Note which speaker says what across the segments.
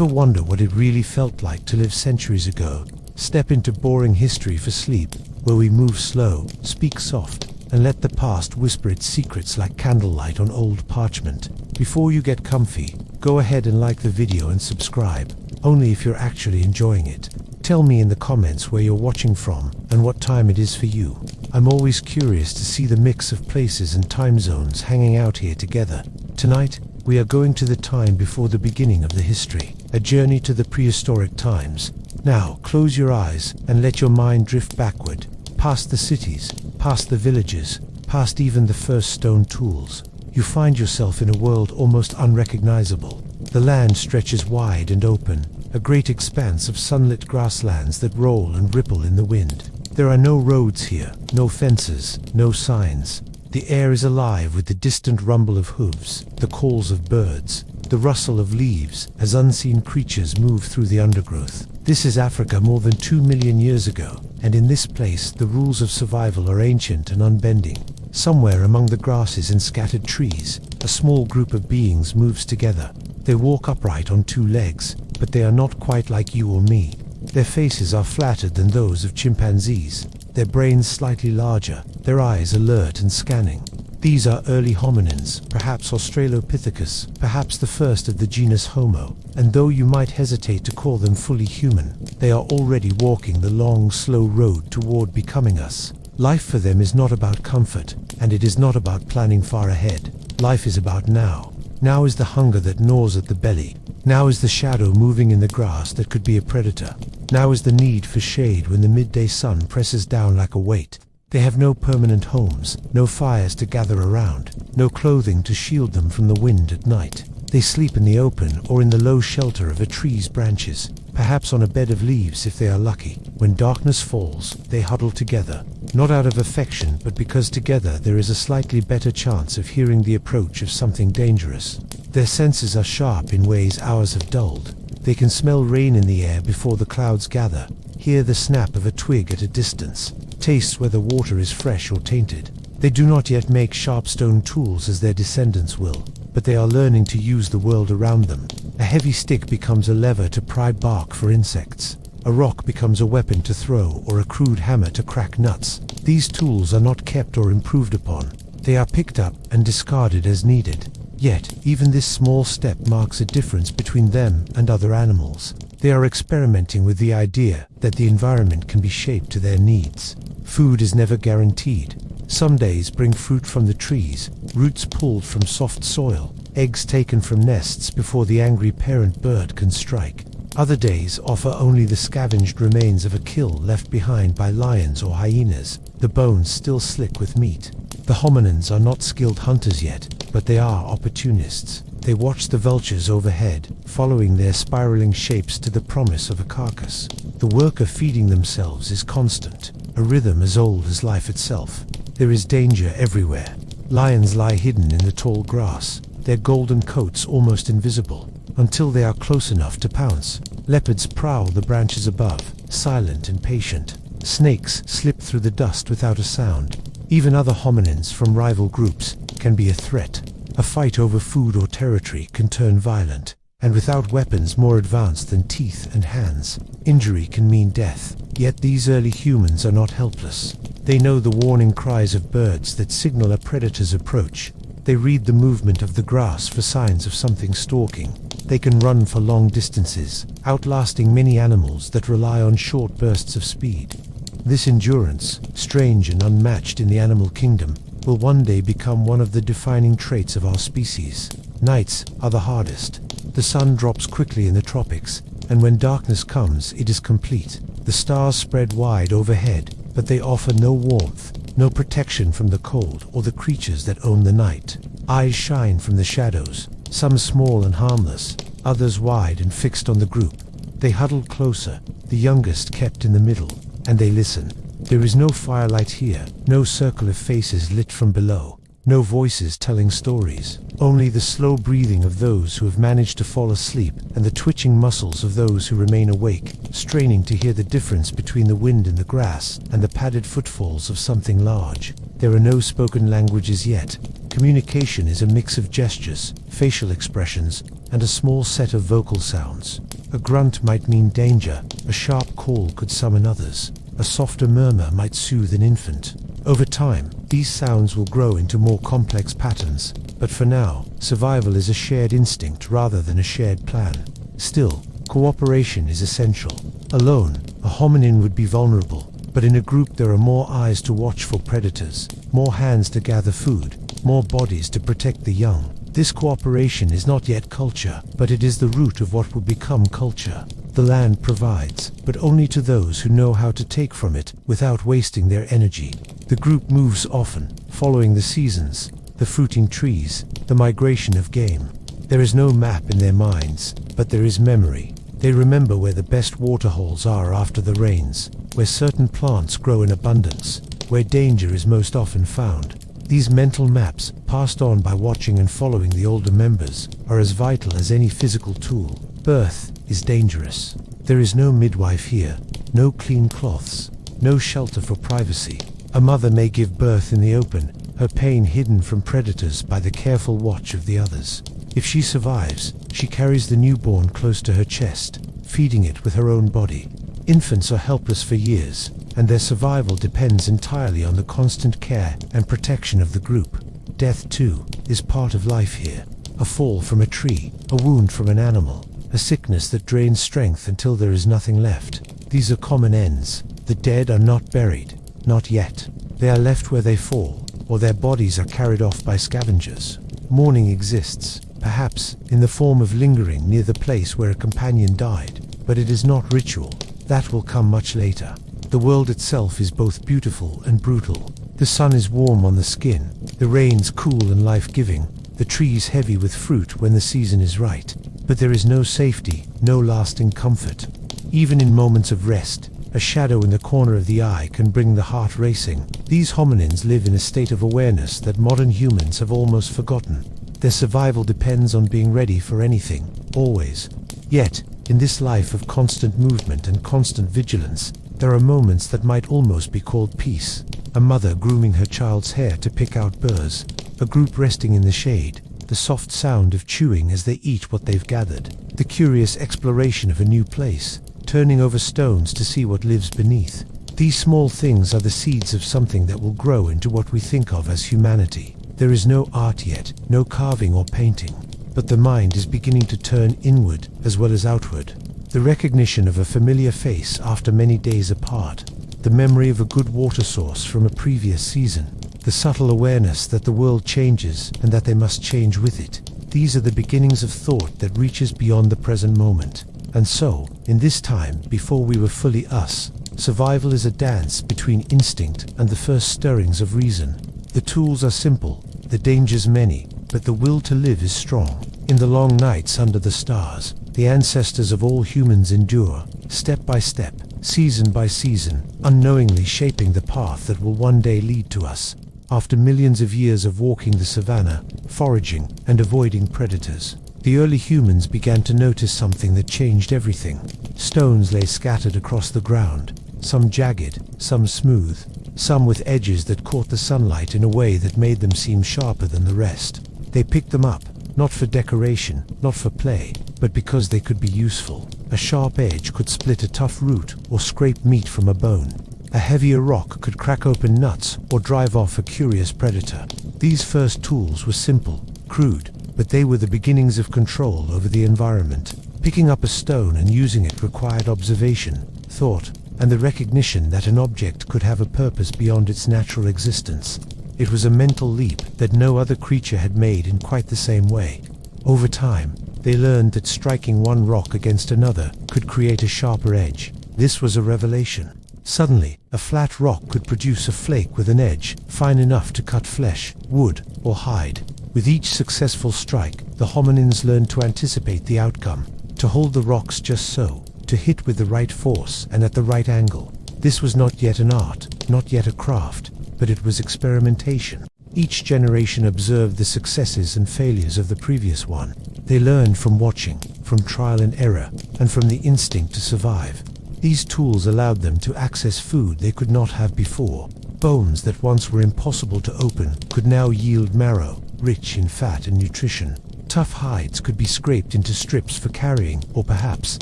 Speaker 1: Ever wonder what it really felt like to live centuries ago? Step into boring history for sleep, where we move slow, speak soft, and let the past whisper its secrets like candlelight on old parchment. Before you get comfy, go ahead and like the video and subscribe, only if you're actually enjoying it. Tell me in the comments where you're watching from and what time it is for you. I'm always curious to see the mix of places and time zones hanging out here together. Tonight, we are going to the time before the beginning of the history, a journey to the prehistoric times. Now, close your eyes and let your mind drift backward, past the cities, past the villages, past even the first stone tools. You find yourself in a world almost unrecognizable. The land stretches wide and open, a great expanse of sunlit grasslands that roll and ripple in the wind. There are no roads here, no fences, no signs. The air is alive with the distant rumble of hooves, the calls of birds, the rustle of leaves as unseen creatures move through the undergrowth. This is Africa more than 2 million years ago, and in this place the rules of survival are ancient and unbending. Somewhere among the grasses and scattered trees, a small group of beings moves together. They walk upright on 2 legs, but they are not quite like you or me. Their faces are flatter than those of chimpanzees, their brains slightly larger, their eyes alert and scanning. These are early hominins, perhaps Australopithecus, perhaps the first of the genus Homo, and though you might hesitate to call them fully human, they are already walking the long, slow road toward becoming us. Life for them is not about comfort, and it is not about planning far ahead. Life is about now. Now is the hunger that gnaws at the belly. Now is the shadow moving in the grass that could be a predator. Now is the need for shade when the midday sun presses down like a weight. They have no permanent homes, no fires to gather around, no clothing to shield them from the wind at night. They sleep in the open or in the low shelter of a tree's branches, perhaps on a bed of leaves if they are lucky. When darkness falls, they huddle together, not out of affection, but because together there is a slightly better chance of hearing the approach of something dangerous. Their senses are sharp in ways ours have dulled. They can smell rain in the air before the clouds gather, hear the snap of a twig at a distance, taste whether water is fresh or tainted. They do not yet make sharp stone tools as their descendants will, but they are learning to use the world around them. A heavy stick becomes a lever to pry bark for insects. A rock becomes a weapon to throw or a crude hammer to crack nuts. These tools are not kept or improved upon. They are picked up and discarded as needed. Yet, even this small step marks a difference between them and other animals. They are experimenting with the idea that the environment can be shaped to their needs. Food is never guaranteed. Some days bring fruit from the trees, roots pulled from soft soil, eggs taken from nests before the angry parent bird can strike. Other days offer only the scavenged remains of a kill left behind by lions or hyenas, the bones still slick with meat. The hominins are not skilled hunters yet, but they are opportunists. They watch the vultures overhead, following their spiraling shapes to the promise of a carcass. The work of feeding themselves is constant, a rhythm as old as life itself. There is danger everywhere. Lions lie hidden in the tall grass, their golden coats almost invisible, until they are close enough to pounce. Leopards prowl the branches above, silent and patient. Snakes slip through the dust without a sound. Even other hominins from rival groups can be a threat. A fight over food or territory can turn violent, and without weapons more advanced than teeth and hands, injury can mean death. Yet these early humans are not helpless. They know the warning cries of birds that signal a predator's approach. They read the movement of the grass for signs of something stalking. They can run for long distances, outlasting many animals that rely on short bursts of speed. This endurance, strange and unmatched in the animal kingdom, will one day become one of the defining traits of our species. Nights are the hardest. The sun drops quickly in the tropics, and when darkness comes, it is complete. The stars spread wide overhead, but they offer no warmth, no protection from the cold or the creatures that own the night. Eyes shine from the shadows, some small and harmless, others wide and fixed on the group. They huddle closer, the youngest kept in the middle, and they listen. There is no firelight here, no circle of faces lit from below, no voices telling stories, only the slow breathing of those who have managed to fall asleep and the twitching muscles of those who remain awake, straining to hear the difference between the wind in the grass and the padded footfalls of something large. There are no spoken languages yet. Communication is a mix of gestures, facial expressions, and a small set of vocal sounds. A grunt might mean danger, a sharp call could summon others, a softer murmur might soothe an infant. Over time, these sounds will grow into more complex patterns, but for now, survival is a shared instinct rather than a shared plan. Still, cooperation is essential. Alone, a hominin would be vulnerable, but in a group there are more eyes to watch for predators, more hands to gather food, more bodies to protect the young. This cooperation is not yet culture, but it is the root of what will become culture. The land provides, but only to those who know how to take from it without wasting their energy. The group moves often, following the seasons, the fruiting trees, the migration of game. There is no map in their minds, but there is memory. They remember where the best waterholes are after the rains, where certain plants grow in abundance, where danger is most often found. These mental maps, passed on by watching and following the older members, are as vital as any physical tool. Birth is dangerous. There is no midwife here, no clean cloths, no shelter for privacy. A mother may give birth in the open, her pain hidden from predators by the careful watch of the others. If she survives, she carries the newborn close to her chest, feeding it with her own body. Infants are helpless for years, and their survival depends entirely on the constant care and protection of the group. Death, too, is part of life here. A fall from a tree, a wound from an animal, a sickness that drains strength until there is nothing left. These are common ends. The dead are not buried, not yet. They are left where they fall, or their bodies are carried off by scavengers. Mourning exists, perhaps in the form of lingering near the place where a companion died, but it is not ritual. That will come much later. The world itself is both beautiful and brutal. The sun is warm on the skin, the rains cool and life-giving, the trees heavy with fruit when the season is right. But there is no safety, no lasting comfort. Even in moments of rest, a shadow in the corner of the eye can bring the heart racing. These hominins live in a state of awareness that modern humans have almost forgotten. Their survival depends on being ready for anything, always. Yet, in this life of constant movement and constant vigilance, there are moments that might almost be called peace. A mother grooming her child's hair to pick out burrs, a group resting in the shade, the soft sound of chewing as they eat what they've gathered, the curious exploration of a new place, turning over stones to see what lives beneath. These small things are the seeds of something that will grow into what we think of as humanity. There is no art yet, no carving or painting, but the mind is beginning to turn inward as well as outward. The recognition of a familiar face after many days apart, the memory of a good water source from a previous season, the subtle awareness that the world changes and that they must change with it. These are the beginnings of thought that reaches beyond the present moment. And so, in this time, before we were fully us, survival is a dance between instinct and the first stirrings of reason. The tools are simple, the dangers many, but the will to live is strong. In the long nights under the stars, the ancestors of all humans endure, step by step, season by season, unknowingly shaping the path that will one day lead to us. After millions of years of walking the savannah, foraging, and avoiding predators, the early humans began to notice something that changed everything. Stones lay scattered across the ground, some jagged, some smooth, some with edges that caught the sunlight in a way that made them seem sharper than the rest. They picked them up, not for decoration, not for play, but because they could be useful. A sharp edge could split a tough root or scrape meat from a bone. A heavier rock could crack open nuts or drive off a curious predator. These first tools were simple, crude, but they were the beginnings of control over the environment. Picking up a stone and using it required observation, thought, and the recognition that an object could have a purpose beyond its natural existence. It was a mental leap that no other creature had made in quite the same way. Over time, they learned that striking one rock against another could create a sharper edge. This was a revelation. Suddenly, a flat rock could produce a flake with an edge fine enough to cut flesh, wood, or hide. With each successful strike, the hominins learned to anticipate the outcome, to hold the rocks just so, to hit with the right force and at the right angle. This was not yet an art, not yet a craft, but it was experimentation. Each generation observed the successes and failures of the previous one. They learned from watching, from trial and error, and from the instinct to survive. These tools allowed them to access food they could not have before. Bones that once were impossible to open could now yield marrow, rich in fat and nutrition. Tough hides could be scraped into strips for carrying, or perhaps,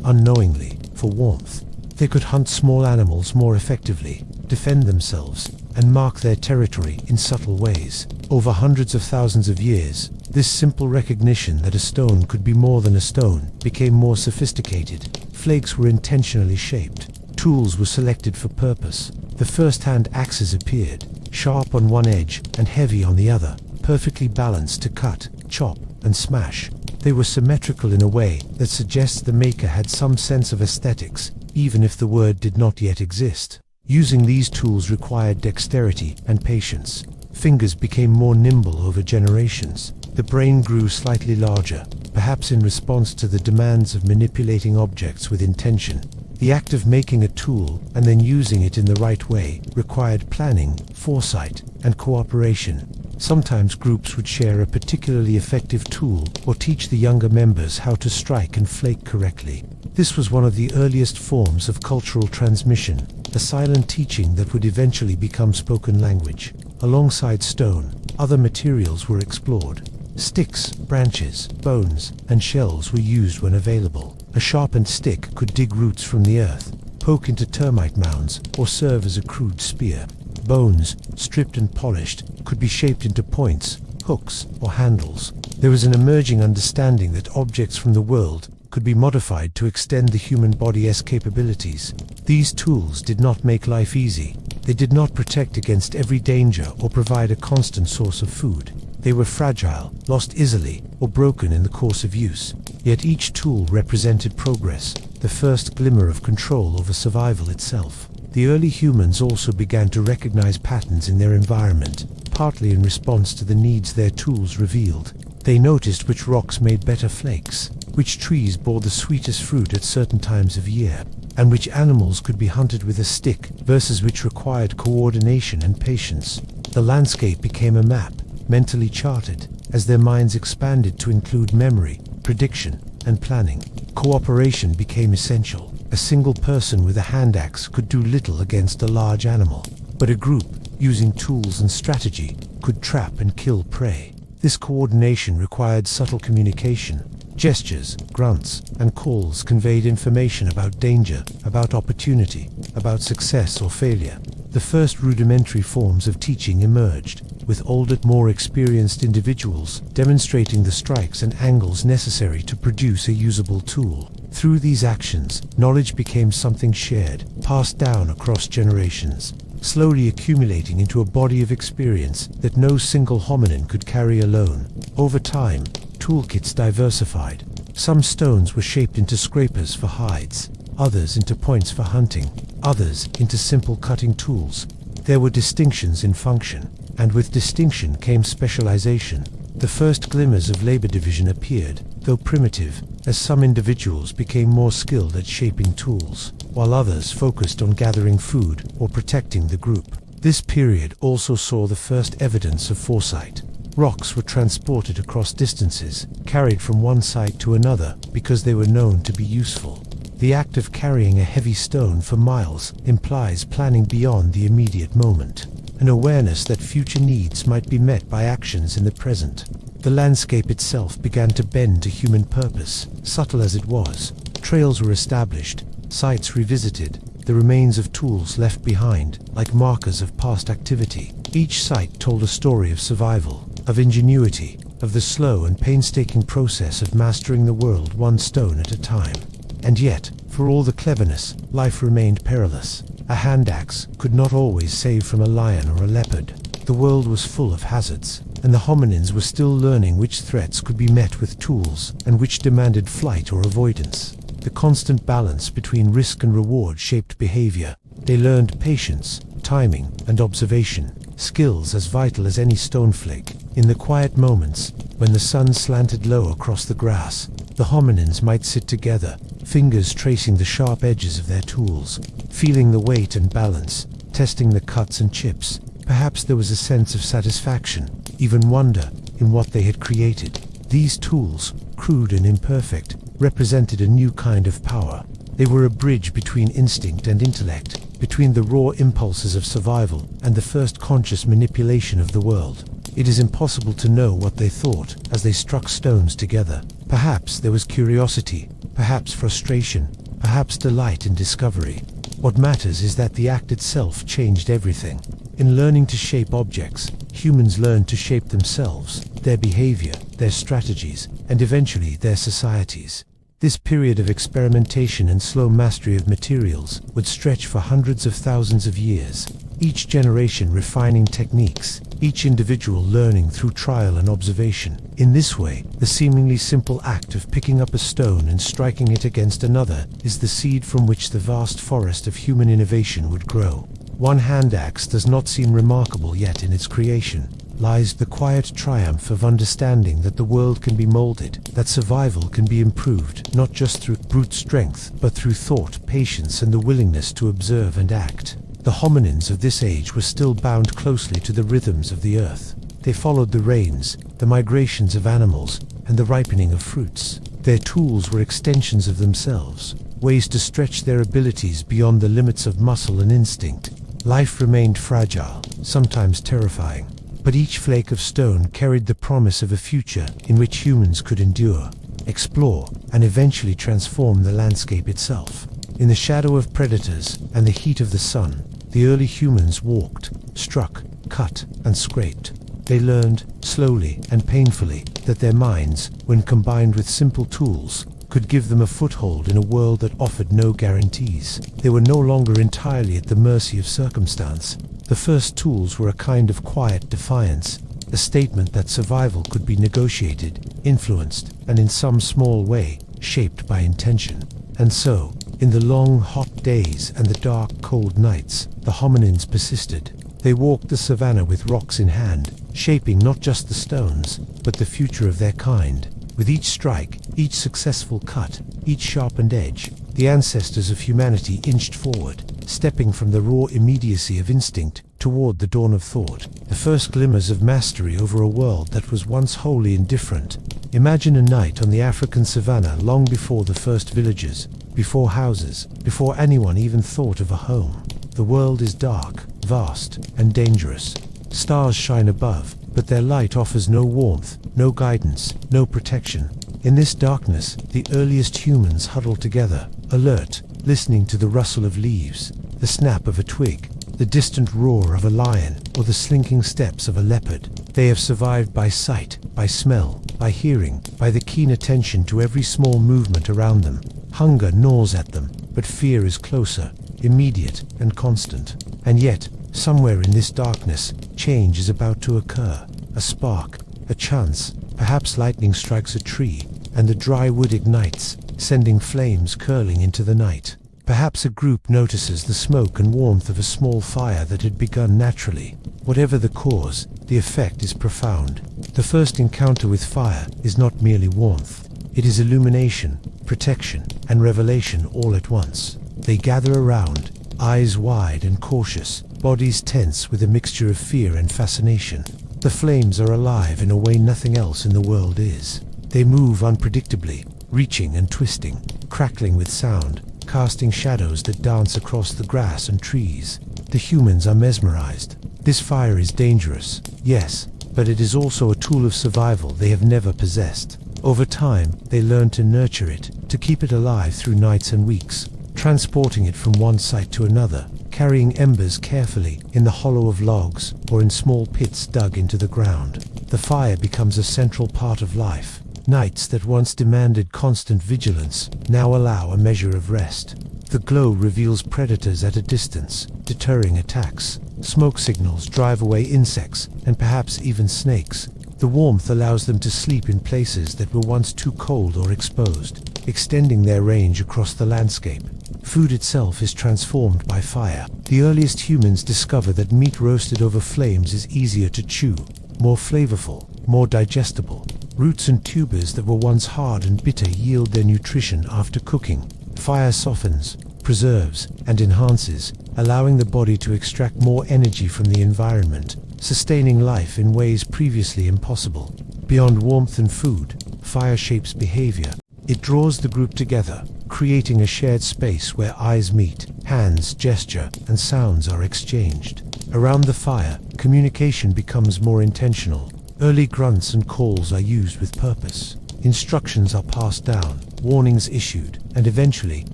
Speaker 1: unknowingly, for warmth. They could hunt small animals more effectively, defend themselves, and mark their territory in subtle ways. Over hundreds of thousands of years, this simple recognition that a stone could be more than a stone became more sophisticated. Flakes were intentionally shaped. Tools were selected for purpose. The first-hand axes appeared, sharp on one edge and heavy on the other, perfectly balanced to cut, chop, and smash. They were symmetrical in a way that suggests the maker had some sense of aesthetics, even if the word did not yet exist. Using these tools required dexterity and patience. Fingers became more nimble over generations. The brain grew slightly larger, perhaps in response to the demands of manipulating objects with intention. The act of making a tool and then using it in the right way required planning, foresight, and cooperation. Sometimes groups would share a particularly effective tool or teach the younger members how to strike and flake correctly. This was one of the earliest forms of cultural transmission, a silent teaching that would eventually become spoken language. Alongside stone, other materials were explored. Sticks, branches, bones, and shells were used when available. A sharpened stick could dig roots from the earth, poke into termite mounds, or serve as a crude spear. Bones, stripped and polished, could be shaped into points, hooks, or handles. There was an emerging understanding that objects from the world could be modified to extend the human body's capabilities. These tools did not make life easy. They did not protect against every danger or provide a constant source of food. They were fragile, lost easily, or broken in the course of use. Yet each tool represented progress, the first glimmer of control over survival itself. The early humans also began to recognize patterns in their environment, partly in response to the needs their tools revealed. They noticed which rocks made better flakes, which trees bore the sweetest fruit at certain times of year, and which animals could be hunted with a stick versus which required coordination and patience. The landscape became a map, mentally charted, as their minds expanded to include memory, prediction, and planning. Cooperation became essential. A single person with a hand axe could do little against a large animal, but a group, using tools and strategy, could trap and kill prey. This coordination required subtle communication. Gestures, grunts, and calls conveyed information about danger, about opportunity, about success or failure. The first rudimentary forms of teaching emerged, with older, more experienced individuals demonstrating the strikes and angles necessary to produce a usable tool. Through these actions, knowledge became something shared, passed down across generations, slowly accumulating into a body of experience that no single hominin could carry alone. Over time, toolkits diversified. Some stones were shaped into scrapers for hides, others into points for hunting, others into simple cutting tools. There were distinctions in function, and with distinction came specialization. The first glimmers of labor division appeared, though primitive, as some individuals became more skilled at shaping tools, while others focused on gathering food or protecting the group. This period also saw the first evidence of foresight. Rocks were transported across distances, carried from one site to another because they were known to be useful. The act of carrying a heavy stone for miles implies planning beyond the immediate moment, an awareness that future needs might be met by actions in the present. The landscape itself began to bend to human purpose, subtle as it was. Trails were established, sites revisited, the remains of tools left behind, like markers of past activity. Each site told a story of survival, of ingenuity, of the slow and painstaking process of mastering the world one stone at a time. And yet, for all the cleverness, life remained perilous. A hand axe could not always save from a lion or a leopard. The world was full of hazards, and the hominins were still learning which threats could be met with tools and which demanded flight or avoidance. The constant balance between risk and reward shaped behavior. They learned patience, timing, and observation, skills as vital as any stone flake. In the quiet moments, when the sun slanted low across the grass, the hominins might sit together, fingers tracing the sharp edges of their tools, feeling the weight and balance, testing the cuts and chips. Perhaps there was a sense of satisfaction, even wonder, in what they had created. These tools, crude and imperfect, represented a new kind of power. They were a bridge between instinct and intellect, between the raw impulses of survival and the first conscious manipulation of the world. It is impossible to know what they thought as they struck stones together. Perhaps there was curiosity, perhaps frustration, perhaps delight in discovery. What matters is that the act itself changed everything. In learning to shape objects, humans learned to shape themselves, their behavior, their strategies, and eventually their societies. This period of experimentation and slow mastery of materials would stretch for hundreds of thousands of years, each generation refining techniques, each individual learning through trial and observation. In this way, the seemingly simple act of picking up a stone and striking it against another is the seed from which the vast forest of human innovation would grow. One hand axe does not seem remarkable, yet in its creation lies the quiet triumph of understanding that the world can be molded, that survival can be improved, not just through brute strength, but through thought, patience, and the willingness to observe and act. The hominins of this age were still bound closely to the rhythms of the earth. They followed the rains, the migrations of animals, and the ripening of fruits. Their tools were extensions of themselves, ways to stretch their abilities beyond the limits of muscle and instinct. Life remained fragile, sometimes terrifying, but each flake of stone carried the promise of a future in which humans could endure, explore, and eventually transform the landscape itself. In the shadow of predators and the heat of the sun, the early humans walked, struck, cut, and scraped. They learned, slowly and painfully, that their minds, when combined with simple tools, could give them a foothold in a world that offered no guarantees. They were no longer entirely at the mercy of circumstance. The first tools were a kind of quiet defiance, a statement that survival could be negotiated, influenced, and in some small way, shaped by intention. And so, in the long, hot days and the dark, cold nights, the hominins persisted. They walked the savannah with rocks in hand, shaping not just the stones, but the future of their kind. With each strike, each successful cut, each sharpened edge, the ancestors of humanity inched forward, stepping from the raw immediacy of instinct toward the dawn of thought, the first glimmers of mastery over a world that was once wholly indifferent. Imagine a night on the African savannah long before the first villages, before houses, before anyone even thought of a home. The world is dark, vast, and dangerous. Stars shine above, but their light offers no warmth, no guidance, no protection. In this darkness, the earliest humans huddle together, alert, listening to the rustle of leaves, the snap of a twig, the distant roar of a lion, or the slinking steps of a leopard. They have survived by sight, by smell, by hearing, by the keen attention to every small movement around them. Hunger gnaws at them, but fear is closer, immediate, and constant. And yet, somewhere in this darkness, change is about to occur. A spark, a chance, perhaps lightning strikes a tree, and the dry wood ignites, sending flames curling into the night. Perhaps a group notices the smoke and warmth of a small fire that had begun naturally. Whatever the cause, the effect is profound. The first encounter with fire is not merely warmth. It is illumination, protection, and revelation all at once. They gather around, eyes wide and cautious, bodies tense with a mixture of fear and fascination. The flames are alive in a way nothing else in the world is. They move unpredictably, reaching and twisting, crackling with sound, casting shadows that dance across the grass and trees. The humans are mesmerized. This fire is dangerous, yes, but it is also a tool of survival they have never possessed. Over time, they learn to nurture it, to keep it alive through nights and weeks, transporting it from one site to another, carrying embers carefully in the hollow of logs or in small pits dug into the ground. The fire becomes a central part of life. Nights that once demanded constant vigilance now allow a measure of rest. The glow reveals predators at a distance, deterring attacks. Smoke signals drive away insects and perhaps even snakes. The warmth allows them to sleep in places that were once too cold or exposed, extending their range across the landscape. Food itself is transformed by fire. The earliest humans discover that meat roasted over flames is easier to chew, more flavorful, more digestible. Roots and tubers that were once hard and bitter yield their nutrition after cooking. Fire softens, preserves, and enhances, allowing the body to extract more energy from the environment, sustaining life in ways previously impossible. Beyond warmth and food, fire shapes behavior. It draws the group together, creating a shared space where eyes meet, hands gesture, and sounds are exchanged. Around the fire, communication becomes more intentional. Early grunts and calls are used with purpose. Instructions are passed down, warnings issued, and eventually,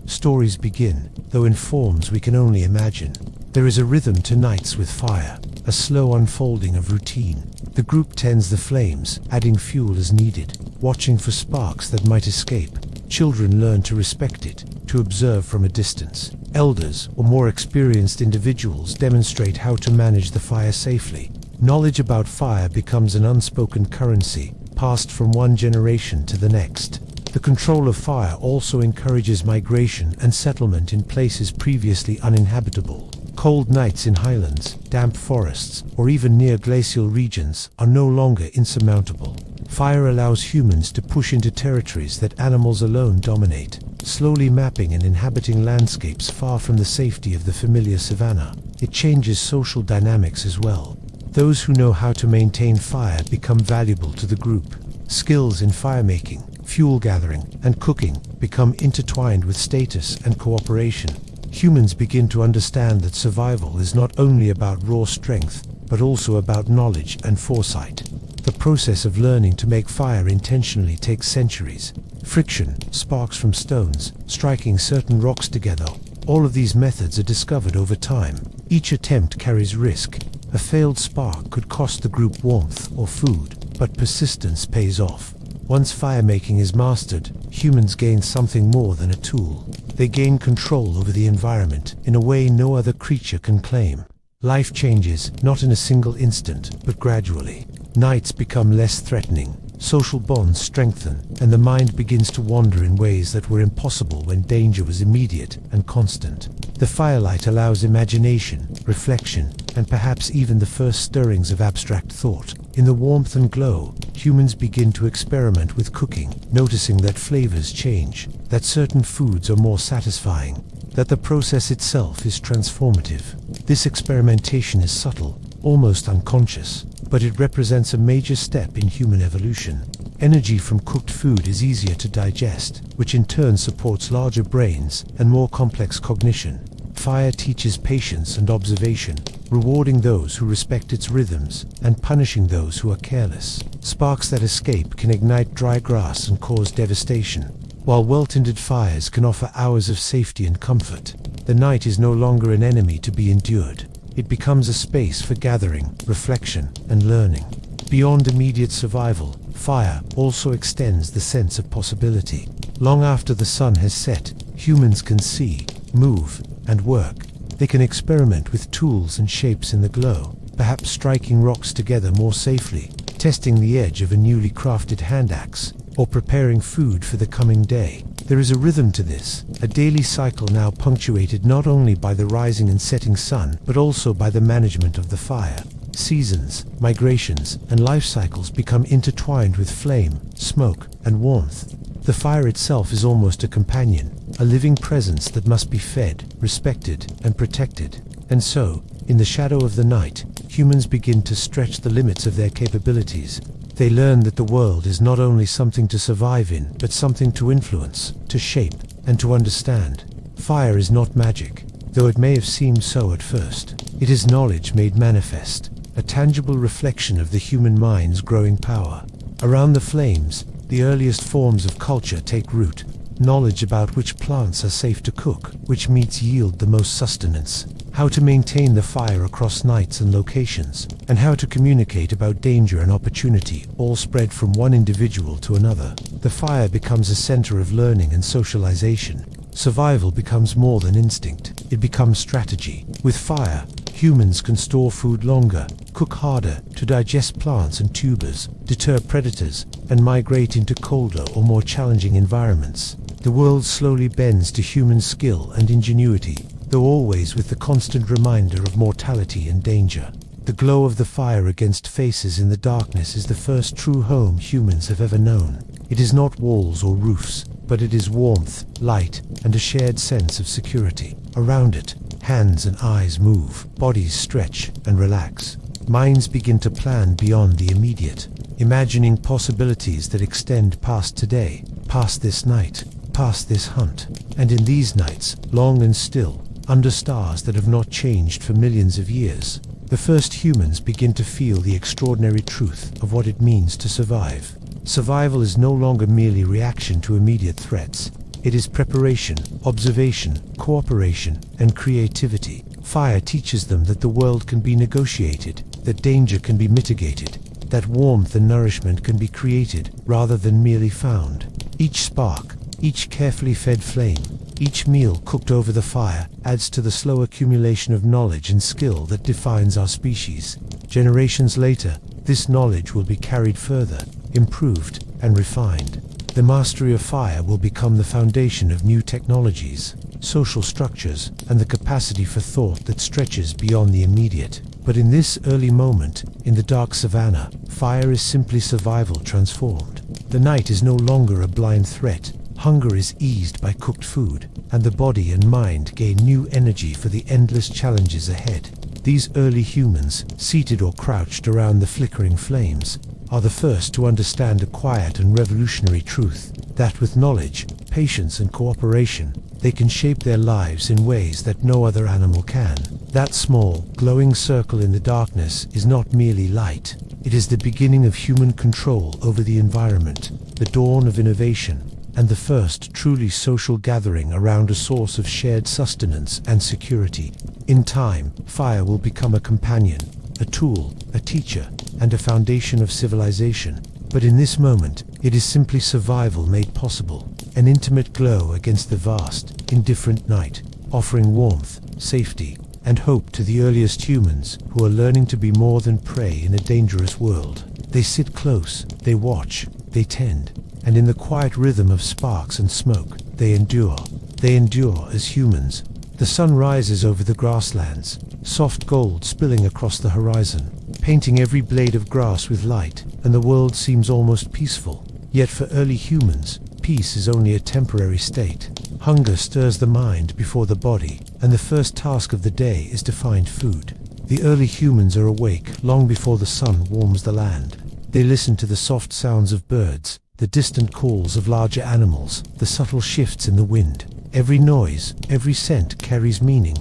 Speaker 1: stories begin, though in forms we can only imagine. There is a rhythm to nights with fire, a slow unfolding of routine. The group tends the flames, adding fuel as needed, watching for sparks that might escape. Children learn to respect it, to observe from a distance. Elders, or more experienced individuals, demonstrate how to manage the fire safely. Knowledge about fire becomes an unspoken currency, passed from one generation to the next. The control of fire also encourages migration and settlement in places previously uninhabitable. Cold nights in highlands, damp forests, or even near glacial regions are no longer insurmountable. Fire allows humans to push into territories that animals alone dominate, slowly mapping and inhabiting landscapes far from the safety of the familiar savanna. It changes social dynamics as well. Those who know how to maintain fire become valuable to the group. Skills in firemaking, fuel gathering, and cooking become intertwined with status and cooperation. Humans begin to understand that survival is not only about raw strength, but also about knowledge and foresight. The process of learning to make fire intentionally takes centuries. Friction, sparks from stones, striking certain rocks together, all of these methods are discovered over time. Each attempt carries risk. A failed spark could cost the group warmth or food, but persistence pays off. Once firemaking is mastered, humans gain something more than a tool. They gain control over the environment in a way no other creature can claim. Life changes, not in a single instant, but gradually. Nights become less threatening, social bonds strengthen, and the mind begins to wander in ways that were impossible when danger was immediate and constant. The firelight allows imagination, reflection, and perhaps even the first stirrings of abstract thought. In the warmth and glow, humans begin to experiment with cooking, noticing that flavors change, that certain foods are more satisfying, that the process itself is transformative. This experimentation is subtle, almost unconscious, but it represents a major step in human evolution. Energy from cooked food is easier to digest, which in turn supports larger brains and more complex cognition. Fire teaches patience and observation, rewarding those who respect its rhythms and punishing those who are careless. Sparks that escape can ignite dry grass and cause devastation, while well-tended fires can offer hours of safety and comfort. The night is no longer an enemy to be endured. It becomes a space for gathering, reflection, and learning. Beyond immediate survival, fire also extends the sense of possibility. Long after the sun has set, humans can see, move, and work. They can experiment with tools and shapes in the glow, perhaps striking rocks together more safely, testing the edge of a newly crafted hand axe, or preparing food for the coming day. There is a rhythm to this, a daily cycle now punctuated not only by the rising and setting sun, but also by the management of the fire. Seasons, migrations, and life cycles become intertwined with flame, smoke, and warmth. The fire itself is almost a companion, a living presence that must be fed, respected, and protected. And so, in the shadow of the night, humans begin to stretch the limits of their capabilities. They learn that the world is not only something to survive in, but something to influence, to shape, and to understand. Fire is not magic, though it may have seemed so at first. It is knowledge made manifest, a tangible reflection of the human mind's growing power. Around the flames, the earliest forms of culture take root. Knowledge about which plants are safe to cook, which meats yield the most sustenance, how to maintain the fire across nights and locations, and how to communicate about danger and opportunity, all spread from one individual to another. The fire becomes a center of learning and socialization. Survival becomes more than instinct, it becomes strategy. With fire, humans can store food longer, cook harder to digest plants and tubers, deter predators, and migrate into colder or more challenging environments. The world slowly bends to human skill and ingenuity, though always with the constant reminder of mortality and danger. The glow of the fire against faces in the darkness is the first true home humans have ever known. It is not walls or roofs, but it is warmth, light, and a shared sense of security. Around it, hands and eyes move, bodies stretch and relax. Minds begin to plan beyond the immediate, imagining possibilities that extend past today, past this night, past this hunt. And in these nights, long and still, under stars that have not changed for millions of years, the first humans begin to feel the extraordinary truth of what it means to survive. Survival is no longer merely reaction to immediate threats. It is preparation, observation, cooperation, and creativity. Fire teaches them that the world can be negotiated, that danger can be mitigated, that warmth and nourishment can be created rather than merely found. Each spark, each carefully fed flame, each meal cooked over the fire adds to the slow accumulation of knowledge and skill that defines our species. Generations later, this knowledge will be carried further, improved, and refined. The mastery of fire will become the foundation of new technologies, social structures, and the capacity for thought that stretches beyond the immediate. But in this early moment, in the dark savanna, fire is simply survival transformed. The night is no longer a blind threat. Hunger is eased by cooked food, and the body and mind gain new energy for the endless challenges ahead. These early humans, seated or crouched around the flickering flames, are the first to understand a quiet and revolutionary truth, that with knowledge, patience, and cooperation, they can shape their lives in ways that no other animal can. That small, glowing circle in the darkness is not merely light. It is the beginning of human control over the environment, the dawn of innovation, and the first truly social gathering around a source of shared sustenance and security. In time, fire will become a companion, a tool, a teacher, and a foundation of civilization. But in this moment, it is simply survival made possible, an intimate glow against the vast, indifferent night, offering warmth, safety, and hope to the earliest humans who are learning to be more than prey in a dangerous world. They sit close, they watch, they tend, and in the quiet rhythm of sparks and smoke, they endure. They endure as humans. The sun rises over the grasslands, soft gold spilling across the horizon, painting every blade of grass with light, and the world seems almost peaceful. Yet for early humans, peace is only a temporary state. Hunger stirs the mind before the body, and the first task of the day is to find food. The early humans are awake long before the sun warms the land. They listen to the soft sounds of birds, the distant calls of larger animals, the subtle shifts in the wind. Every noise, every scent carries meaning.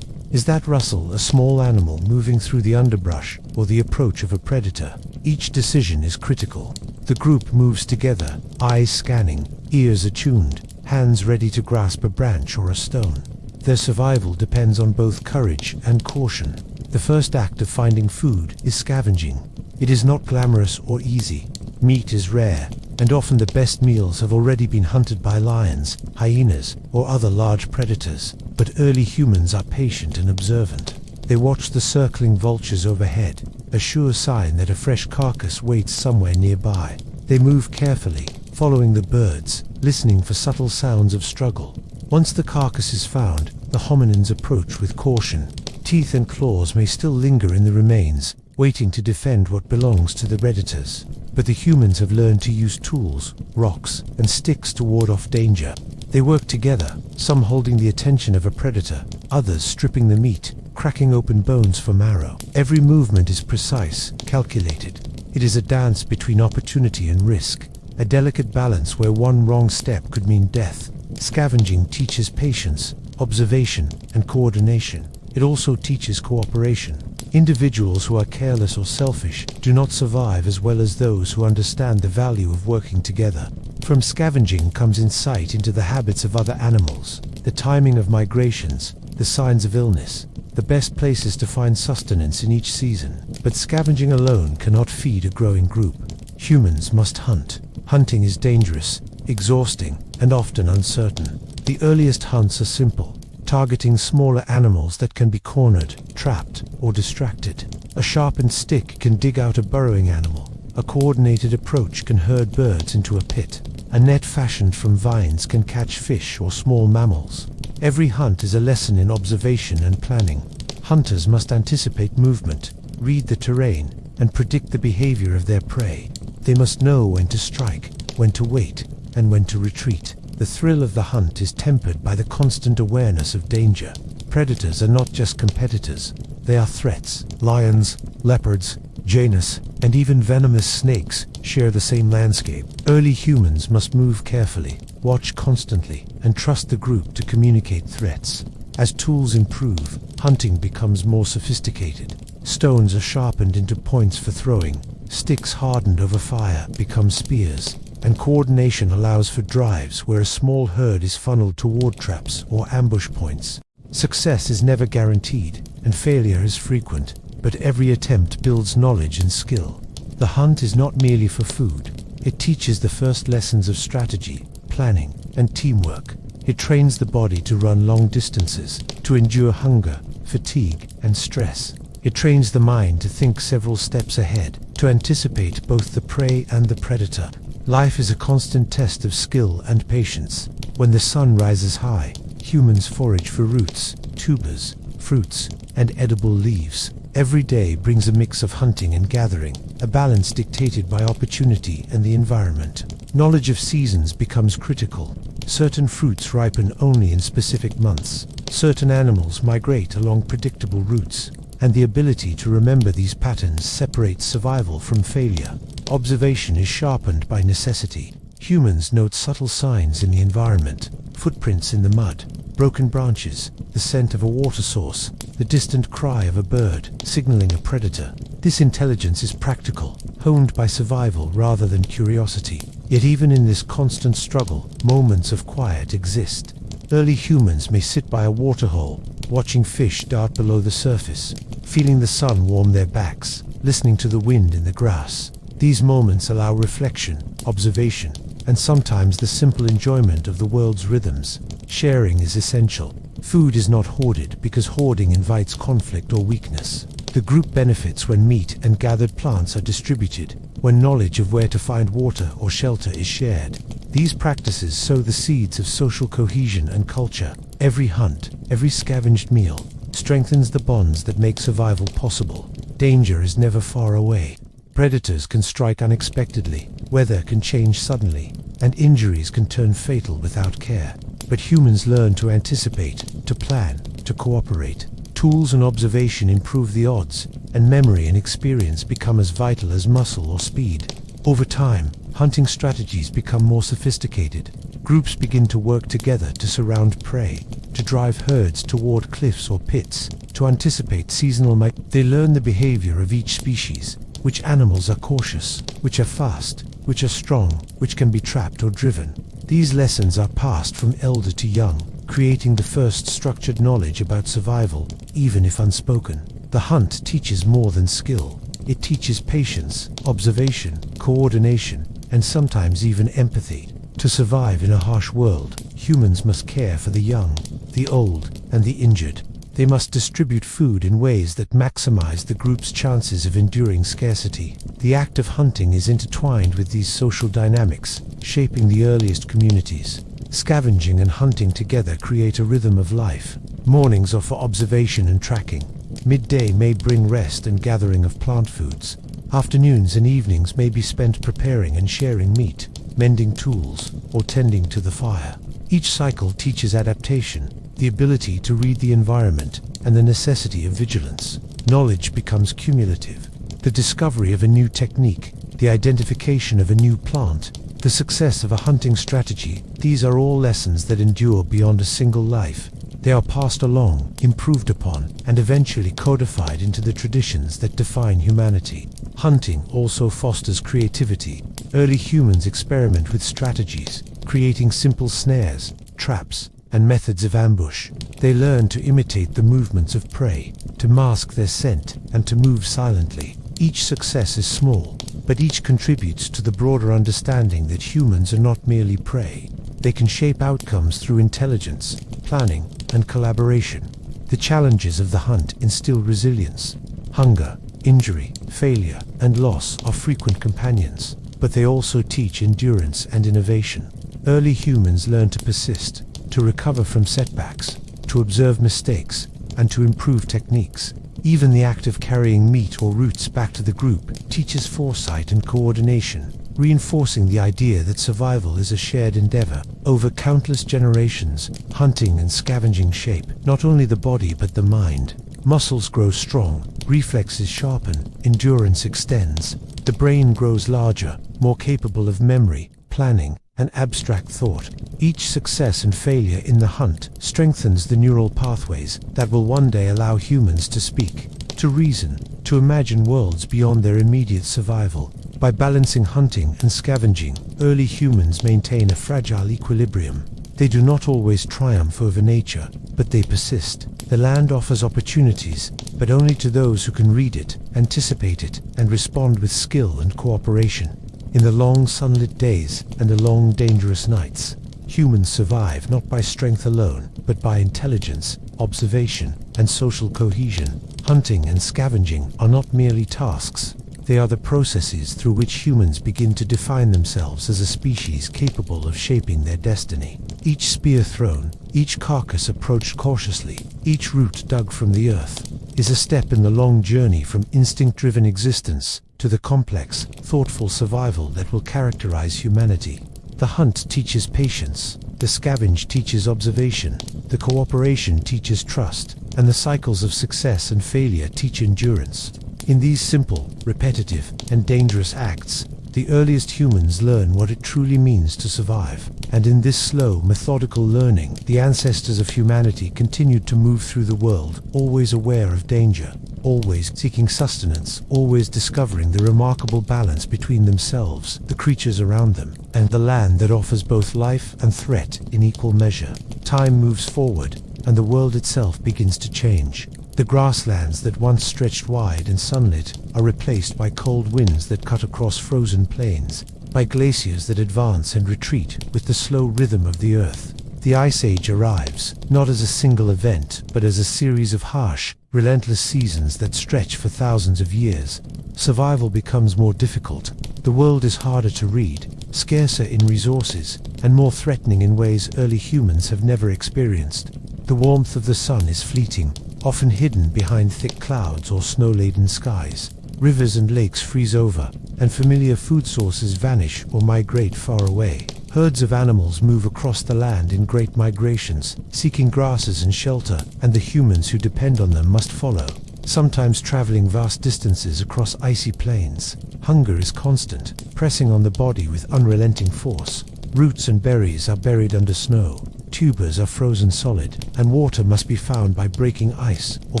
Speaker 1: Is that rustle a small animal moving through the underbrush, or the approach of a predator? Each decision is critical. The group moves together, eyes scanning, ears attuned, hands ready to grasp a branch or a stone. Their survival depends on both courage and caution. The first act of finding food is scavenging. It is not glamorous or easy. Meat is rare, and often the best meals have already been hunted by lions, hyenas, or other large predators. But early humans are patient and observant. They watch the circling vultures overhead, a sure sign that a fresh carcass waits somewhere nearby. They move carefully, following the birds, listening for subtle sounds of struggle. Once the carcass is found, the hominins approach with caution. Teeth and claws may still linger in the remains, waiting to defend what belongs to the predators. But the humans have learned to use tools, rocks, and sticks to ward off danger. They work together, some holding the attention of a predator, others stripping the meat, cracking open bones for marrow. Every movement is precise, calculated. It is a dance between opportunity and risk, a delicate balance where one wrong step could mean death. Scavenging teaches patience, observation, and coordination. It also teaches cooperation. Individuals who are careless or selfish do not survive as well as those who understand the value of working together. From scavenging comes insight into the habits of other animals, the timing of migrations, the signs of illness, the best places to find sustenance in each season. But scavenging alone cannot feed a growing group. Humans must hunt. Hunting is dangerous, exhausting, and often uncertain. The earliest hunts are simple, targeting smaller animals that can be cornered, trapped, or distracted. A sharpened stick can dig out a burrowing animal. A coordinated approach can herd birds into a pit. A net fashioned from vines can catch fish or small mammals. Every hunt is a lesson in observation and planning. Hunters must anticipate movement, read the terrain, and predict the behavior of their prey. They must know when to strike, when to wait, and when to retreat. The thrill of the hunt is tempered by the constant awareness of danger. Predators are not just competitors, they are threats. Lions, leopards, Janus, and even venomous snakes share the same landscape. Early humans must move carefully, watch constantly, and trust the group to communicate threats. As tools improve, hunting becomes more sophisticated. Stones are sharpened into points for throwing, sticks hardened over fire become spears, and coordination allows for drives where a small herd is funneled toward traps or ambush points. Success is never guaranteed, and failure is frequent, but every attempt builds knowledge and skill. The hunt is not merely for food. It teaches the first lessons of strategy, planning, and teamwork. It trains the body to run long distances, to endure hunger, fatigue, and stress. It trains the mind to think several steps ahead, to anticipate both the prey and the predator. Life is a constant test of skill and patience. When the sun rises high, humans forage for roots, tubers, fruits, and edible leaves. Every day brings a mix of hunting and gathering, a balance dictated by opportunity and the environment. Knowledge of seasons becomes critical. Certain fruits ripen only in specific months. Certain animals migrate along predictable routes, and the ability to remember these patterns separates survival from failure. Observation is sharpened by necessity. Humans note subtle signs in the environment, footprints in the mud, broken branches, the scent of a water source, the distant cry of a bird, signaling a predator. This intelligence is practical, honed by survival rather than curiosity. Yet even in this constant struggle, moments of quiet exist. Early humans may sit by a waterhole, watching fish dart below the surface, feeling the sun warm their backs, listening to the wind in the grass. These moments allow reflection, observation, and sometimes the simple enjoyment of the world's rhythms. Sharing is essential. Food is not hoarded because hoarding invites conflict or weakness. The group benefits when meat and gathered plants are distributed, when knowledge of where to find water or shelter is shared. These practices sow the seeds of social cohesion and culture. Every hunt, every scavenged meal, strengthens the bonds that make survival possible. Danger is never far away. Predators can strike unexpectedly, weather can change suddenly, and injuries can turn fatal without care. But humans learn to anticipate, to plan, to cooperate. Tools and observation improve the odds, and memory and experience become as vital as muscle or speed. Over time, hunting strategies become more sophisticated. Groups begin to work together to surround prey, to drive herds toward cliffs or pits, to anticipate seasonal They learn the behavior of each species, which animals are cautious, which are fast, which are strong, which can be trapped or driven. These lessons are passed from elder to young, creating the first structured knowledge about survival, even if unspoken. The hunt teaches more than skill. It teaches patience, observation, coordination, and sometimes even empathy. To survive in a harsh world, humans must care for the young, the old, and the injured. They must distribute food in ways that maximize the group's chances of enduring scarcity. The act of hunting is intertwined with these social dynamics, shaping the earliest communities. Scavenging and hunting together create a rhythm of life. Mornings are for observation and tracking. Midday may bring rest and gathering of plant foods. Afternoons and evenings may be spent preparing and sharing meat, mending tools, or tending to the fire. Each cycle teaches adaptation, the ability to read the environment, and the necessity of vigilance. Knowledge becomes cumulative. The discovery of a new technique, the identification of a new plant, the success of a hunting strategy, these are all lessons that endure beyond a single life. They are passed along, improved upon, and eventually codified into the traditions that define humanity. Hunting also fosters creativity. Early humans experiment with strategies, creating simple snares, traps, and methods of ambush. They learn to imitate the movements of prey, to mask their scent, and to move silently. Each success is small, but each contributes to the broader understanding that humans are not merely prey. They can shape outcomes through intelligence, planning, and collaboration. The challenges of the hunt instill resilience. Hunger, injury, failure, and loss are frequent companions, but they also teach endurance and innovation. Early humans learn to persist, to recover from setbacks, to observe mistakes, and to improve techniques. Even the act of carrying meat or roots back to the group teaches foresight and coordination, reinforcing the idea that survival is a shared endeavor. Over countless generations, hunting and scavenging shape not only the body but the mind. Muscles grow strong, reflexes sharpen, endurance extends. The brain grows larger, more capable of memory, planning, and abstract thought. Each success and failure in the hunt strengthens the neural pathways that will one day allow humans to speak, to reason, to imagine worlds beyond their immediate survival. By balancing hunting and scavenging, early humans maintain a fragile equilibrium. They do not always triumph over nature, but they persist. The land offers opportunities, but only to those who can read it, anticipate it, and respond with skill and cooperation. In the long sunlit days and the long dangerous nights, humans survive not by strength alone, but by intelligence, observation, and social cohesion. Hunting and scavenging are not merely tasks. They are the processes through which humans begin to define themselves as a species capable of shaping their destiny. Each spear thrown, each carcass approached cautiously, each root dug from the earth, is a step in the long journey from instinct-driven existence to the complex, thoughtful survival that will characterize humanity. The hunt teaches patience, the scavenge teaches observation, the cooperation teaches trust, and the cycles of success and failure teach endurance. In these simple, repetitive, and dangerous acts, the earliest humans learn what it truly means to survive. And in this slow, methodical learning, the ancestors of humanity continued to move through the world, always aware of danger, always seeking sustenance, always discovering the remarkable balance between themselves, the creatures around them, and the land that offers both life and threat in equal measure. Time moves forward, and the world itself begins to change. The grasslands that once stretched wide and sunlit are replaced by cold winds that cut across frozen plains, by glaciers that advance and retreat with the slow rhythm of the earth. The Ice Age arrives, not as a single event, but as a series of harsh, relentless seasons that stretch for thousands of years. Survival becomes more difficult. The world is harder to read, scarcer in resources, and more threatening in ways early humans have never experienced. The warmth of the sun is fleeting, often hidden behind thick clouds or snow-laden skies. Rivers and lakes freeze over, and familiar food sources vanish or migrate far away. Herds of animals move across the land in great migrations, seeking grasses and shelter, and the humans who depend on them must follow, sometimes traveling vast distances across icy plains. Hunger is constant, pressing on the body with unrelenting force. Roots and berries are buried under snow. Tubers are frozen solid, and water must be found by breaking ice or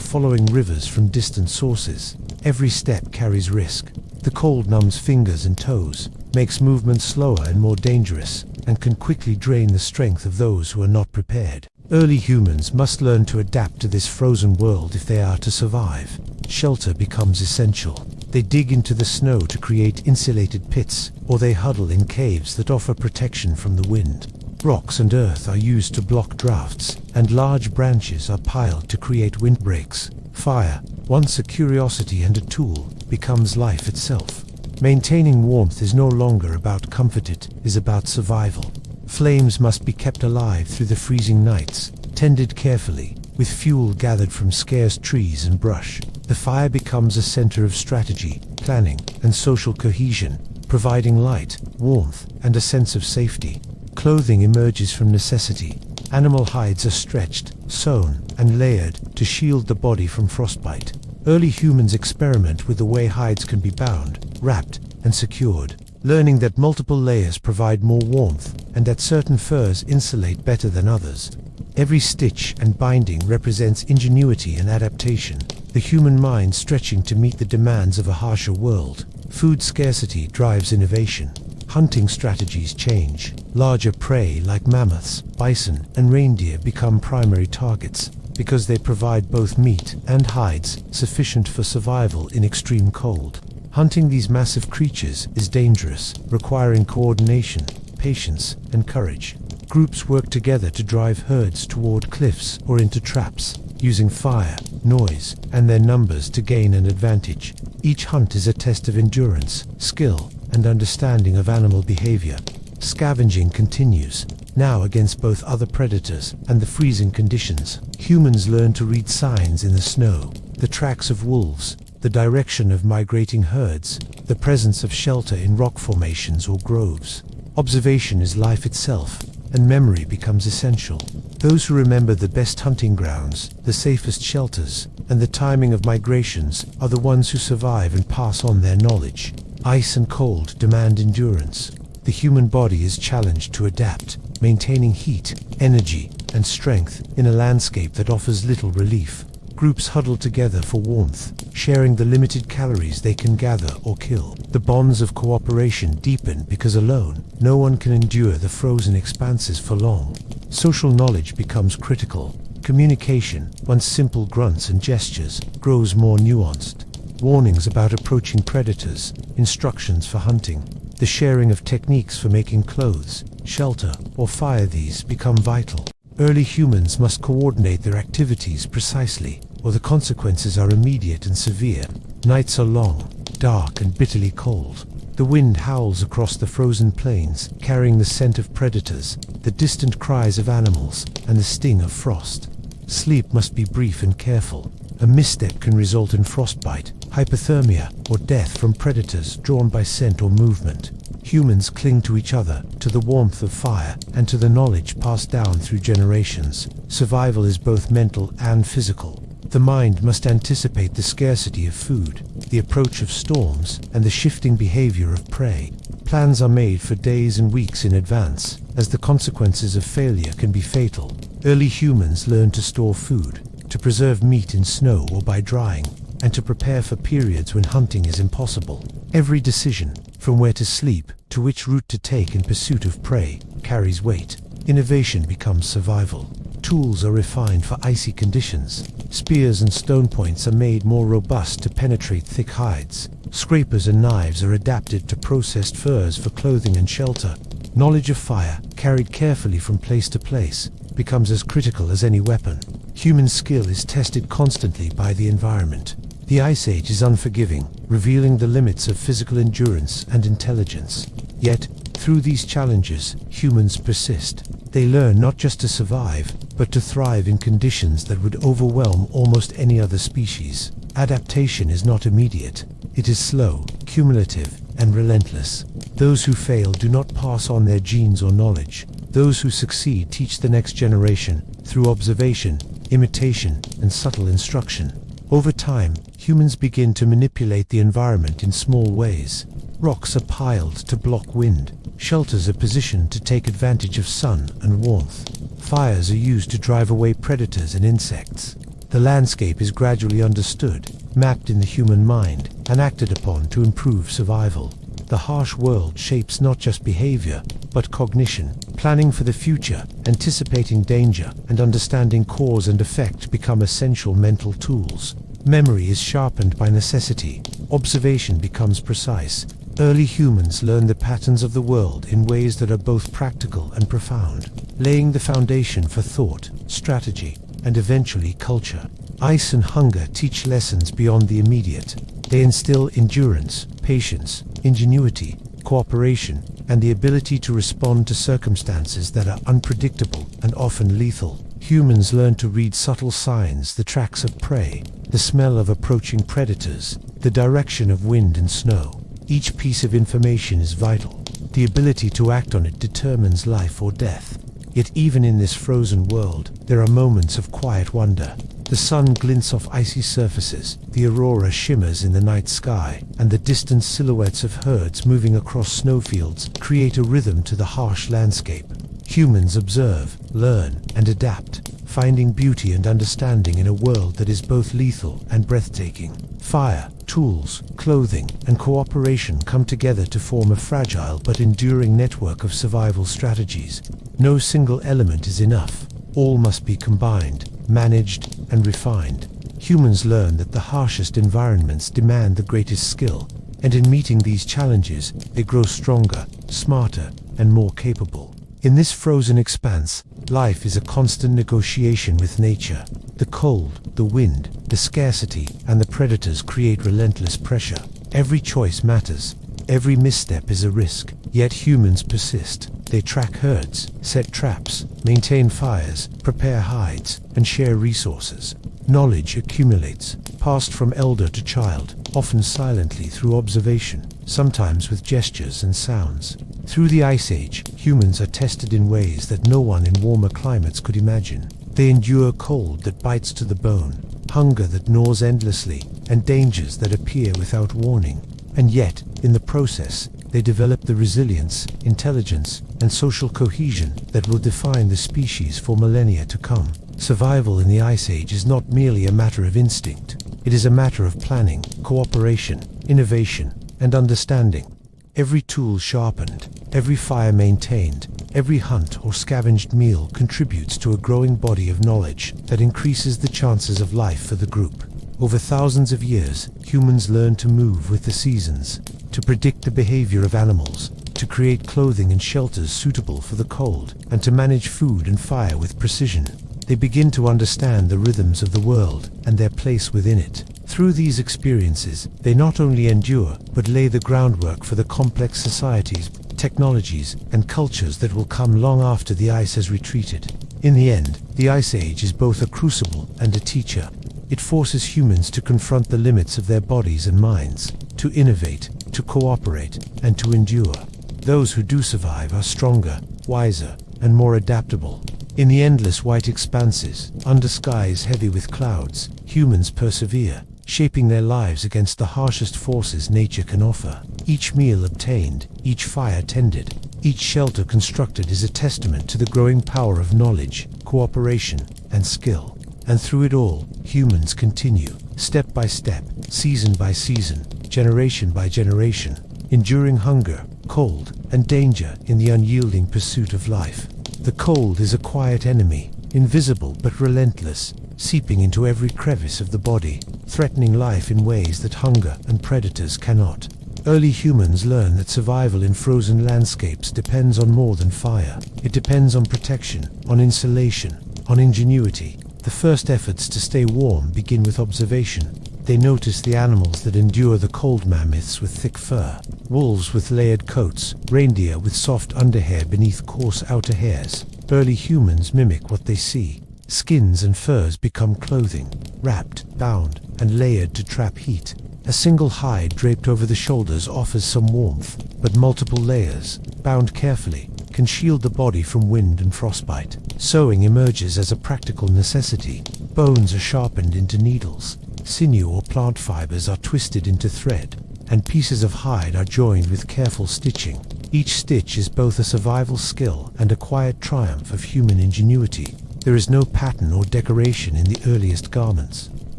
Speaker 1: following rivers from distant sources. Every step carries risk. The cold numbs fingers and toes, makes movement slower and more dangerous, and can quickly drain the strength of those who are not prepared. Early humans must learn to adapt to this frozen world if they are to survive. Shelter becomes essential. They dig into the snow to create insulated pits, or they huddle in caves that offer protection from the wind. Rocks and earth are used to block drafts, and large branches are piled to create windbreaks. Fire, once a curiosity and a tool, becomes life itself. Maintaining warmth is no longer about comfort, it is about survival. Flames must be kept alive through the freezing nights, tended carefully, with fuel gathered from scarce trees and brush. The fire becomes a center of strategy, planning, and social cohesion, providing light, warmth, and a sense of safety. Clothing emerges from necessity. Animal hides are stretched, sewn, and layered to shield the body from frostbite. Early humans experiment with the way hides can be bound, wrapped, and secured, learning that multiple layers provide more warmth and that certain furs insulate better than others. Every stitch and binding represents ingenuity and adaptation, the human mind stretching to meet the demands of a harsher world. Food scarcity drives innovation. Hunting strategies change. Larger prey like mammoths, bison, and reindeer become primary targets because they provide both meat and hides sufficient for survival in extreme cold. Hunting these massive creatures is dangerous, requiring coordination, patience, and courage. Groups work together to drive herds toward cliffs or into traps, using fire, noise, and their numbers to gain an advantage. Each hunt is a test of endurance, skill, and understanding of animal behavior. Scavenging continues, now against both other predators and the freezing conditions. Humans learn to read signs in the snow, the tracks of wolves, the direction of migrating herds, the presence of shelter in rock formations or groves. Observation is life itself, and memory becomes essential. Those who remember the best hunting grounds, the safest shelters, and the timing of migrations are the ones who survive and pass on their knowledge. Ice and cold demand endurance. The human body is challenged to adapt, maintaining heat, energy, and strength in a landscape that offers little relief. Groups huddle together for warmth, sharing the limited calories they can gather or kill. The bonds of cooperation deepen because alone, no one can endure the frozen expanses for long. Social knowledge becomes critical. Communication, once simple grunts and gestures, grows more nuanced. Warnings about approaching predators, instructions for hunting, the sharing of techniques for making clothes, shelter, or fire, these become vital. Early humans must coordinate their activities precisely, or the consequences are immediate and severe. Nights are long, dark and bitterly cold. The wind howls across the frozen plains, carrying the scent of predators, the distant cries of animals, and the sting of frost. Sleep must be brief and careful. A misstep can result in frostbite, hypothermia, or death from predators drawn by scent or movement. Humans cling to each other, to the warmth of fire, and to the knowledge passed down through generations. Survival is both mental and physical. The mind must anticipate the scarcity of food, the approach of storms, and the shifting behavior of prey. Plans are made for days and weeks in advance, as the consequences of failure can be fatal. Early humans learned to store food, to preserve meat in snow or by drying, and to prepare for periods when hunting is impossible. Every decision, from where to sleep to which route to take in pursuit of prey, carries weight. Innovation becomes survival. Tools are refined for icy conditions. Spears and stone points are made more robust to penetrate thick hides. Scrapers and knives are adapted to processed furs for clothing and shelter. Knowledge of fire, carried carefully from place to place, becomes as critical as any weapon. Human skill is tested constantly by the environment. The Ice Age is unforgiving, revealing the limits of physical endurance and intelligence. Yet, through these challenges, humans persist. They learn not just to survive, but to thrive in conditions that would overwhelm almost any other species. Adaptation is not immediate. It is slow, cumulative, and relentless. Those who fail do not pass on their genes or knowledge. Those who succeed teach the next generation through observation, imitation, and subtle instruction. Over time, humans begin to manipulate the environment in small ways. Rocks are piled to block wind. Shelters are positioned to take advantage of sun and warmth. Fires are used to drive away predators and insects. The landscape is gradually understood, mapped in the human mind, and acted upon to improve survival. The harsh world shapes not just behavior, but cognition. Planning for the future, anticipating danger, and understanding cause and effect become essential mental tools. Memory is sharpened by necessity. Observation becomes precise. Early humans learn the patterns of the world in ways that are both practical and profound, laying the foundation for thought, strategy, and eventually culture. Ice and hunger teach lessons beyond the immediate. They instill endurance, patience, ingenuity, cooperation, and the ability to respond to circumstances that are unpredictable and often lethal. Humans learn to read subtle signs, the tracks of prey, the smell of approaching predators, the direction of wind and snow. Each piece of information is vital. The ability to act on it determines life or death. Yet even in this frozen world, there are moments of quiet wonder. The sun glints off icy surfaces, the aurora shimmers in the night sky, and the distant silhouettes of herds moving across snowfields create a rhythm to the harsh landscape. Humans observe, learn, and adapt, finding beauty and understanding in a world that is both lethal and breathtaking. Fire, tools, clothing, and cooperation come together to form a fragile but enduring network of survival strategies. No single element is enough. All must be combined, managed, and refined. Humans learn that the harshest environments demand the greatest skill, and in meeting these challenges, they grow stronger, smarter, and more capable. In this frozen expanse, life is a constant negotiation with nature. The cold, the wind, the scarcity, and the predators create relentless pressure. Every choice matters. Every misstep is a risk. Yet humans persist. They track herds, set traps, maintain fires, prepare hides, and share resources. Knowledge accumulates, passed from elder to child, often silently through observation, sometimes with gestures and sounds. Through the Ice Age, humans are tested in ways that no one in warmer climates could imagine. They endure cold that bites to the bone, hunger that gnaws endlessly, and dangers that appear without warning. And yet, in the process, they develop the resilience, intelligence, and social cohesion that will define the species for millennia to come. Survival in the Ice Age is not merely a matter of instinct. It is a matter of planning, cooperation, innovation, and understanding. Every tool sharpened, every fire maintained, every hunt or scavenged meal contributes to a growing body of knowledge that increases the chances of life for the group. Over thousands of years, humans learned to move with the seasons, to predict the behavior of animals, to create clothing and shelters suitable for the cold, and to manage food and fire with precision. They begin to understand the rhythms of the world and their place within it. Through these experiences, they not only endure, but lay the groundwork for the complex societies, technologies, and cultures that will come long after the ice has retreated. In the end, the Ice Age is both a crucible and a teacher. It forces humans to confront the limits of their bodies and minds, to innovate, to cooperate, and to endure. Those who do survive are stronger, wiser, and more adaptable. In the endless white expanses, under skies heavy with clouds, humans persevere, shaping their lives against the harshest forces nature can offer. Each meal obtained, each fire tended, each shelter constructed is a testament to the growing power of knowledge, cooperation, and skill. And through it all, humans continue, step by step, season by season, generation by generation, enduring hunger, cold, and danger in the unyielding pursuit of life. The cold is a quiet enemy, invisible but relentless, seeping into every crevice of the body, threatening life in ways that hunger and predators cannot. Early humans learn that survival in frozen landscapes depends on more than fire. It depends on protection, on insulation, on ingenuity. The first efforts to stay warm begin with observation. They notice the animals that endure the cold, mammoths with thick fur, wolves with layered coats, reindeer with soft underhair beneath coarse outer hairs. Early humans mimic what they see. Skins and furs become clothing, wrapped, bound, and layered to trap heat. A single hide draped over the shoulders offers some warmth, but multiple layers, bound carefully, can shield the body from wind and frostbite. Sewing emerges as a practical necessity. Bones are sharpened into needles, sinew or plant fibers are twisted into thread, and pieces of hide are joined with careful stitching. Each stitch is both a survival skill and a quiet triumph of human ingenuity. There is no pattern or decoration in the earliest garments.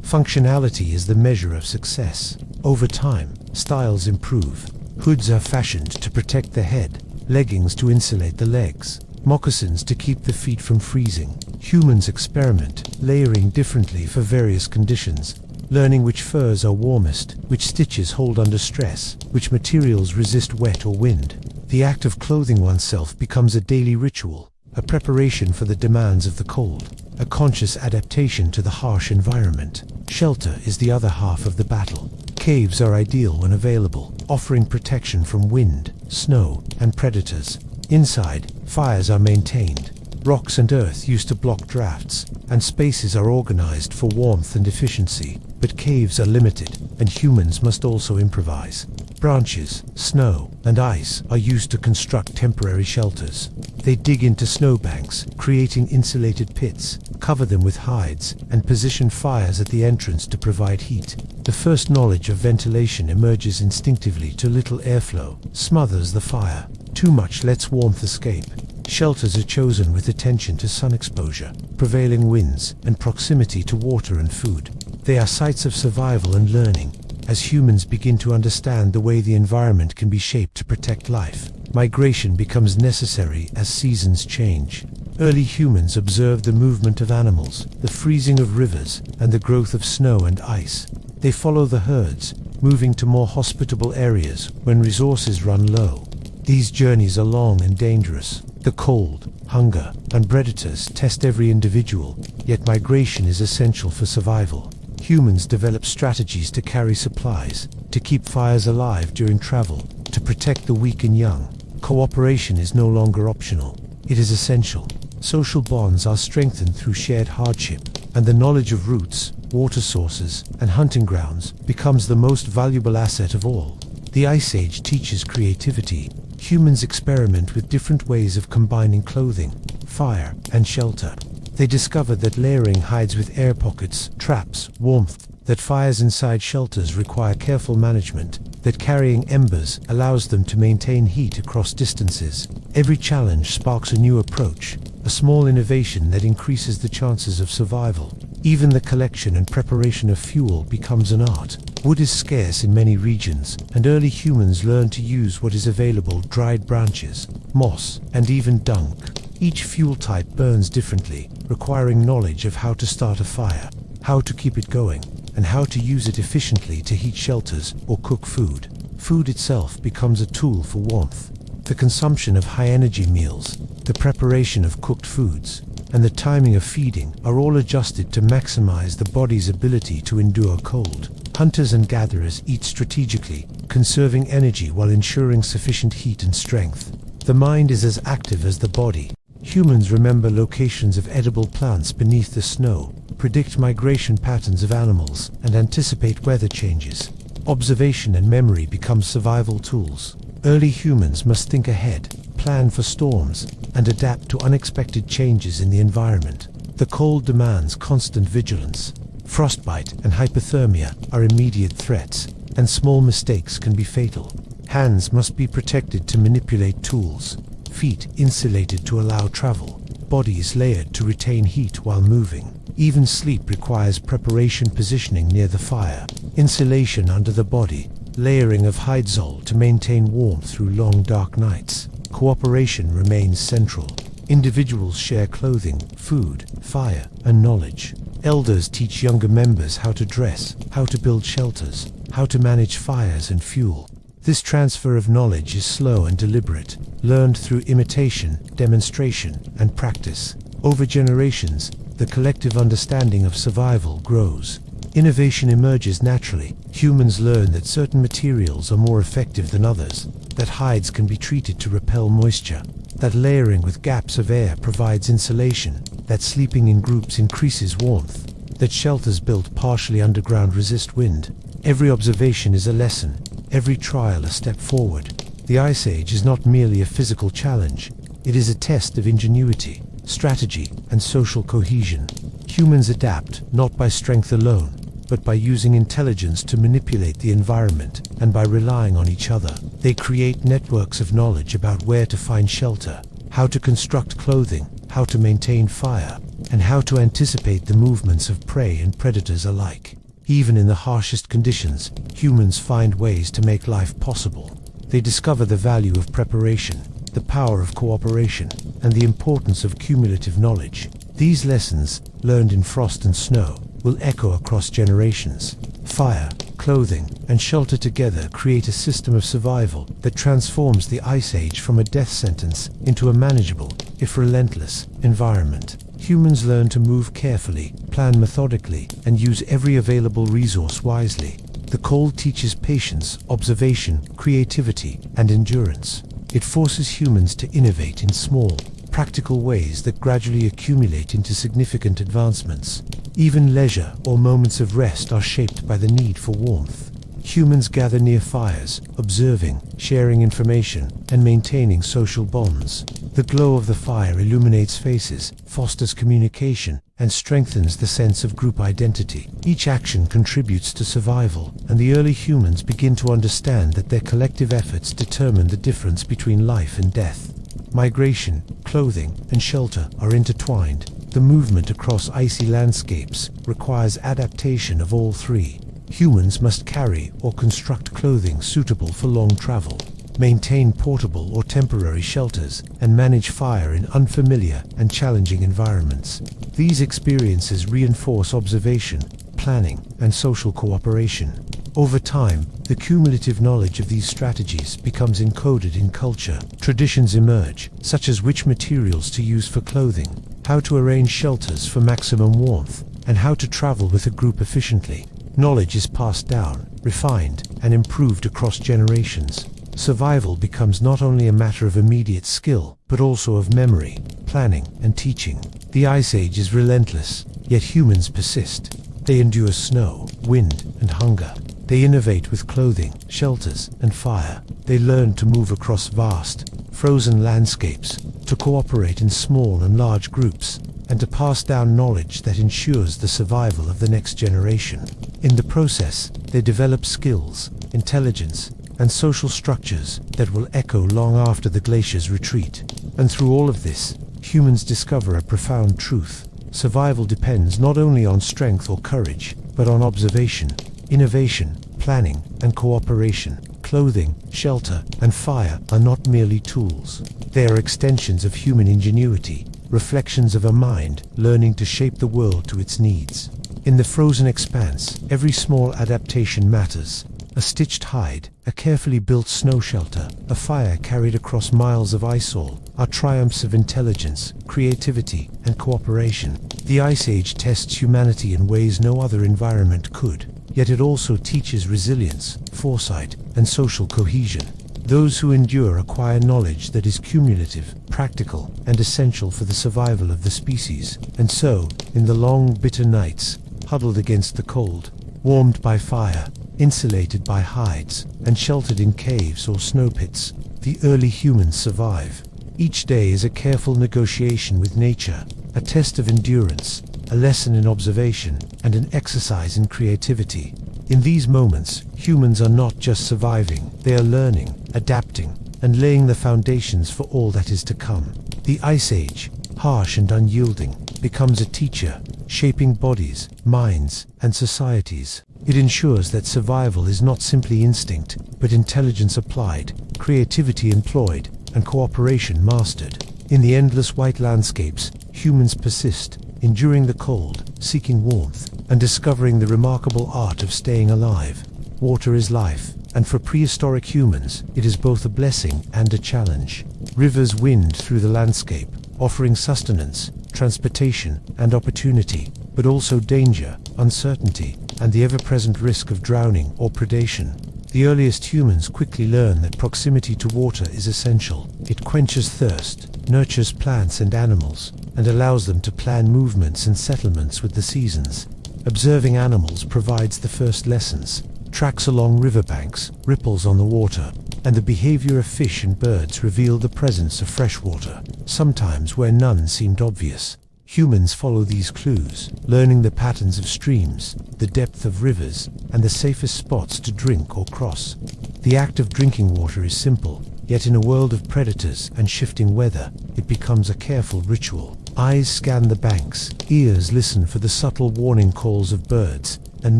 Speaker 1: Functionality is the measure of success. Over time, styles improve. Hoods are fashioned to protect the head, leggings to insulate the legs, moccasins to keep the feet from freezing. Humans experiment, layering differently for various conditions, learning which furs are warmest, which stitches hold under stress, which materials resist wet or wind. The act of clothing oneself becomes a daily ritual, a preparation for the demands of the cold, a conscious adaptation to the harsh environment. Shelter is the other half of the battle. Caves are ideal when available, offering protection from wind, snow, and predators. Inside, fires are maintained. Rocks and earth used to block drafts, and spaces are organized for warmth and efficiency. But caves are limited, and humans must also improvise. Branches, snow, and ice are used to construct temporary shelters. They dig into snowbanks, creating insulated pits, cover them with hides, and position fires at the entrance to provide heat. The first knowledge of ventilation emerges instinctively. Too little airflow smothers the fire. Too much lets warmth escape. Shelters are chosen with attention to sun exposure, prevailing winds, and proximity to water and food. They are sites of survival and learning. As humans begin to understand the way the environment can be shaped to protect life, migration becomes necessary as seasons change. Early humans observed the movement of animals, the freezing of rivers, and the growth of snow and ice. They follow the herds, moving to more hospitable areas when resources run low. These journeys are long and dangerous. The cold, hunger, and predators test every individual, yet migration is essential for survival. Humans develop strategies to carry supplies, to keep fires alive during travel, to protect the weak and young. Cooperation is no longer optional. It is essential. Social bonds are strengthened through shared hardship, and the knowledge of routes, water sources, and hunting grounds becomes the most valuable asset of all. The Ice Age teaches creativity. Humans experiment with different ways of combining clothing, fire, and shelter. They discovered that layering hides with air pockets, traps, warmth, that fires inside shelters require careful management, that carrying embers allows them to maintain heat across distances. Every challenge sparks a new approach, a small innovation that increases the chances of survival. Even the collection and preparation of fuel becomes an art. Wood is scarce in many regions, and early humans learned to use what is available: dried branches, moss, and even dung. Each fuel type burns differently, requiring knowledge of how to start a fire, how to keep it going, and how to use it efficiently to heat shelters or cook food. Food itself becomes a tool for warmth. The consumption of high-energy meals, the preparation of cooked foods, and the timing of feeding are all adjusted to maximize the body's ability to endure cold. Hunters and gatherers eat strategically, conserving energy while ensuring sufficient heat and strength. The mind is as active as the body. Humans remember locations of edible plants beneath the snow, predict migration patterns of animals, and anticipate weather changes. Observation and memory become survival tools. Early humans must think ahead, plan for storms, and adapt to unexpected changes in the environment. The cold demands constant vigilance. Frostbite and hypothermia are immediate threats, and small mistakes can be fatal. Hands must be protected to manipulate tools, feet insulated to allow travel, bodies layered to retain heat while moving. Even sleep requires preparation, positioning near the fire, insulation under the body, layering of hydesol to maintain warmth through long dark nights. Cooperation remains central. Individuals share clothing, food, fire, and knowledge. Elders teach younger members how to dress, how to build shelters, how to manage fires and fuel. This transfer of knowledge is slow and deliberate, learned through imitation, demonstration, and practice. Over generations, the collective understanding of survival grows. Innovation emerges naturally. Humans learn that certain materials are more effective than others, that hides can be treated to repel moisture, that layering with gaps of air provides insulation, that sleeping in groups increases warmth, that shelters built partially underground resist wind. Every observation is a lesson, every trial a step forward. The Ice Age is not merely a physical challenge, it is a test of ingenuity, strategy, and social cohesion. Humans adapt not by strength alone, but by using intelligence to manipulate the environment, and by relying on each other. They create networks of knowledge about where to find shelter, how to construct clothing, how to maintain fire, and how to anticipate the movements of prey and predators alike. Even in the harshest conditions, humans find ways to make life possible. They discover the value of preparation, the power of cooperation, and the importance of cumulative knowledge. These lessons, learned in frost and snow, will echo across generations. Fire, clothing, and shelter together create a system of survival that transforms the Ice Age from a death sentence into a manageable, if relentless, environment. Humans learn to move carefully, plan methodically, and use every available resource wisely. The cold teaches patience, observation, creativity, and endurance. It forces humans to innovate in small, practical ways that gradually accumulate into significant advancements. Even leisure or moments of rest are shaped by the need for warmth. Humans gather near fires, observing, sharing information, and maintaining social bonds. The glow of the fire illuminates faces, fosters communication, and strengthens the sense of group identity. Each action contributes to survival, and the early humans begin to understand that their collective efforts determine the difference between life and death. Migration, clothing, and shelter are intertwined. The movement across icy landscapes requires adaptation of all three. Humans must carry or construct clothing suitable for long travel, maintain portable or temporary shelters, and manage fire in unfamiliar and challenging environments. These experiences reinforce observation, planning, and social cooperation. Over time, the cumulative knowledge of these strategies becomes encoded in culture. Traditions emerge, such as which materials to use for clothing, how to arrange shelters for maximum warmth, and how to travel with a group efficiently. Knowledge is passed down, refined, and improved across generations. Survival becomes not only a matter of immediate skill, but also of memory, planning, and teaching. The Ice Age is relentless, yet humans persist. They endure snow, wind, and hunger. They innovate with clothing, shelters, and fire. They learn to move across vast, frozen landscapes, to cooperate in small and large groups, and to pass down knowledge that ensures the survival of the next generation. In the process, they develop skills, intelligence, and social structures that will echo long after the glaciers retreat. And through all of this, humans discover a profound truth. Survival depends not only on strength or courage, but on observation, innovation, planning, and cooperation. Clothing, shelter, and fire are not merely tools. They are extensions of human ingenuity, reflections of a mind learning to shape the world to its needs. In the frozen expanse, every small adaptation matters. A stitched hide, a carefully built snow shelter, a fire carried across miles of iceall are triumphs of intelligence, creativity, and cooperation. The Ice Age tests humanity in ways no other environment could, yet it also teaches resilience, foresight, and social cohesion. Those who endure acquire knowledge that is cumulative, practical, and essential for the survival of the species. And so, in the long, bitter nights, huddled against the cold, warmed by fire, insulated by hides, and sheltered in caves or snow pits, the early humans survive. Each day is a careful negotiation with nature, a test of endurance, a lesson in observation, and an exercise in creativity. In these moments, humans are not just surviving, they are learning, adapting, and laying the foundations for all that is to come. The Ice Age, harsh and unyielding, becomes a teacher, shaping bodies, minds, and societies. It ensures that survival is not simply instinct, but intelligence applied, creativity employed, and cooperation mastered. In the endless white landscapes, humans persist, enduring the cold, seeking warmth, and discovering the remarkable art of staying alive. Water is life, and for prehistoric humans, it is both a blessing and a challenge. Rivers wind through the landscape, offering sustenance, transportation, and opportunity, but also danger, uncertainty, and the ever-present risk of drowning or predation. The earliest humans quickly learn that proximity to water is essential. It quenches thirst, nurtures plants and animals, and allows them to plan movements and settlements with the seasons. Observing animals provides the first lessons. Tracks along riverbanks, ripples on the water, and the behavior of fish and birds reveal the presence of fresh water, sometimes where none seemed obvious. Humans follow these clues, learning the patterns of streams, the depth of rivers, and the safest spots to drink or cross. The act of drinking water is simple, yet in a world of predators and shifting weather, it becomes a careful ritual. Eyes scan the banks, ears listen for the subtle warning calls of birds, and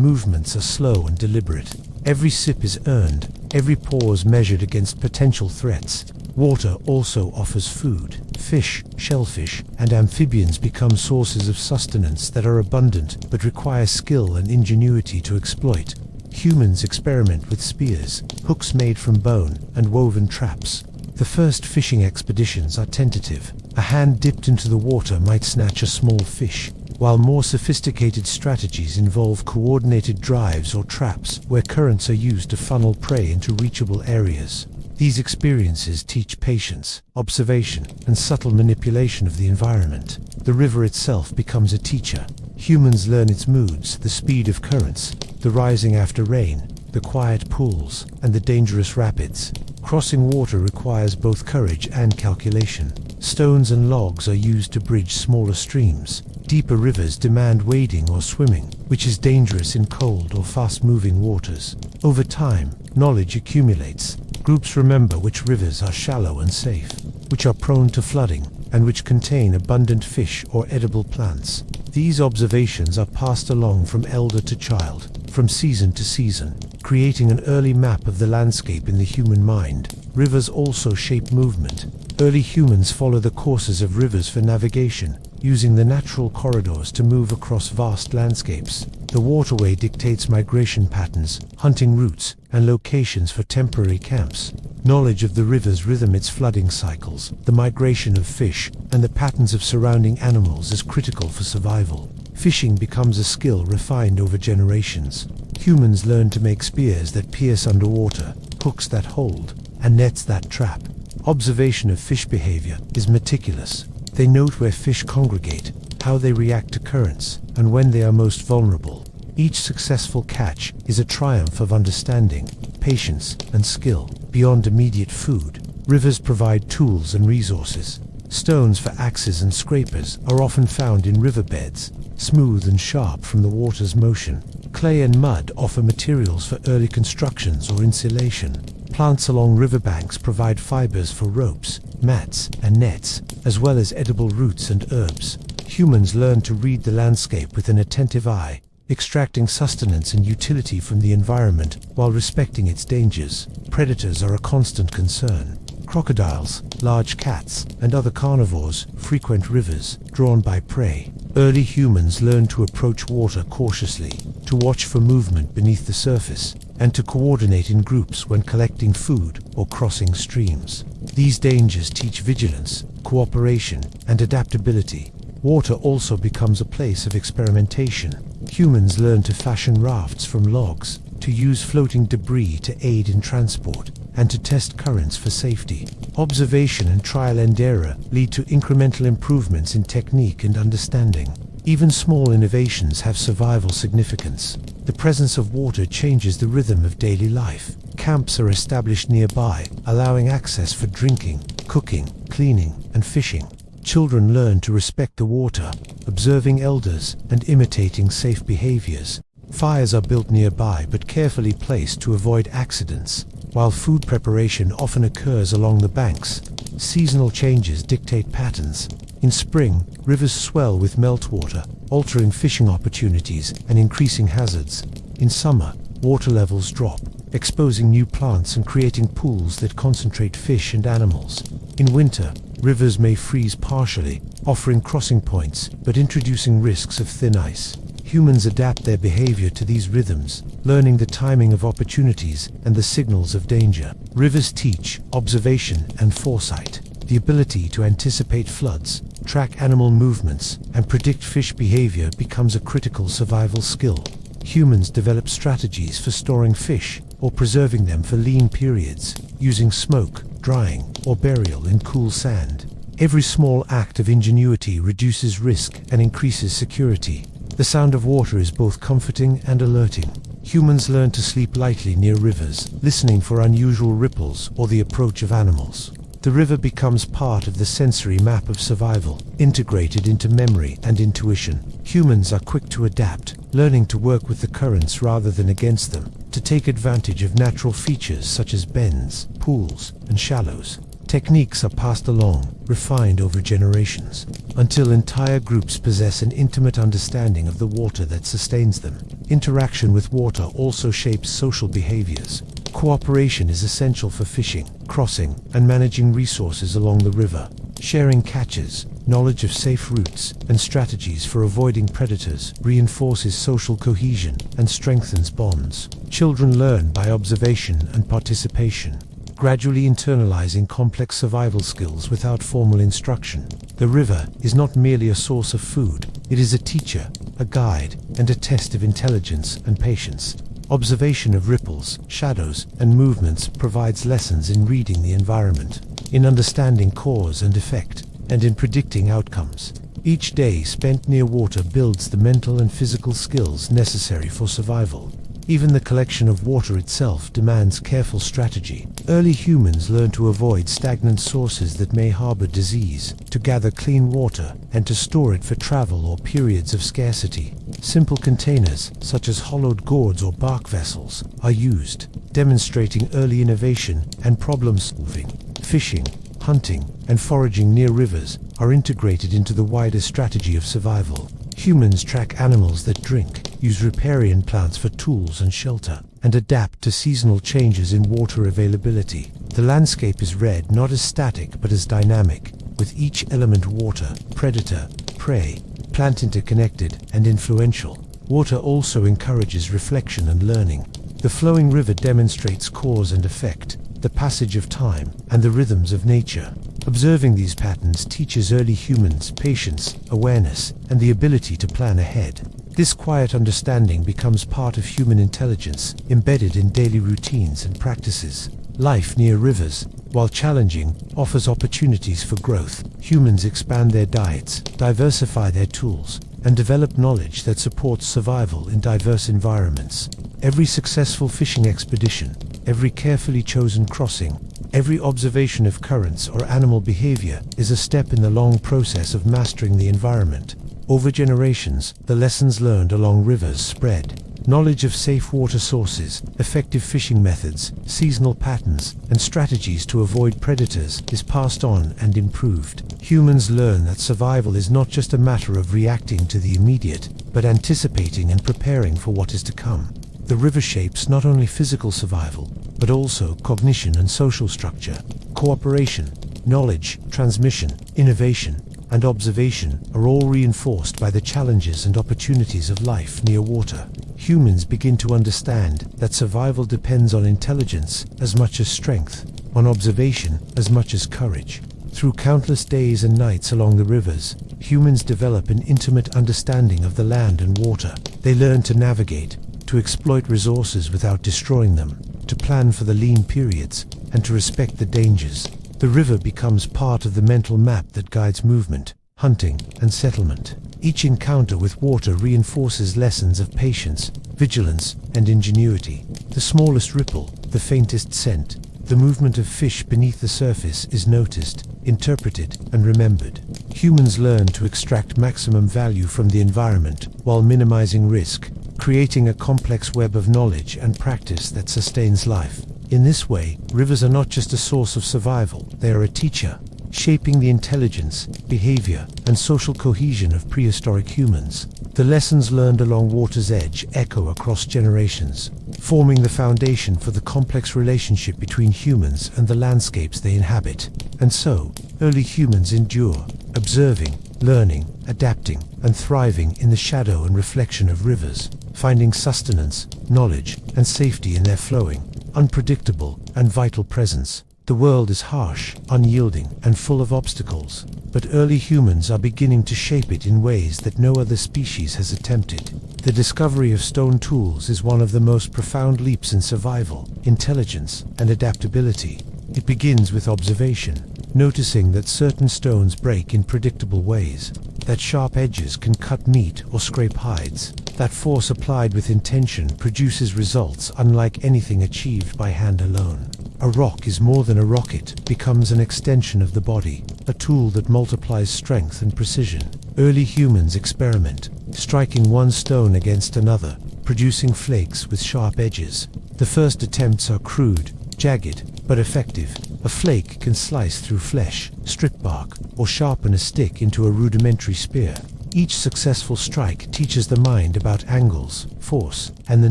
Speaker 1: movements are slow and deliberate. Every sip is earned, every pause measured against potential threats. Water also offers food. Fish, shellfish, and amphibians become sources of sustenance that are abundant but require skill and ingenuity to exploit. Humans experiment with spears, hooks made from bone, and woven traps. The first fishing expeditions are tentative. A hand dipped into the water might snatch a small fish, while more sophisticated strategies involve coordinated drives or traps where currents are used to funnel prey into reachable areas. These experiences teach patience, observation, and subtle manipulation of the environment. The river itself becomes a teacher. Humans learn its moods, the speed of currents, the rising after rain, the quiet pools, and the dangerous rapids. Crossing water requires both courage and calculation. Stones and logs are used to bridge smaller streams. Deeper rivers demand wading or swimming, which is dangerous in cold or fast-moving waters. Over time, knowledge accumulates. Groups remember which rivers are shallow and safe, which are prone to flooding, and which contain abundant fish or edible plants. These observations are passed along from elder to child, from season to season, creating an early map of the landscape in the human mind. Rivers also shape movement. Early humans follow the courses of rivers for navigation, using the natural corridors to move across vast landscapes. The waterway dictates migration patterns, hunting routes, and locations for temporary camps. Knowledge of the river's rhythm, its flooding cycles, the migration of fish, and the patterns of surrounding animals is critical for survival. Fishing becomes a skill refined over generations. Humans learn to make spears that pierce underwater, hooks that hold, and nets that trap. Observation of fish behavior is meticulous. They note where fish congregate, how they react to currents, and when they are most vulnerable. Each successful catch is a triumph of understanding, patience, and skill. Beyond immediate food, rivers provide tools and resources. Stones for axes and scrapers are often found in riverbeds, smooth and sharp from the water's motion. Clay and mud offer materials for early constructions or insulation. Plants along riverbanks provide fibers for ropes, mats, and nets, as well as edible roots and herbs. Humans learn to read the landscape with an attentive eye, extracting sustenance and utility from the environment while respecting its dangers. Predators are a constant concern. Crocodiles, large cats, and other carnivores frequent rivers, drawn by prey. Early humans learned to approach water cautiously, to watch for movement beneath the surface, and to coordinate in groups when collecting food or crossing streams. These dangers teach vigilance, cooperation, and adaptability. Water also becomes a place of experimentation. Humans learn to fashion rafts from logs, to use floating debris to aid in transport, and to test currents for safety. Observation and trial and error lead to incremental improvements in technique and understanding. Even small innovations have survival significance. The presence of water changes the rhythm of daily life. Camps are established nearby, allowing access for drinking, cooking, cleaning, and fishing. Children learn to respect the water, observing elders and imitating safe behaviors. Fires are built nearby but carefully placed to avoid accidents. While food preparation often occurs along the banks, seasonal changes dictate patterns. In spring, rivers swell with meltwater, altering fishing opportunities and increasing hazards. In summer, water levels drop, exposing new plants and creating pools that concentrate fish and animals. In winter, rivers may freeze partially, offering crossing points but introducing risks of thin ice. Humans adapt their behavior to these rhythms, learning the timing of opportunities and the signals of danger. Rivers teach observation and foresight. The ability to anticipate floods, track animal movements, and predict fish behavior becomes a critical survival skill. Humans develop strategies for storing fish or preserving them for lean periods, using smoke, drying, or burial in cool sand. Every small act of ingenuity reduces risk and increases security. The sound of water is both comforting and alerting. Humans learn to sleep lightly near rivers, listening for unusual ripples or the approach of animals. The river becomes part of the sensory map of survival, integrated into memory and intuition. Humans are quick to adapt, learning to work with the currents rather than against them, to take advantage of natural features such as bends, pools, and shallows. Techniques are passed along, refined over generations, until entire groups possess an intimate understanding of the water that sustains them. Interaction with water also shapes social behaviors. Cooperation is essential for fishing, crossing, and managing resources along the river. Sharing catches, knowledge of safe routes, and strategies for avoiding predators reinforces social cohesion and strengthens bonds. Children learn by observation and participation, gradually internalizing complex survival skills without formal instruction. The river is not merely a source of food, it is a teacher, a guide, and a test of intelligence and patience. Observation of ripples, shadows, and movements provides lessons in reading the environment, in understanding cause and effect, and in predicting outcomes. Each day spent near water builds the mental and physical skills necessary for survival. Even the collection of water itself demands careful strategy. Early humans learned to avoid stagnant sources that may harbor disease, to gather clean water, and to store it for travel or periods of scarcity. Simple containers, such as hollowed gourds or bark vessels, are used, demonstrating early innovation and problem-solving. Fishing, hunting, and foraging near rivers are integrated into the wider strategy of survival. Humans track animals that drink, use riparian plants for tools and shelter, and adapt to seasonal changes in water availability. The landscape is read not as static but as dynamic, with each element water, predator, prey, plant interconnected and influential. Water also encourages reflection and learning. The flowing river demonstrates cause and effect, the passage of time, and the rhythms of nature. Observing these patterns teaches early humans patience, awareness, and the ability to plan ahead. This quiet understanding becomes part of human intelligence, embedded in daily routines and practices. Life near rivers, while challenging, offers opportunities for growth. Humans expand their diets, diversify their tools, and develop knowledge that supports survival in diverse environments. Every successful fishing expedition, every carefully chosen crossing, every observation of currents or animal behavior is a step in the long process of mastering the environment. Over generations, the lessons learned along rivers spread. Knowledge of safe water sources, effective fishing methods, seasonal patterns, and strategies to avoid predators is passed on and improved. Humans learn that survival is not just a matter of reacting to the immediate, but anticipating and preparing for what is to come. The river shapes not only physical survival, but also cognition and social structure. Cooperation, knowledge, transmission, innovation, and observation are all reinforced by the challenges and opportunities of life near water. Humans begin to understand that survival depends on intelligence as much as strength, on observation as much as courage. Through countless days and nights along the rivers, humans develop an intimate understanding of the land and water. They learn to navigate, to exploit resources without destroying them, to plan for the lean periods, and to respect the dangers. The river becomes part of the mental map that guides movement, hunting, and settlement. Each encounter with water reinforces lessons of patience, vigilance, and ingenuity. The smallest ripple, the faintest scent, the movement of fish beneath the surface is noticed, interpreted, and remembered. Humans learn to extract maximum value from the environment while minimizing risk, creating a complex web of knowledge and practice that sustains life. In this way, rivers are not just a source of survival, they are a teacher, shaping the intelligence, behavior, and social cohesion of prehistoric humans. The lessons learned along water's edge echo across generations, forming the foundation for the complex relationship between humans and the landscapes they inhabit. And so, early humans endure, observing, learning, adapting, and thriving in the shadow and reflection of rivers, finding sustenance, knowledge, and safety in their flowing, unpredictable, and vital presence. The world is harsh, unyielding, and full of obstacles, but early humans are beginning to shape it in ways that no other species has attempted. The discovery of stone tools is one of the most profound leaps in survival, intelligence, and adaptability. It begins with observation, noticing that certain stones break in predictable ways, that sharp edges can cut meat or scrape hides, that force applied with intention produces results unlike anything achieved by hand alone. A rock is more than a rock, it becomes an extension of the body, a tool that multiplies strength and precision. Early humans experiment, striking one stone against another, producing flakes with sharp edges. The first attempts are crude, jagged, but effective. A flake can slice through flesh, strip bark, or sharpen a stick into a rudimentary spear. Each successful strike teaches the mind about angles, force, and the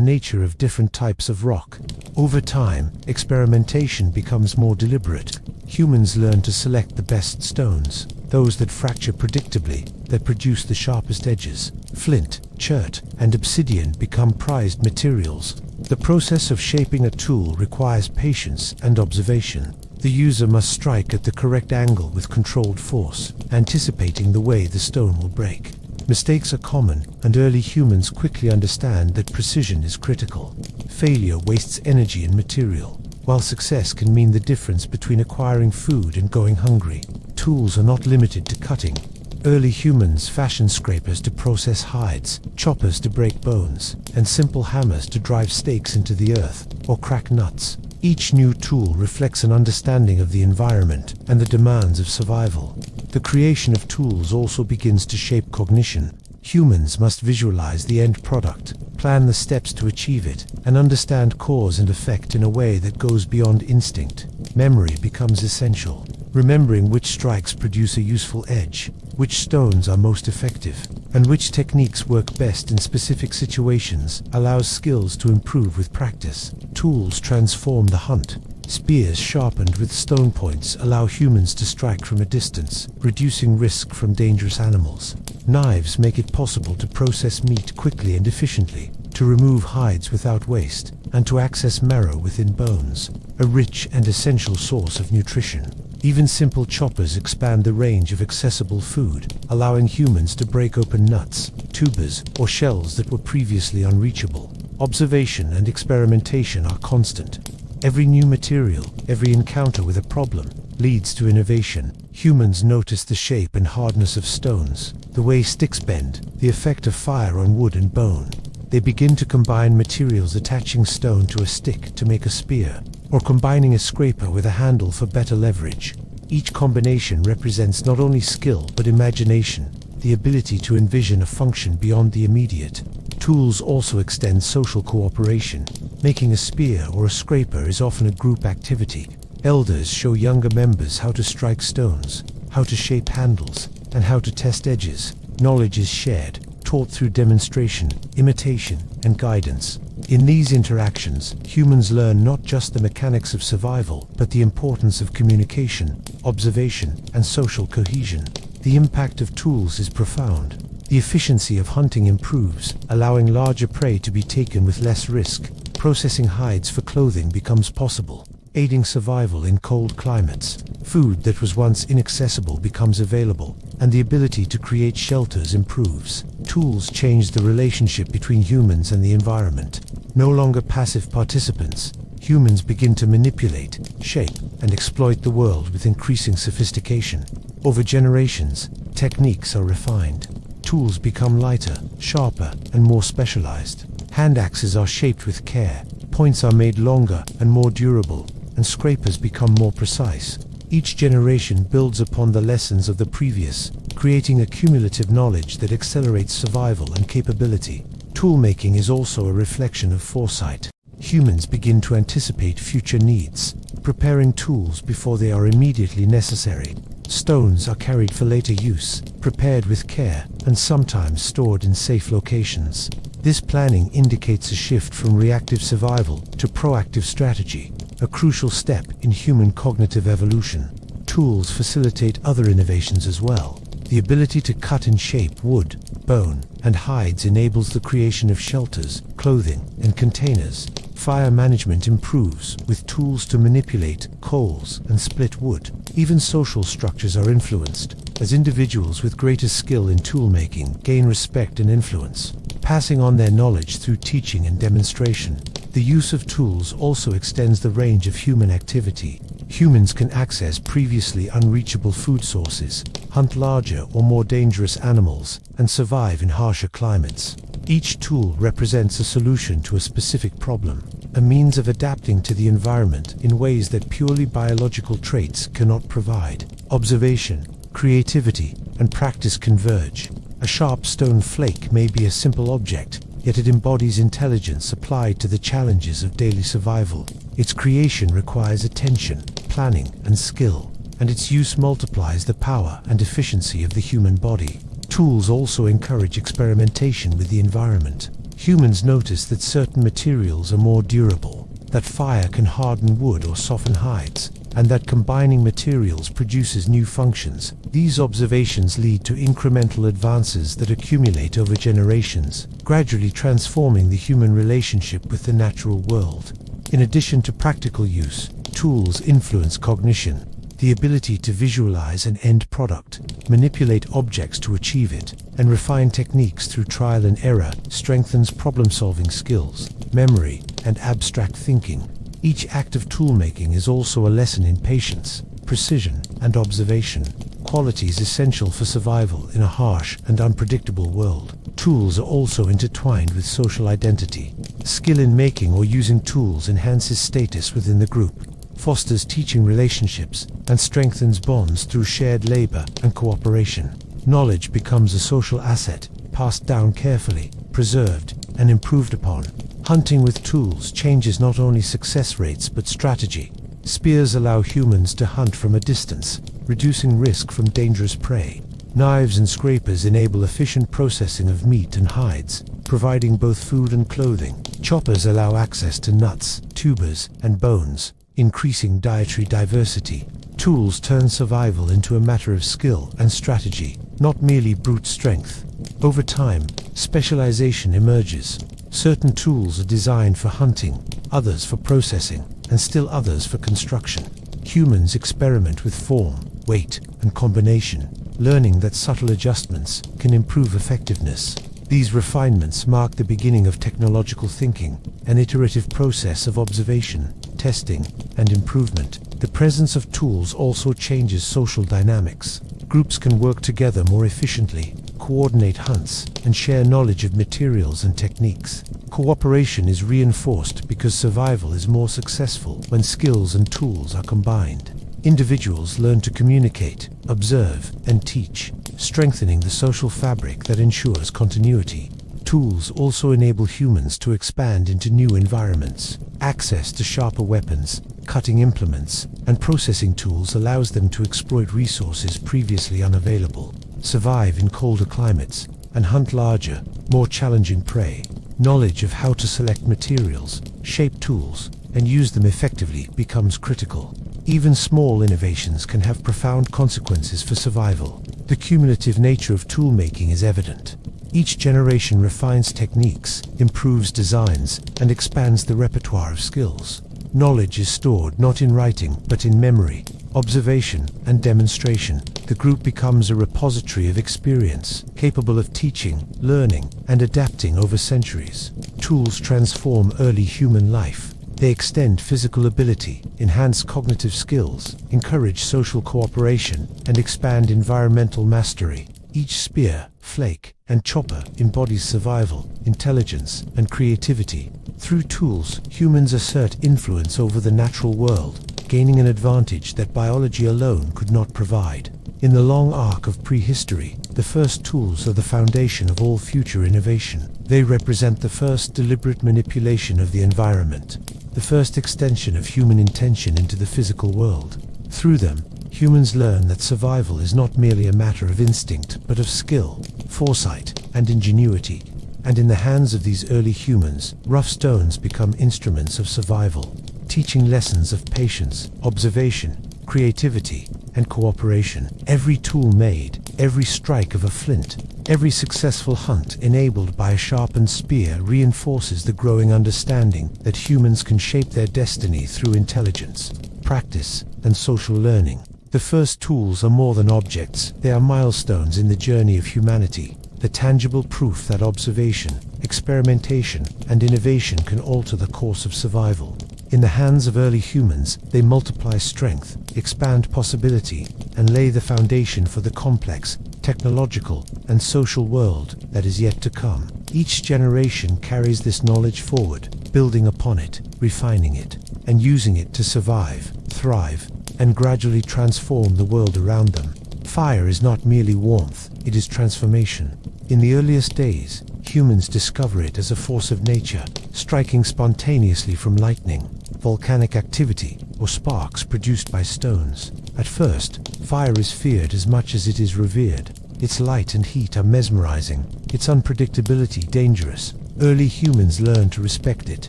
Speaker 1: nature of different types of rock. Over time, experimentation becomes more deliberate. Humans learn to select the best stones, those that fracture predictably, that produce the sharpest edges. Flint, chert, and obsidian become prized materials. The process of shaping a tool requires patience and observation. The user must strike at the correct angle with controlled force, anticipating the way the stone will break. Mistakes are common, and early humans quickly understand that precision is critical. Failure wastes energy and material, while success can mean the difference between acquiring food and going hungry. Tools are not limited to cutting. Early humans fashioned scrapers to process hides, choppers to break bones, and simple hammers to drive stakes into the earth or crack nuts. Each new tool reflects an understanding of the environment and the demands of survival. The creation of tools also begins to shape cognition. Humans must visualize the end product, plan the steps to achieve it, and understand cause and effect in a way that goes beyond instinct. Memory becomes essential, remembering which strikes produce a useful edge, which stones are most effective, and which techniques work best in specific situations allows skills to improve with practice. Tools transform the hunt. Spears sharpened with stone points allow humans to strike from a distance, reducing risk from dangerous animals. Knives make it possible to process meat quickly and efficiently, to remove hides without waste, and to access marrow within bones, a rich and essential source of nutrition. Even simple choppers expand the range of accessible food, allowing humans to break open nuts, tubers, or shells that were previously unreachable. Observation and experimentation are constant. Every new material, every encounter with a problem, leads to innovation. Humans notice the shape and hardness of stones, the way sticks bend, the effect of fire on wood and bone. They begin to combine materials, attaching stone to a stick to make a spear, or combining a scraper with a handle for better leverage. Each combination represents not only skill but imagination, the ability to envision a function beyond the immediate. Tools also extend social cooperation. Making a spear or a scraper is often a group activity. Elders show younger members how to strike stones, how to shape handles, and how to test edges. Knowledge is shared, taught through demonstration, imitation, and guidance. In these interactions, humans learn not just the mechanics of survival, but the importance of communication, observation, and social cohesion. The impact of tools is profound. The efficiency of hunting improves, allowing larger prey to be taken with less risk. Processing hides for clothing becomes possible, aiding survival in cold climates. Food that was once inaccessible becomes available, and the ability to create shelters improves. Tools change the relationship between humans and the environment. No longer passive participants, humans begin to manipulate, shape, and exploit the world with increasing sophistication. Over generations, techniques are refined. Tools become lighter, sharper, and more specialized. Hand axes are shaped with care, points are made longer and more durable, and scrapers become more precise. Each generation builds upon the lessons of the previous, creating a cumulative knowledge that accelerates survival and capability. Toolmaking is also a reflection of foresight. Humans begin to anticipate future needs, preparing tools before they are immediately necessary. Stones are carried for later use, prepared with care, and sometimes stored in safe locations. This planning indicates a shift from reactive survival to proactive strategy, a crucial step in human cognitive evolution. Tools facilitate other innovations as well. The ability to cut and shape wood, bone, and hides enables the creation of shelters, clothing, and containers. Fire management improves with tools to manipulate coals and split wood. Even social structures are influenced, as individuals with greater skill in toolmaking gain respect and influence, passing on their knowledge through teaching and demonstration. The use of tools also extends the range of human activity. Humans can access previously unreachable food sources, hunt larger or more dangerous animals, and survive in harsher climates. Each tool represents a solution to a specific problem, a means of adapting to the environment in ways that purely biological traits cannot provide. Observation, creativity, and practice converge. A sharp stone flake may be a simple object, yet it embodies intelligence applied to the challenges of daily survival. Its creation requires attention, planning, and skill, and its use multiplies the power and efficiency of the human body. Tools also encourage experimentation with the environment. Humans notice that certain materials are more durable, that fire can harden wood or soften hides, and that combining materials produces new functions. These observations lead to incremental advances that accumulate over generations, gradually transforming the human relationship with the natural world. In addition to practical use, tools influence cognition. The ability to visualize an end product, manipulate objects to achieve it, and refine techniques through trial and error strengthens problem-solving skills, memory, and abstract thinking. Each act of toolmaking is also a lesson in patience, precision, and observation, qualities essential for survival in a harsh and unpredictable world. Tools are also intertwined with social identity. Skill in making or using tools enhances status within the group, fosters teaching relationships, and strengthens bonds through shared labor and cooperation. Knowledge becomes a social asset, passed down carefully, preserved, and improved upon. Hunting with tools changes not only success rates but strategy. Spears allow humans to hunt from a distance, reducing risk from dangerous prey. Knives and scrapers enable efficient processing of meat and hides, providing both food and clothing. Choppers allow access to nuts, tubers, and bones, increasing dietary diversity. Tools turn survival into a matter of skill and strategy, not merely brute strength. Over time, specialization emerges. Certain tools are designed for hunting, others for processing, and still others for construction. Humans experiment with form, weight, and combination, learning that subtle adjustments can improve effectiveness. These refinements mark the beginning of technological thinking, an iterative process of observation, testing, and improvement. The presence of tools also changes social dynamics. Groups can work together more efficiently, coordinate hunts, and share knowledge of materials and techniques. Cooperation is reinforced because survival is more successful when skills and tools are combined. Individuals learn to communicate, observe, and teach, strengthening the social fabric that ensures continuity. Tools also enable humans to expand into new environments. Access to sharper weapons, cutting implements, and processing tools allows them to exploit resources previously unavailable, survive in colder climates, and hunt larger, more challenging prey. Knowledge of how to select materials, shape tools, and use them effectively becomes critical. Even small innovations can have profound consequences for survival. The cumulative nature of tool-making is evident. Each generation refines techniques, improves designs, and expands the repertoire of skills. Knowledge is stored not in writing, but in memory, observation, and demonstration. The group becomes a repository of experience, capable of teaching, learning, and adapting over centuries. Tools transform early human life. They extend physical ability, enhance cognitive skills, encourage social cooperation, and expand environmental mastery. Each spear, flake, and chopper embodies survival, intelligence, and creativity. Through tools, humans assert influence over the natural world, gaining an advantage that biology alone could not provide. In the long arc of prehistory, the first tools are the foundation of all future innovation. They represent the first deliberate manipulation of the environment, the first extension of human intention into the physical world. Through them, humans learn that survival is not merely a matter of instinct, but of skill, foresight, and ingenuity. And in the hands of these early humans, rough stones become instruments of survival, teaching lessons of patience, observation, creativity, and cooperation. Every tool made, every strike of a flint, every successful hunt enabled by a sharpened spear reinforces the growing understanding that humans can shape their destiny through intelligence, practice, and social learning. The first tools are more than objects, they are milestones in the journey of humanity, the tangible proof that observation, experimentation, and innovation can alter the course of survival. In the hands of early humans, they multiply strength, expand possibility, and lay the foundation for the complex, technological, and social world that is yet to come. Each generation carries this knowledge forward, building upon it, refining it, and using it to survive, thrive, and gradually transform the world around them. Fire is not merely warmth, it is transformation. In the earliest days, humans discover it as a force of nature, striking spontaneously from lightning, volcanic activity, or sparks produced by stones. At first, fire is feared as much as it is revered. Its light and heat are mesmerizing, its unpredictability dangerous. Early humans learn to respect it,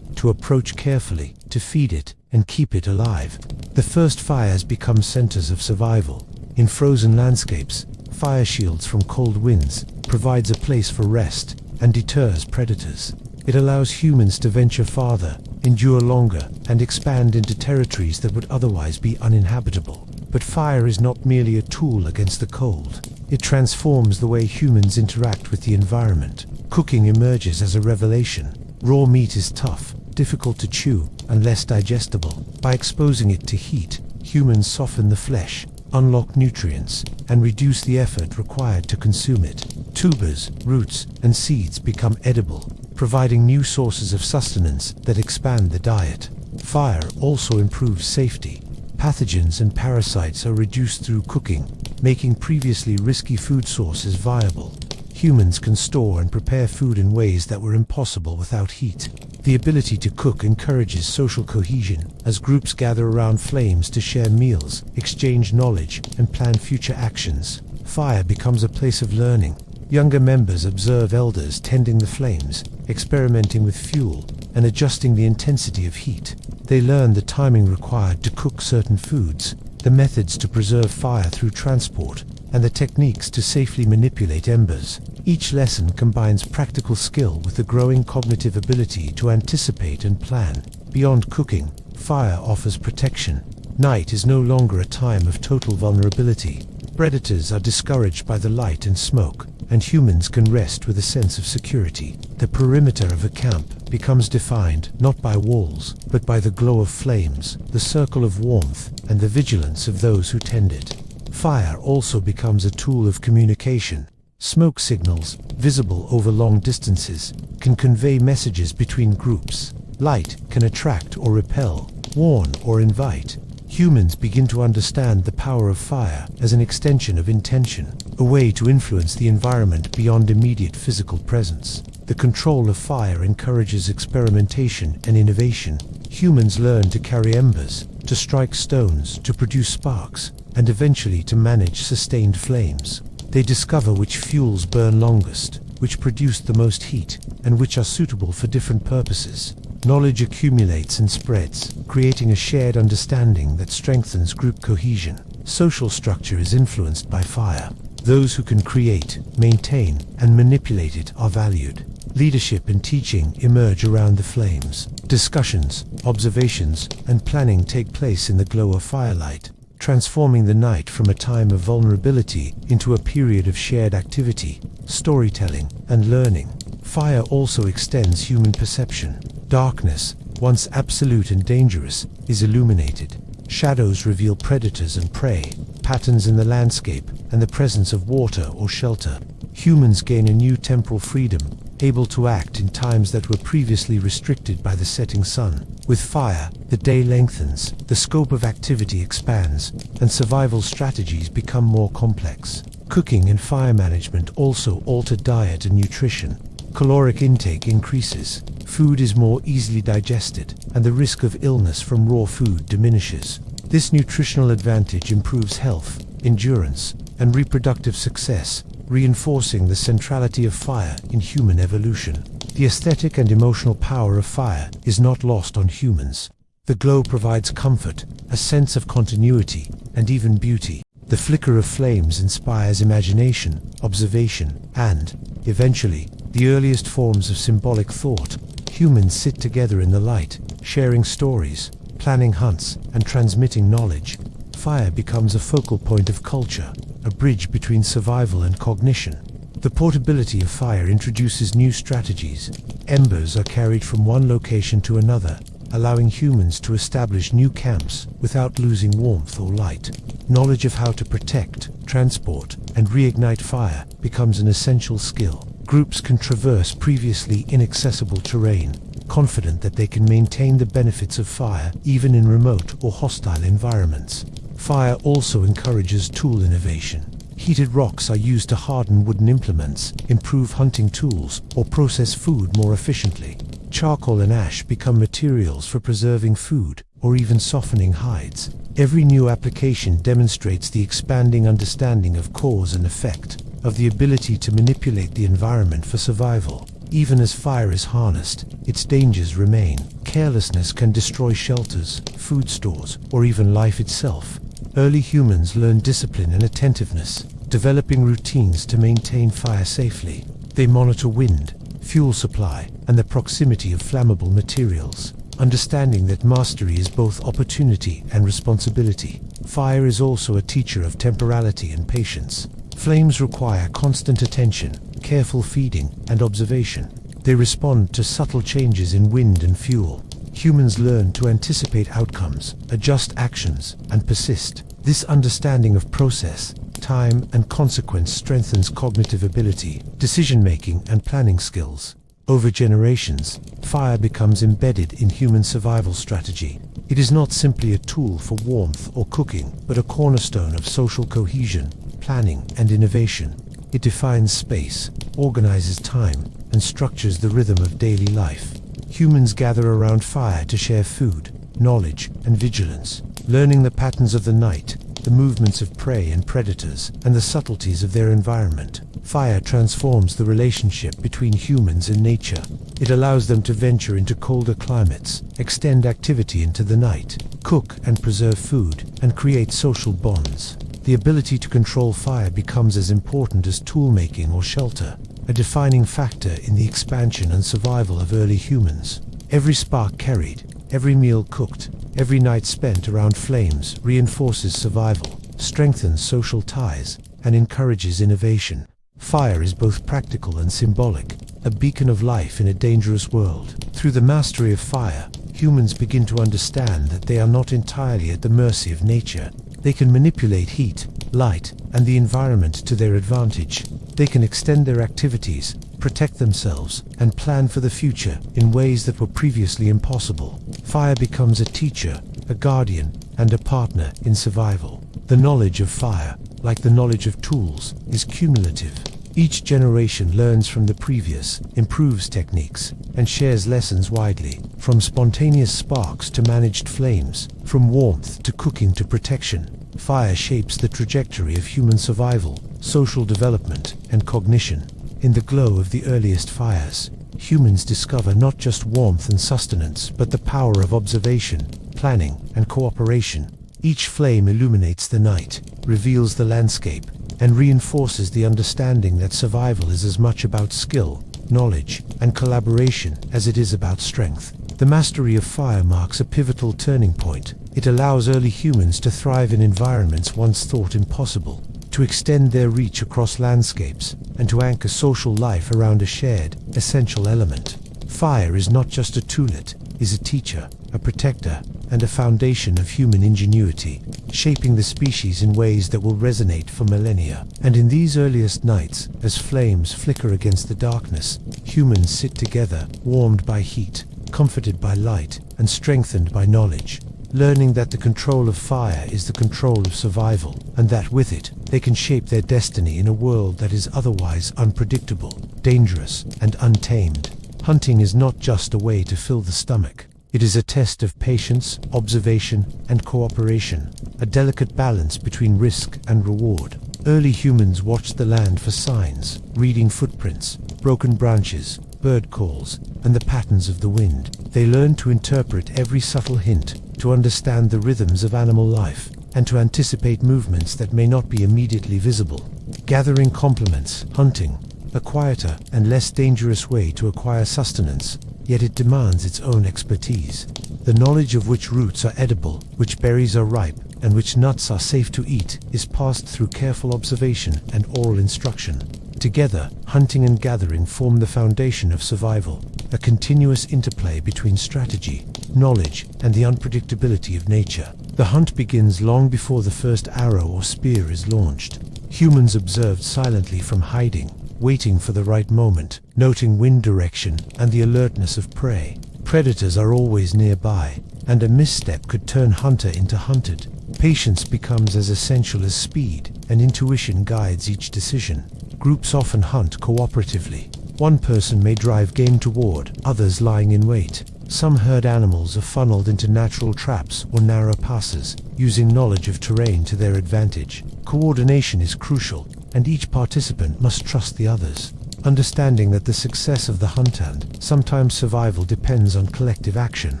Speaker 1: to approach carefully, to feed it, and keep it alive. The first fires become centers of survival. In frozen landscapes, fire shields from cold winds provides a place for rest and deters predators. It allows humans to venture farther, endure longer, and expand into territories that would otherwise be uninhabitable. But fire is not merely a tool against the cold. It transforms the way humans interact with the environment. Cooking emerges as a revelation. Raw meat is tough, difficult to chew, and less digestible. By exposing it to heat, humans soften the flesh, unlock nutrients, and reduce the effort required to consume it. Tubers, roots, and seeds become edible, providing new sources of sustenance that expand the diet. Fire also improves safety. Pathogens and parasites are reduced through cooking, making previously risky food sources viable. Humans can store and prepare food in ways that were impossible without heat. The ability to cook encourages social cohesion, as groups gather around flames to share meals, exchange knowledge, and plan future actions. Fire becomes a place of learning. Younger members observe elders tending the flames, experimenting with fuel, and adjusting the intensity of heat. They learn the timing required to cook certain foods, the methods to preserve fire through transport, and the techniques to safely manipulate embers. Each lesson combines practical skill with the growing cognitive ability to anticipate and plan. Beyond cooking, fire offers protection. Night is no longer a time of total vulnerability. Predators are discouraged by the light and smoke, and humans can rest with a sense of security. The perimeter of a camp becomes defined not by walls, but by the glow of flames, the circle of warmth, and the vigilance of those who tend it. Fire also becomes a tool of communication. Smoke signals, visible over long distances, can convey messages between groups. Light can attract or repel, warn or invite. Humans begin to understand the power of fire as an extension of intention, a way to influence the environment beyond immediate physical presence. The control of fire encourages experimentation and innovation. Humans learn to carry embers, to strike stones, to produce sparks, and eventually to manage sustained flames. They discover which fuels burn longest, which produce the most heat, and which are suitable for different purposes. Knowledge accumulates and spreads, creating a shared understanding that strengthens group cohesion. Social structure is influenced by fire. Those who can create, maintain, and manipulate it are valued. Leadership and teaching emerge around the flames. Discussions, observations, and planning take place in the glow of firelight, transforming the night from a time of vulnerability into a period of shared activity, storytelling, and learning. Fire also extends human perception. Darkness, once absolute and dangerous, is illuminated. Shadows reveal predators and prey, patterns in the landscape, and the presence of water or shelter. Humans gain a new temporal freedom, able to act in times that were previously restricted by the setting sun. With fire, the day lengthens, the scope of activity expands, and survival strategies become more complex. Cooking and fire management also alter diet and nutrition. Caloric intake increases, food is more easily digested, and the risk of illness from raw food diminishes. This nutritional advantage improves health, endurance, and reproductive success, reinforcing the centrality of fire in human evolution. The aesthetic and emotional power of fire is not lost on humans. The glow provides comfort, a sense of continuity, and even beauty. The flicker of flames inspires imagination, observation, and, eventually, the earliest forms of symbolic thought. Humans sit together in the light, sharing stories, planning hunts, and transmitting knowledge. Fire becomes a focal point of culture, a bridge between survival and cognition. The portability of fire introduces new strategies. Embers are carried from one location to another, allowing humans to establish new camps without losing warmth or light. Knowledge of how to protect, transport, and reignite fire becomes an essential skill. Groups can traverse previously inaccessible terrain, confident that they can maintain the benefits of fire even in remote or hostile environments. Fire also encourages tool innovation. Heated rocks are used to harden wooden implements, improve hunting tools, or process food more efficiently. Charcoal and ash become materials for preserving food, or even softening hides. Every new application demonstrates the expanding understanding of cause and effect, of the ability to manipulate the environment for survival. Even as fire is harnessed, its dangers remain. Carelessness can destroy shelters, food stores, or even life itself. Early humans learned discipline and attentiveness, developing routines to maintain fire safely. They monitor wind, fuel supply, and the proximity of flammable materials, understanding that mastery is both opportunity and responsibility. Fire is also a teacher of temporality and patience. Flames require constant attention, careful feeding, and observation. They respond to subtle changes in wind and fuel. Humans learn to anticipate outcomes, adjust actions, and persist. This understanding of process, time, and consequence strengthens cognitive ability, decision-making, and planning skills. Over generations, fire becomes embedded in human survival strategy. It is not simply a tool for warmth or cooking, but a cornerstone of social cohesion, planning, and innovation. It defines space, organizes time, and structures the rhythm of daily life. Humans gather around fire to share food, knowledge, and vigilance, learning the patterns of the night, the movements of prey and predators, and the subtleties of their environment. Fire transforms the relationship between humans and nature. It allows them to venture into colder climates, extend activity into the night, cook and preserve food, and create social bonds. The ability to control fire becomes as important as tool-making or shelter, a defining factor in the expansion and survival of early humans. Every spark carried, every meal cooked, every night spent around flames reinforces survival, strengthens social ties, and encourages innovation. Fire is both practical and symbolic, a beacon of life in a dangerous world. Through the mastery of fire, humans begin to understand that they are not entirely at the mercy of nature. They can manipulate heat, light, and the environment to their advantage. They can extend their activities, protect themselves, and plan for the future in ways that were previously impossible. Fire becomes a teacher, a guardian, and a partner in survival. The knowledge of fire, like the knowledge of tools, is cumulative. Each generation learns from the previous, improves techniques, and shares lessons widely, from spontaneous sparks to managed flames, from warmth to cooking to protection. Fire shapes the trajectory of human survival, social development, and cognition. In the glow of the earliest fires, humans discover not just warmth and sustenance, but the power of observation, planning, and cooperation. Each flame illuminates the night, reveals the landscape, and reinforces the understanding that survival is as much about skill, knowledge, and collaboration as it is about strength. The mastery of fire marks a pivotal turning point. It allows early humans to thrive in environments once thought impossible, to extend their reach across landscapes, and to anchor social life around a shared, essential element. Fire is not just a tool, it is a teacher, a protector, and a foundation of human ingenuity, shaping the species in ways that will resonate for millennia. And in these earliest nights, as flames flicker against the darkness, humans sit together, warmed by heat, comforted by light, and strengthened by knowledge, learning that the control of fire is the control of survival, and that with it, they can shape their destiny in a world that is otherwise unpredictable, dangerous, and untamed. Hunting is not just a way to fill the stomach. It is a test of patience, observation, and cooperation, a delicate balance between risk and reward. Early humans watched the land for signs, reading footprints, broken branches, bird calls, and the patterns of the wind. They learned to interpret every subtle hint, to understand the rhythms of animal life, and to anticipate movements that may not be immediately visible. Gathering complements, hunting, a quieter and less dangerous way to acquire sustenance, yet it demands its own expertise. The knowledge of which roots are edible, which berries are ripe, and which nuts are safe to eat is passed through careful observation and oral instruction. Together, hunting and gathering form the foundation of survival, a continuous interplay between strategy, knowledge, and the unpredictability of nature. The hunt begins long before the first arrow or spear is launched. Humans observed silently from hiding, waiting for the right moment, noting wind direction and the alertness of prey. Predators are always nearby, and a misstep could turn hunter into hunted. Patience becomes as essential as speed, and intuition guides each decision. Groups often hunt cooperatively. One person may drive game toward, others lying in wait. Some herd animals are funneled into natural traps or narrow passes, using knowledge of terrain to their advantage. Coordination is crucial, and each participant must trust the others, understanding that the success of the hunt and sometimes survival depends on collective action.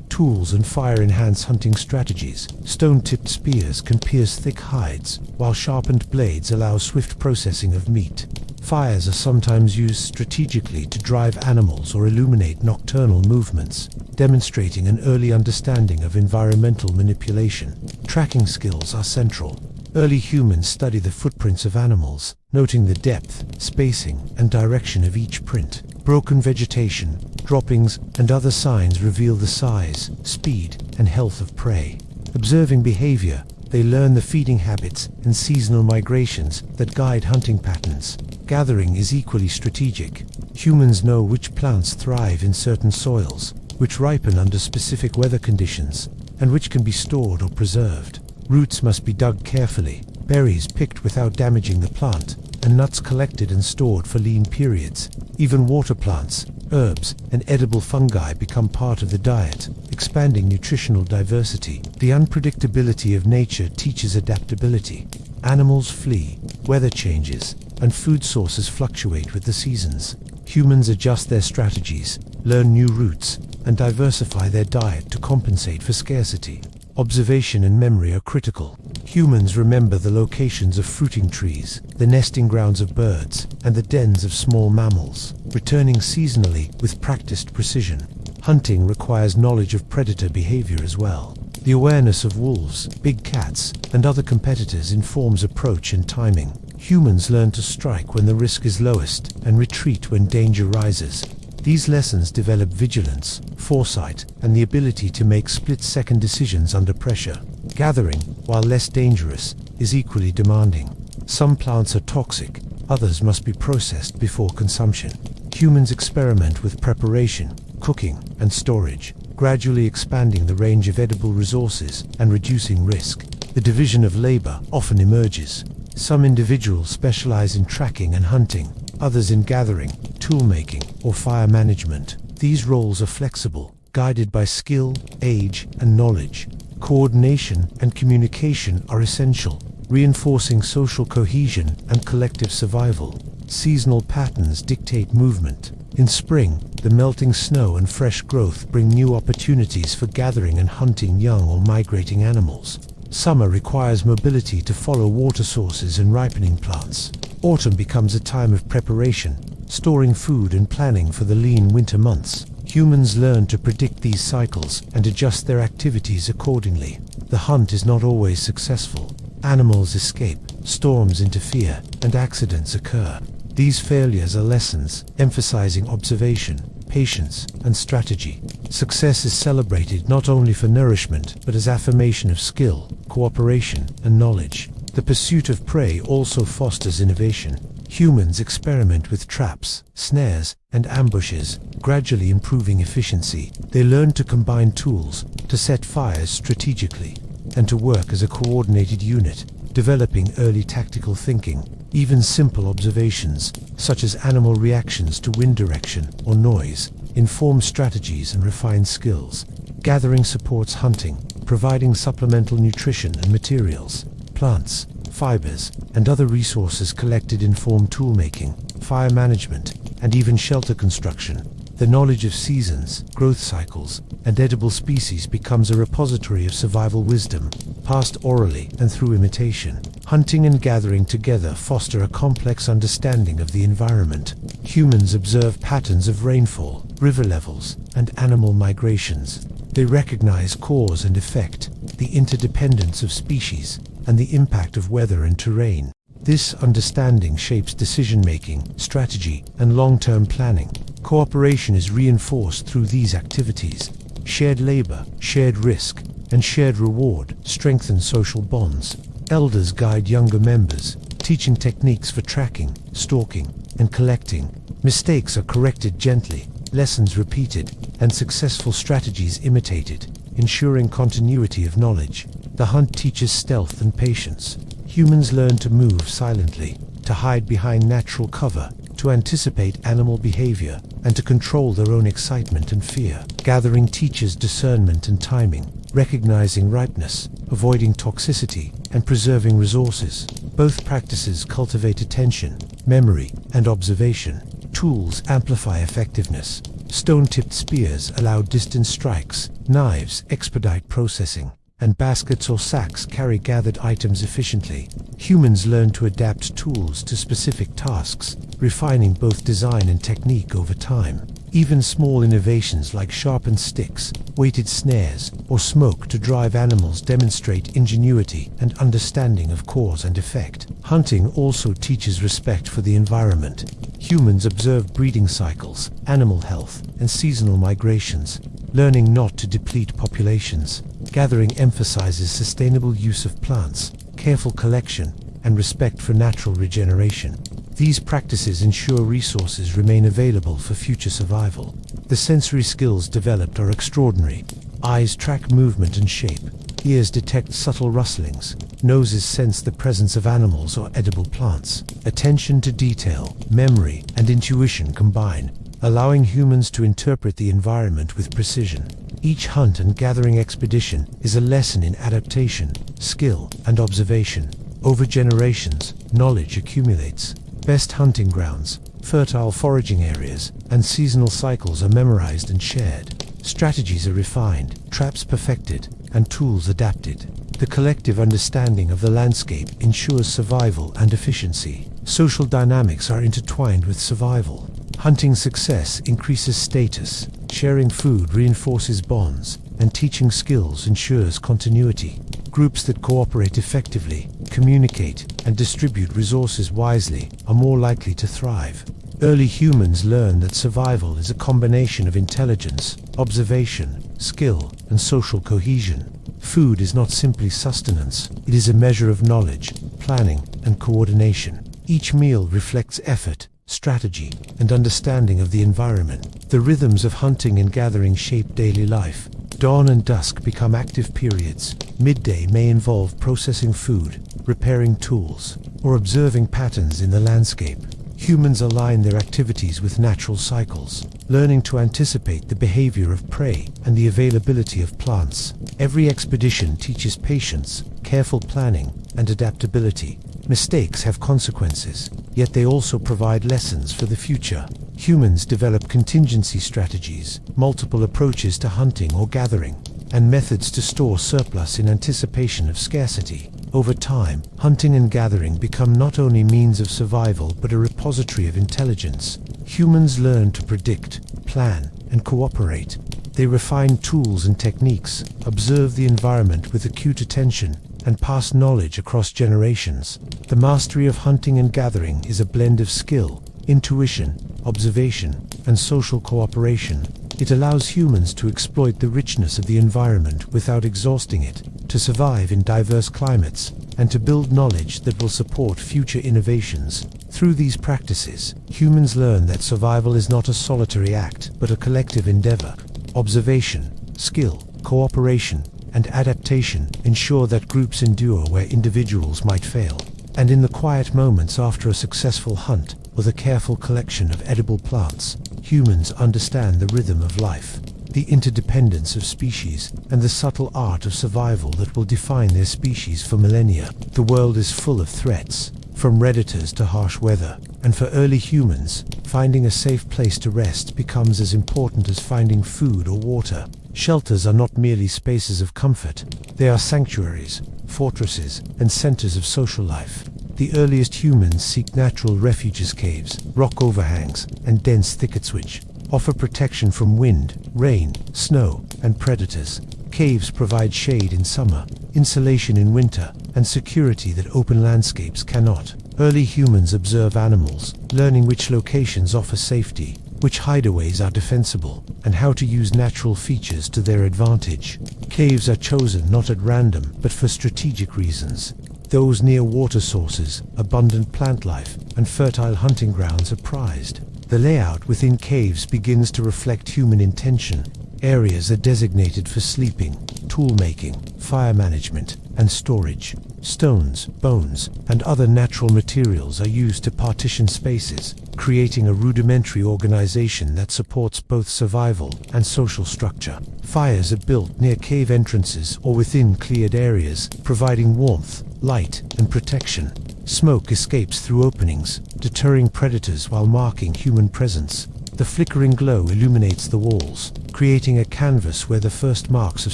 Speaker 1: Tools and fire enhance hunting strategies. Stone-tipped spears can pierce thick hides, while sharpened blades allow swift processing of meat. Fires are sometimes used strategically to drive animals or illuminate nocturnal movements, demonstrating an early understanding of environmental manipulation. Tracking skills are central. Early humans study the footprints of animals, noting the depth, spacing, and direction of each print. Broken vegetation, droppings, and other signs reveal the size, speed, and health of prey. Observing behavior, they learn the feeding habits and seasonal migrations that guide hunting patterns. Gathering is equally strategic. Humans know which plants thrive in certain soils, which ripen under specific weather conditions, and which can be stored or preserved. Roots must be dug carefully, berries picked without damaging the plant, and nuts collected and stored for lean periods. Even water plants, herbs, and edible fungi become part of the diet, expanding nutritional diversity. The unpredictability of nature teaches adaptability. Animals flee, weather changes, and food sources fluctuate with the seasons. Humans adjust their strategies, learn new routes, and diversify their diet to compensate for scarcity. Observation and memory are critical. Humans remember the locations of fruiting trees, the nesting grounds of birds, and the dens of small mammals, returning seasonally with practiced precision. Hunting requires knowledge of predator behavior as well. The awareness of wolves, big cats, and other competitors informs approach and timing. Humans learn to strike when the risk is lowest and retreat when danger rises. These lessons develop vigilance, foresight, and the ability to make split-second decisions under pressure. Gathering, while less dangerous, is equally demanding. Some plants are toxic, others must be processed before consumption. Humans experiment with preparation, cooking, and storage, gradually expanding the range of edible resources and reducing risk. The division of labor often emerges. Some individuals specialize in tracking and hunting, others in gathering, tool-making, or fire management. These roles are flexible, guided by skill, age, and knowledge. Coordination and communication are essential, reinforcing social cohesion and collective survival. Seasonal patterns dictate movement. In spring, the melting snow and fresh growth bring new opportunities for gathering and hunting young or migrating animals. Summer requires mobility to follow water sources and ripening plants. Autumn becomes a time of preparation, storing food and planning for the lean winter months. Humans learn to predict these cycles and adjust their activities accordingly. The hunt is not always successful. Animals escape, storms interfere, and accidents occur. These failures are lessons, emphasizing observation, patience, and strategy. Success is celebrated not only for nourishment, but as affirmation of skill, cooperation, and knowledge. The pursuit of prey also fosters innovation. Humans experiment with traps, snares, and ambushes, gradually improving efficiency. They learn to combine tools, to set fires strategically, and to work as a coordinated unit, developing early tactical thinking. Even simple observations, such as animal reactions to wind direction or noise, inform strategies and refine skills. Gathering supports hunting, providing supplemental nutrition and materials. Plants, fibers, and other resources collected inform toolmaking, fire management, and even shelter construction. The knowledge of seasons, growth cycles, and edible species becomes a repository of survival wisdom, passed orally and through imitation. Hunting and gathering together foster a complex understanding of the environment. Humans observe patterns of rainfall, river levels, and animal migrations. They recognize cause and effect, the interdependence of species, and the impact of weather and terrain. This understanding shapes decision-making, strategy, and long-term planning. Cooperation is reinforced through these activities. Shared labor, shared risk, and shared reward strengthen social bonds. Elders guide younger members, teaching techniques for tracking, stalking, and collecting. Mistakes are corrected gently, lessons repeated, and successful strategies imitated, ensuring continuity of knowledge. The hunt teaches stealth and patience. Humans learn to move silently, to hide behind natural cover, to anticipate animal behavior, and to control their own excitement and fear. Gathering teaches discernment and timing, recognizing ripeness, avoiding toxicity, and preserving resources. Both practices cultivate attention, memory, and observation. Tools amplify effectiveness. Stone-tipped spears allow distance strikes, knives expedite processing, and baskets or sacks carry gathered items efficiently. Humans learn to adapt tools to specific tasks, refining both design and technique over time. Even small innovations like sharpened sticks, weighted snares, or smoke to drive animals demonstrate ingenuity and understanding of cause and effect. Hunting also teaches respect for the environment. Humans observe breeding cycles, animal health, and seasonal migrations, learning not to deplete populations. Gathering emphasizes sustainable use of plants, careful collection, and respect for natural regeneration. These practices ensure resources remain available for future survival. The sensory skills developed are extraordinary. Eyes track movement and shape. Ears detect subtle rustlings. Noses sense the presence of animals or edible plants. Attention to detail, memory, and intuition combine, allowing humans to interpret the environment with precision. Each hunt and gathering expedition is a lesson in adaptation, skill, and observation. Over generations, knowledge accumulates. Best hunting grounds, fertile foraging areas, and seasonal cycles are memorized and shared. Strategies are refined, traps perfected, and tools adapted. The collective understanding of the landscape ensures survival and efficiency. Social dynamics are intertwined with survival. Hunting success increases status, sharing food reinforces bonds, and teaching skills ensures continuity. Groups that cooperate effectively, communicate, and distribute resources wisely are more likely to thrive. Early humans learn that survival is a combination of intelligence, observation, skill, and social cohesion. Food is not simply sustenance, it is a measure of knowledge, planning, and coordination. Each meal reflects effort, strategy, and understanding of the environment. The rhythms of hunting and gathering shape daily life. Dawn and dusk become active periods. Midday may involve processing food, repairing tools, or observing patterns in the landscape. Humans align their activities with natural cycles, learning to anticipate the behavior of prey and the availability of plants. Every expedition teaches patience, careful planning, and adaptability. Mistakes have consequences, yet they also provide lessons for the future. Humans develop contingency strategies, multiple approaches to hunting or gathering, and methods to store surplus in anticipation of scarcity. Over time, hunting and gathering become not only means of survival but a repository of intelligence. Humans learn to predict, plan, and cooperate. They refine tools and techniques, observe the environment with acute attention, and pass knowledge across generations. The mastery of hunting and gathering is a blend of skill, intuition, observation, and social cooperation. It allows humans to exploit the richness of the environment without exhausting it, to survive in diverse climates, and to build knowledge that will support future innovations. Through these practices, humans learn that survival is not a solitary act, but a collective endeavor. Observation, skill, cooperation, and adaptation ensure that groups endure where individuals might fail. And in the quiet moments after a successful hunt, or the careful collection of edible plants, humans understand the rhythm of life, the interdependence of species, and the subtle art of survival that will define their species for millennia. The world is full of threats, from predators to harsh weather, and for early humans, finding a safe place to rest becomes as important as finding food or water. Shelters are not merely spaces of comfort, they are sanctuaries, fortresses, and centers of social life. The earliest humans seek natural refuges, caves, rock overhangs, and dense thickets which offer protection from wind, rain, snow, and predators. Caves provide shade in summer, insulation in winter, and security that open landscapes cannot. Early humans observe animals, learning which locations offer safety, which hideaways are defensible, and how to use natural features to their advantage. Caves are chosen not at random, but for strategic reasons. Those near water sources, abundant plant life, and fertile hunting grounds are prized. The layout within caves begins to reflect human intention. Areas are designated for sleeping, tool-making, fire management, and storage. Stones, bones, and other natural materials are used to partition spaces, creating a rudimentary organization that supports both survival and social structure. Fires are built near cave entrances or within cleared areas, providing warmth, light, and protection. Smoke escapes through openings, deterring predators while marking human presence. The flickering glow illuminates the walls, creating a canvas where the first marks of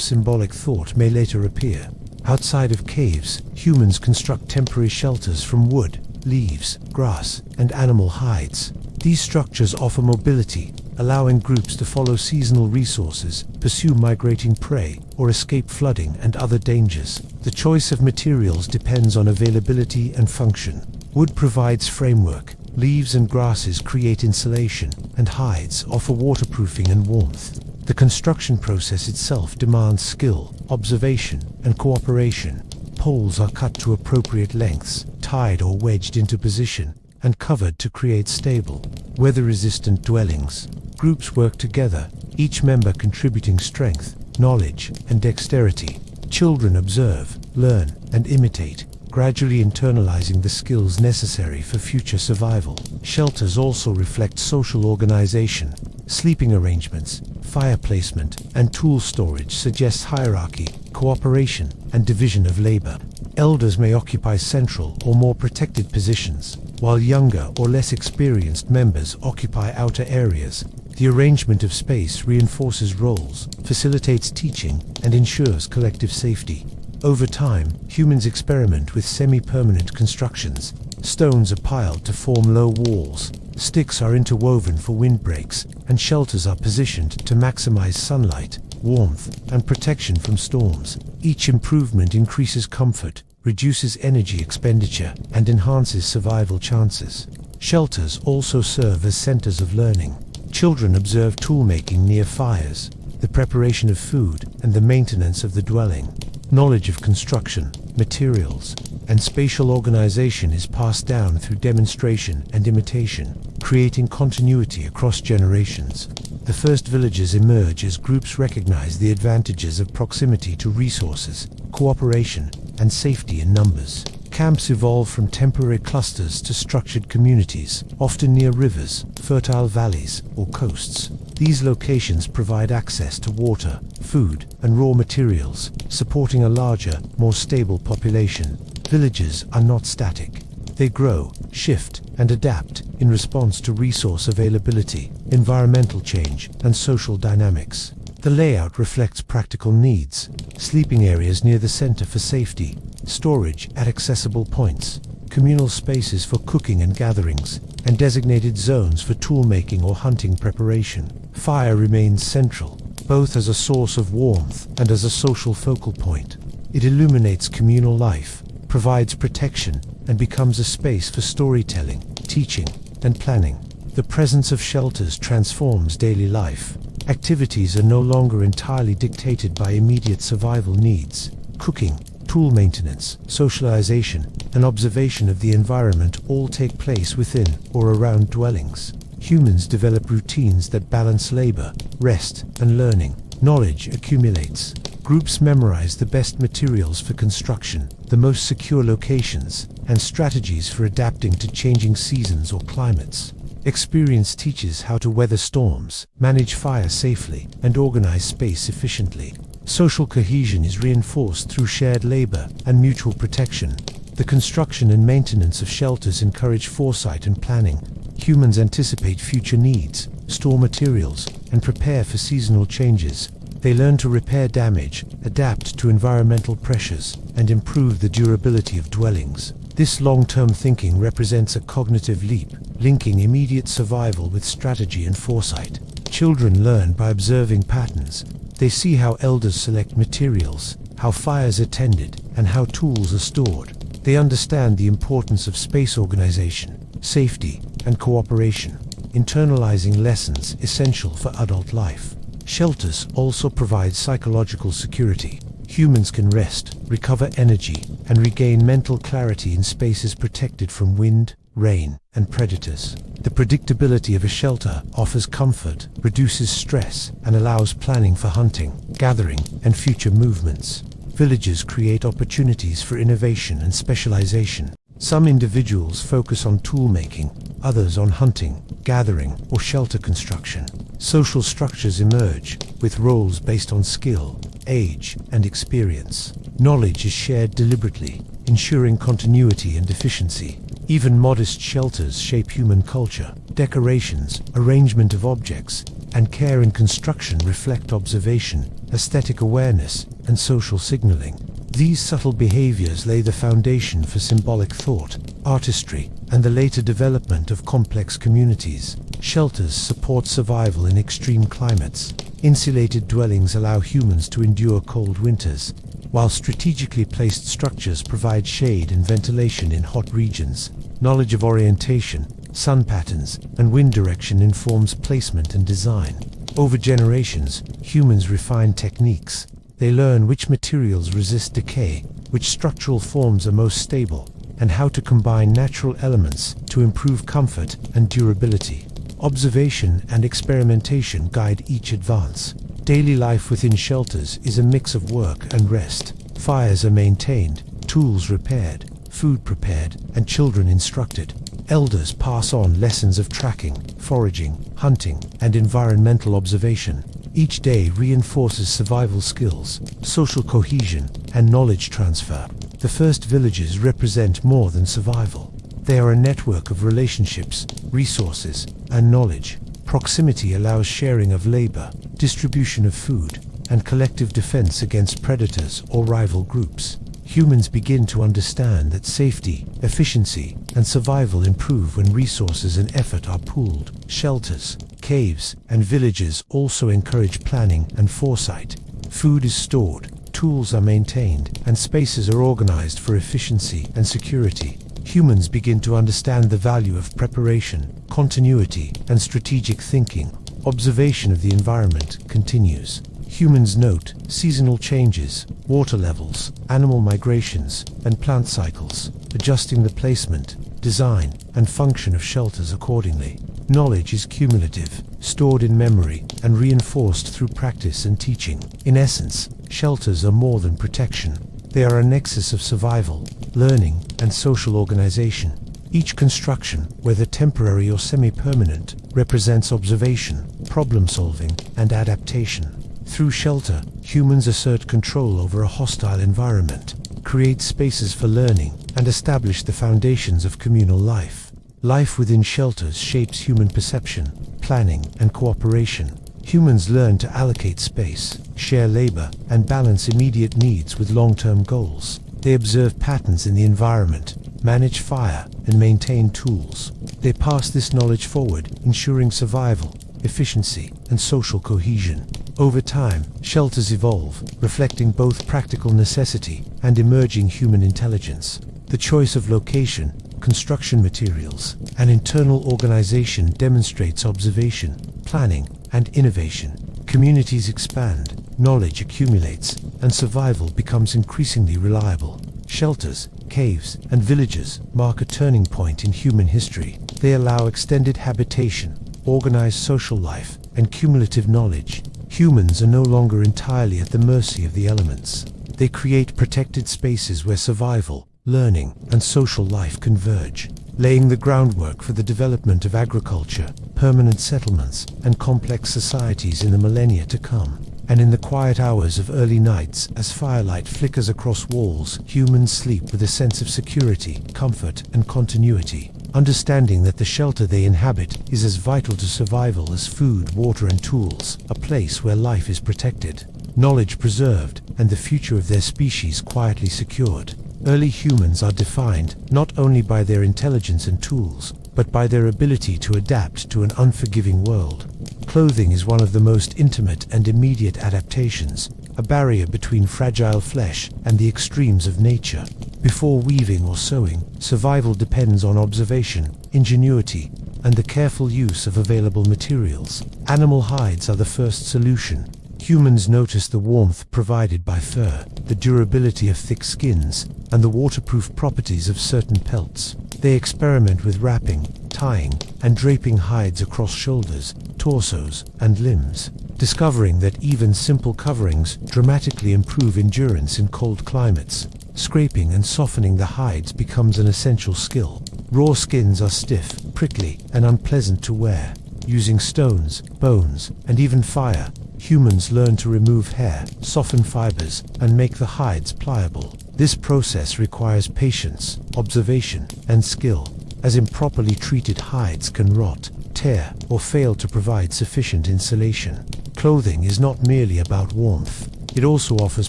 Speaker 1: symbolic thought may later appear. Outside of caves, humans construct temporary shelters from wood, leaves, grass, and animal hides. These structures offer mobility, allowing groups to follow seasonal resources, pursue migrating prey, or escape flooding and other dangers. The choice of materials depends on availability and function. Wood provides framework, leaves and grasses create insulation, and hides offer waterproofing and warmth. The construction process itself demands skill, observation, and cooperation. Poles are cut to appropriate lengths, tied or wedged into position, and covered to create stable, weather-resistant dwellings. Groups work together, each member contributing strength, knowledge, and dexterity. Children observe, learn, and imitate, gradually internalizing the skills necessary for future survival. Shelters also reflect social organization. Sleeping arrangements, fire placement, and tool storage suggest hierarchy, cooperation, and division of labor. Elders may occupy central or more protected positions, while younger or less experienced members occupy outer areas. The arrangement of space reinforces roles, facilitates teaching, and ensures collective safety. Over time, humans experiment with semi-permanent constructions. Stones are piled to form low walls, sticks are interwoven for windbreaks, and shelters are positioned to maximize sunlight, warmth, and protection from storms. Each improvement increases comfort, reduces energy expenditure, and enhances survival chances. Shelters also serve as centers of learning. Children observe tool-making near fires, the preparation of food, and the maintenance of the dwelling. Knowledge of construction, materials, and spatial organization is passed down through demonstration and imitation. creating continuity across generations. The first villages emerge as groups recognize the advantages of proximity to resources, cooperation, and safety in numbers. Camps evolve from temporary clusters to structured communities, often near rivers, fertile valleys, or coasts. These locations provide access to water, food, and raw materials, supporting a larger, more stable population. Villages are not static. They grow, shift, and adapt in response to resource availability, environmental change, and social dynamics. The layout reflects practical needs: sleeping areas near the center for safety, storage at accessible points, communal spaces for cooking and gatherings, and designated zones for tool-making or hunting preparation. Fire remains central, both as a source of warmth and as a social focal point. It illuminates communal life, provides protection, and becomes a space for storytelling, teaching, and planning. The presence of shelters transforms daily life. Activities are no longer entirely dictated by immediate survival needs. Cooking, tool maintenance, socialization, and observation of the environment all take place within or around dwellings. Humans develop routines that balance labor, rest, and learning. Knowledge accumulates. Groups memorize the best materials for construction, the most secure locations, and strategies for adapting to changing seasons or climates. Experience teaches how to weather storms, manage fire safely, and organize space efficiently. Social cohesion is reinforced through shared labor and mutual protection. The construction and maintenance of shelters encourage foresight and planning. Humans anticipate future needs, store materials, and prepare for seasonal changes. They learn to repair damage, adapt to environmental pressures, and improve the durability of dwellings. This long-term thinking represents a cognitive leap, linking immediate survival with strategy and foresight. Children learn by observing patterns. They see how elders select materials, how fires are tended, and how tools are stored. They understand the importance of space organization, safety, and cooperation, internalizing lessons essential for adult life. Shelters also provide psychological security. Humans can rest, recover energy, and regain mental clarity in spaces protected from wind, rain, and predators. The predictability of a shelter offers comfort, reduces stress, and allows planning for hunting, gathering, and future movements. Villages create opportunities for innovation and specialization. Some individuals focus on tool making, others on hunting, gathering, or shelter construction. Social structures emerge, with roles based on skill, age, and experience. Knowledge is shared deliberately, ensuring continuity and efficiency. Even modest shelters shape human culture. Decorations, arrangement of objects, and care in construction reflect observation, aesthetic awareness, and social signaling. These subtle behaviors lay the foundation for symbolic thought, artistry, and the later development of complex communities. Shelters support survival in extreme climates. Insulated dwellings allow humans to endure cold winters, while strategically placed structures provide shade and ventilation in hot regions. Knowledge of orientation, sun patterns, and wind direction informs placement and design. Over generations, humans refine techniques. They learn which materials resist decay, which structural forms are most stable, and how to combine natural elements to improve comfort and durability. Observation and experimentation guide each advance. Daily life within shelters is a mix of work and rest. Fires are maintained, tools repaired, food prepared, and children instructed. Elders pass on lessons of tracking, foraging, hunting, and environmental observation. Each day reinforces survival skills, social cohesion, and knowledge transfer. The first villages represent more than survival. They are a network of relationships, resources, and knowledge. Proximity allows sharing of labor, distribution of food, and collective defense against predators or rival groups. Humans begin to understand that safety, efficiency, and survival improve when resources and effort are pooled. Shelters, caves, and villages also encourage planning and foresight. Food is stored, tools are maintained, and spaces are organized for efficiency and security. Humans begin to understand the value of preparation, continuity, and strategic thinking. Observation of the environment continues. Humans note seasonal changes, water levels, animal migrations, and plant cycles, adjusting the placement, design, and function of shelters accordingly. Knowledge is cumulative, stored in memory, and reinforced through practice and teaching. In essence, shelters are more than protection. They are a nexus of survival, learning, and social organization. Each construction, whether temporary or semi-permanent, represents observation, problem-solving, and adaptation. Through shelter, humans assert control over a hostile environment, create spaces for learning, and establish the foundations of communal life. Life within shelters shapes human perception, planning, and cooperation. Humans learn to allocate space, share labor, and balance immediate needs with long-term goals. They observe patterns in the environment, manage fire, and maintain tools. They pass this knowledge forward, ensuring survival, efficiency, and social cohesion. Over time, shelters evolve, reflecting both practical necessity and emerging human intelligence. The choice of location, construction materials, and internal organization demonstrates observation, planning, and innovation. Communities expand, knowledge accumulates, and survival becomes increasingly reliable. Shelters, caves, and villages mark a turning point in human history. They allow extended habitation, organized social life, and cumulative knowledge. Humans are no longer entirely at the mercy of the elements. They create protected spaces where survival, learning, and social life converge, laying the groundwork for the development of agriculture, permanent settlements, and complex societies in the millennia to come. And in the quiet hours of early nights, as firelight flickers across walls, humans sleep with a sense of security, comfort, and continuity, understanding that the shelter they inhabit is as vital to survival as food, water, and tools, a place where life is protected, knowledge preserved, and the future of their species quietly secured. Early humans are defined not only by their intelligence and tools, but by their ability to adapt to an unforgiving world. Clothing is one of the most intimate and immediate adaptations, a barrier between fragile flesh and the extremes of nature. Before weaving or sewing, survival depends on observation, ingenuity, and the careful use of available materials. Animal hides are the first solution. Humans notice the warmth provided by fur, the durability of thick skins, and the waterproof properties of certain pelts. They experiment with wrapping, tying, and draping hides across shoulders, torsos, and limbs, discovering that even simple coverings dramatically improve endurance in cold climates. Scraping and softening the hides becomes an essential skill. Raw skins are stiff, prickly, and unpleasant to wear. Using stones, bones, and even fire, humans learn to remove hair, soften fibers, and make the hides pliable. This process requires patience, observation, and skill, as improperly treated hides can rot, tear, or fail to provide sufficient insulation. Clothing is not merely about warmth. It also offers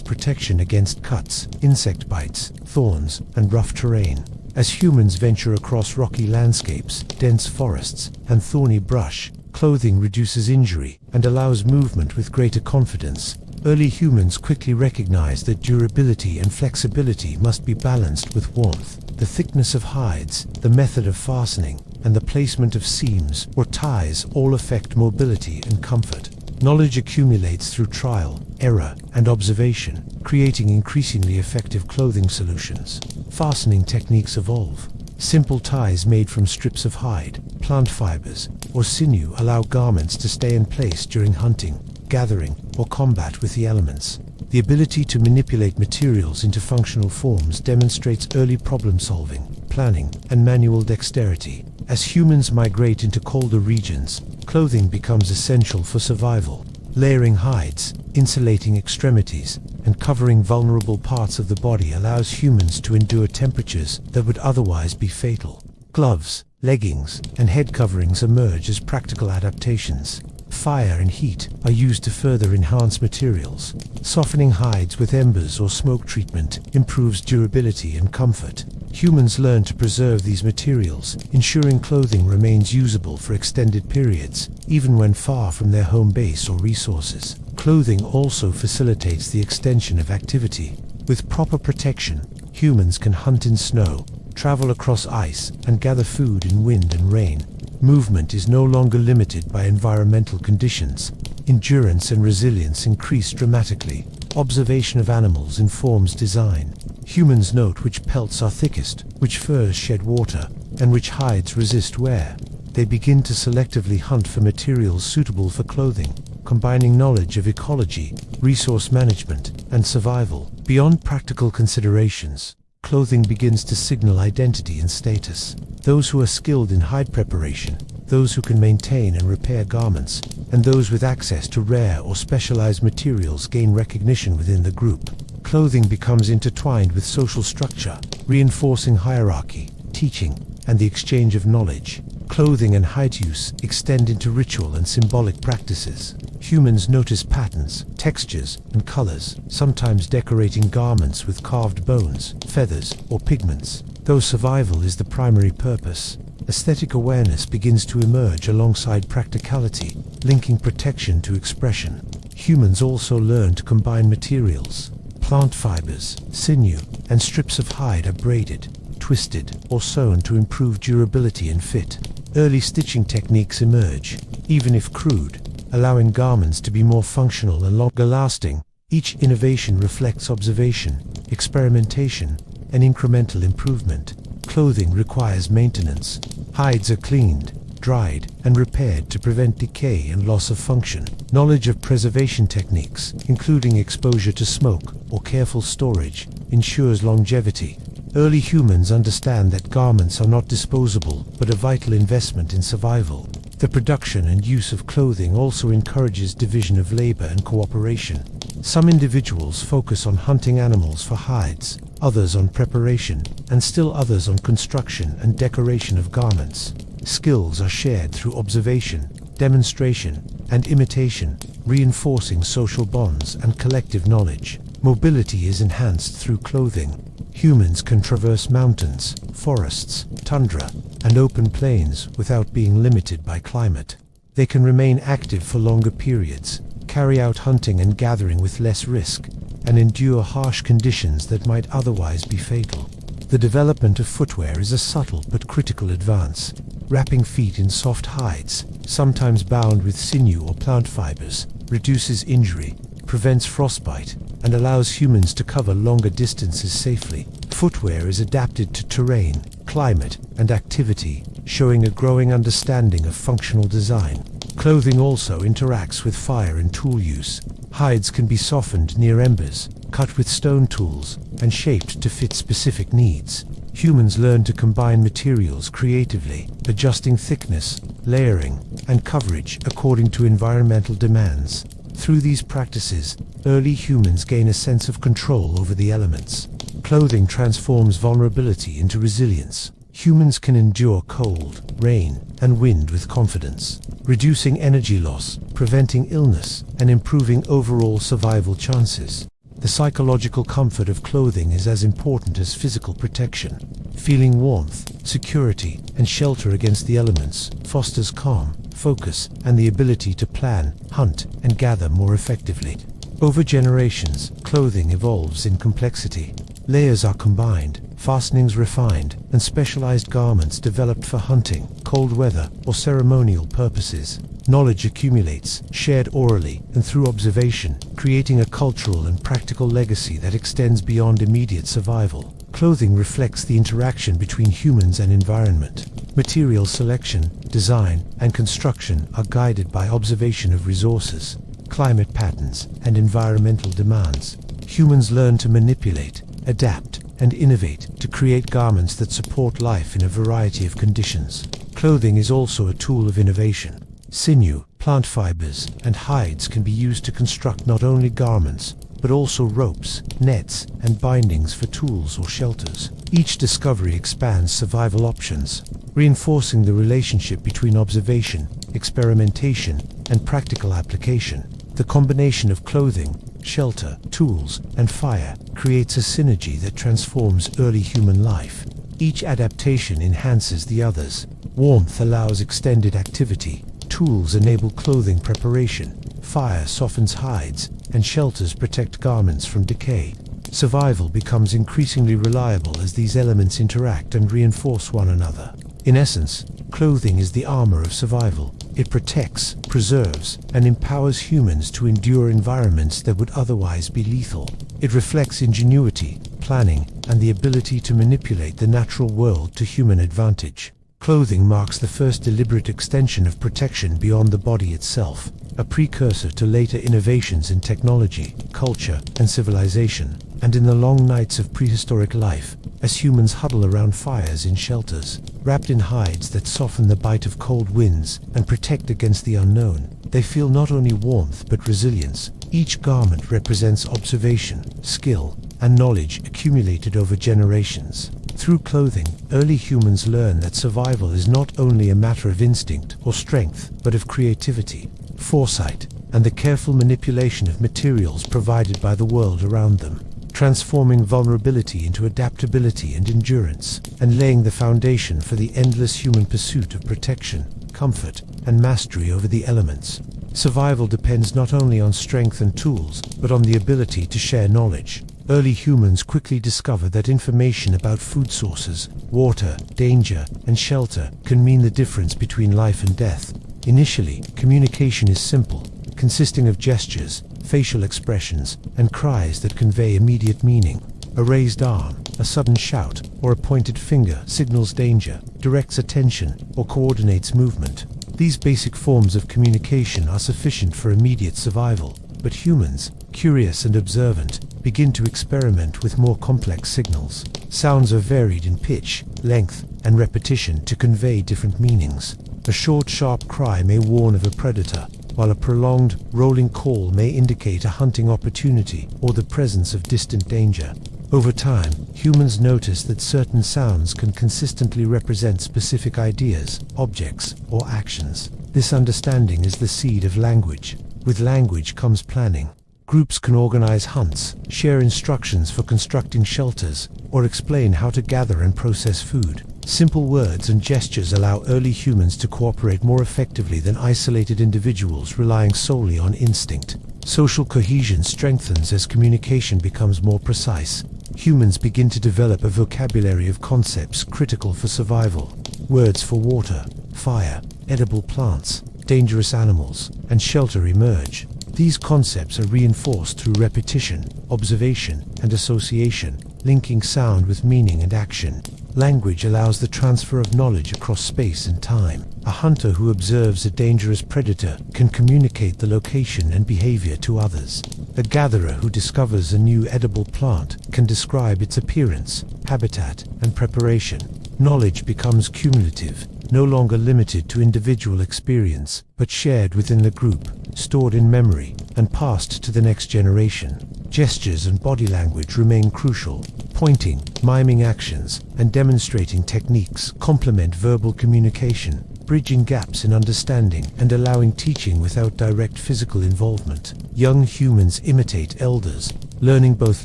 Speaker 1: protection against cuts, insect bites, thorns, and rough terrain. As humans venture across rocky landscapes, dense forests, and thorny brush, clothing reduces injury and allows movement with greater confidence. Early humans quickly recognized that durability and flexibility must be balanced with warmth. The thickness of hides, the method of fastening, and the placement of seams or ties all affect mobility and comfort. Knowledge accumulates through trial, error, and observation, creating increasingly effective clothing solutions. Fastening techniques evolve. Simple ties made from strips of hide, plant fibers, or sinew allow garments to stay in place during hunting, gathering, or combat with the elements. The ability to manipulate materials into functional forms demonstrates early problem-solving, planning, and manual dexterity. As humans migrate into colder regions, clothing becomes essential for survival. Layering hides, insulating extremities, and covering vulnerable parts of the body allows humans to endure temperatures that would otherwise be fatal. Gloves, leggings, and head coverings emerge as practical adaptations. Fire and heat are used to further enhance materials. Softening hides with embers or smoke treatment improves durability and comfort. Humans learn to preserve these materials, ensuring clothing remains usable for extended periods, even when far from their home base or resources. Clothing also facilitates the extension of activity. With proper protection, humans can hunt in snow, travel across ice, and gather food in wind and rain. Movement is no longer limited by environmental conditions. Endurance and resilience increase dramatically. Observation of animals informs design. Humans note which pelts are thickest, which furs shed water, and which hides resist wear. they begin to selectively hunt for materials suitable for clothing, combining knowledge of ecology, resource management, and survival. Beyond practical considerations, clothing begins to signal identity and status. Those who are skilled in hide preparation, those who can maintain and repair garments, and those with access to rare or specialized materials gain recognition within the group. Clothing becomes intertwined with social structure, reinforcing hierarchy, teaching, and the exchange of knowledge. Clothing and hide use extend into ritual and symbolic practices. Humans notice patterns, textures, and colors, sometimes decorating garments with carved bones, feathers, or pigments. Though survival is the primary purpose, aesthetic awareness begins to emerge alongside practicality, linking protection to expression. Humans also learn to combine materials. Plant fibers, sinew, and strips of hide are braided, twisted, or sewn to improve durability and fit. Early stitching techniques emerge, even if crude, allowing garments to be more functional and longer lasting. Each innovation reflects observation, experimentation, and incremental improvement. Clothing requires maintenance. Hides are cleaned, dried, and repaired to prevent decay and loss of function. Knowledge of preservation techniques, including exposure to smoke or careful storage, ensures longevity. Early humans understand that garments are not disposable, but a vital investment in survival. The production and use of clothing also encourages division of labor and cooperation. Some individuals focus on hunting animals for hides, others on preparation, and still others on construction and decoration of garments. Skills are shared through observation, demonstration, and imitation, reinforcing social bonds and collective knowledge. Mobility is enhanced through clothing. Humans can traverse mountains, forests, tundra, and open plains without being limited by climate. They can remain active for longer periods, carry out hunting and gathering with less risk, and endure harsh conditions that might otherwise be fatal. The development of footwear is a subtle but critical advance. Wrapping feet in soft hides, sometimes bound with sinew or plant fibers, reduces injury, prevents frostbite, and allows humans to cover longer distances safely. Footwear is adapted to terrain, climate, and activity, showing a growing understanding of functional design. Clothing also interacts with fire and tool use. Hides can be softened near embers, cut with stone tools, and shaped to fit specific needs. Humans learn to combine materials creatively, adjusting thickness, layering, and coverage according to environmental demands. Through these practices, early humans gain a sense of control over the elements. Clothing transforms vulnerability into resilience. Humans can endure cold, rain, and wind with confidence, reducing energy loss, preventing illness, and improving overall survival chances. The psychological comfort of clothing is as important as physical protection. Feeling warmth, security, and shelter against the elements fosters calm, focus, and the ability to plan, hunt, and gather more effectively. Over generations, clothing evolves in complexity. Layers are combined, fastenings refined, and specialized garments developed for hunting, cold weather, or ceremonial purposes. Knowledge accumulates, shared orally and through observation, creating a cultural and practical legacy that extends beyond immediate survival. Clothing reflects the interaction between humans and environment. Material selection, design, and construction are guided by observation of resources, climate patterns, and environmental demands. Humans learn to manipulate, adapt, and innovate to create garments that support life in a variety of conditions. Clothing is also a tool of innovation. Sinew, plant fibers, and hides can be used to construct not only garments, but also ropes, nets, and bindings for tools or shelters. Each discovery expands survival options, reinforcing the relationship between observation, experimentation, and practical application. The combination of clothing, shelter, tools, and fire creates a synergy that transforms early human life. Each adaptation enhances the others. Warmth allows extended activity. Tools enable clothing preparation. Fire softens hides, and shelters protect garments from decay. Survival becomes increasingly reliable as these elements interact and reinforce one another. In essence, clothing is the armor of survival. It protects, preserves, and empowers humans to endure environments that would otherwise be lethal. It reflects ingenuity, planning, and the ability to manipulate the natural world to human advantage. Clothing marks the first deliberate extension of protection beyond the body itself, a precursor to later innovations in technology, culture, and civilization. And in the long nights of prehistoric life, as humans huddle around fires in shelters, wrapped in hides that soften the bite of cold winds and protect against the unknown, they feel not only warmth but resilience. Each garment represents observation, skill, and knowledge accumulated over generations. Through clothing, early humans learn that survival is not only a matter of instinct or strength, but of creativity, foresight, and the careful manipulation of materials provided by the world around them, transforming vulnerability into adaptability and endurance, and laying the foundation for the endless human pursuit of protection, comfort, and mastery over the elements. Survival depends not only on strength and tools, but on the ability to share knowledge. Early humans quickly discovered that information about food sources, water, danger, and shelter can mean the difference between life and death. Initially, communication is simple, consisting of gestures, facial expressions, and cries that convey immediate meaning. A raised arm, a sudden shout, or a pointed finger signals danger, directs attention, or coordinates movement. These basic forms of communication are sufficient for immediate survival, but humans, curious and observant, begin to experiment with more complex signals. Sounds are varied in pitch, length, and repetition to convey different meanings. A short, sharp cry may warn of a predator, while a prolonged, rolling call may indicate a hunting opportunity or the presence of distant danger. Over time, humans notice that certain sounds can consistently represent specific ideas, objects, or actions. This understanding is the seed of language. With language comes planning. Groups can organize hunts, share instructions for constructing shelters, or explain how to gather and process food. Simple words and gestures allow early humans to cooperate more effectively than isolated individuals relying solely on instinct. Social cohesion strengthens as communication becomes more precise. Humans begin to develop a vocabulary of concepts critical for survival. Words for water, fire, edible plants, dangerous animals, and shelter emerge. These concepts are reinforced through repetition, observation, and association, linking sound with meaning and action. Language allows the transfer of knowledge across space and time. A hunter who observes a dangerous predator can communicate the location and behavior to others. A gatherer who discovers a new edible plant can describe its appearance, habitat, and preparation. Knowledge becomes cumulative, no longer limited to individual experience, but shared within the group, stored in memory, and passed to the next generation. Gestures and body language remain crucial. Pointing, miming actions, and demonstrating techniques complement verbal communication, bridging gaps in understanding and allowing teaching without direct physical involvement. Young humans imitate elders, learning both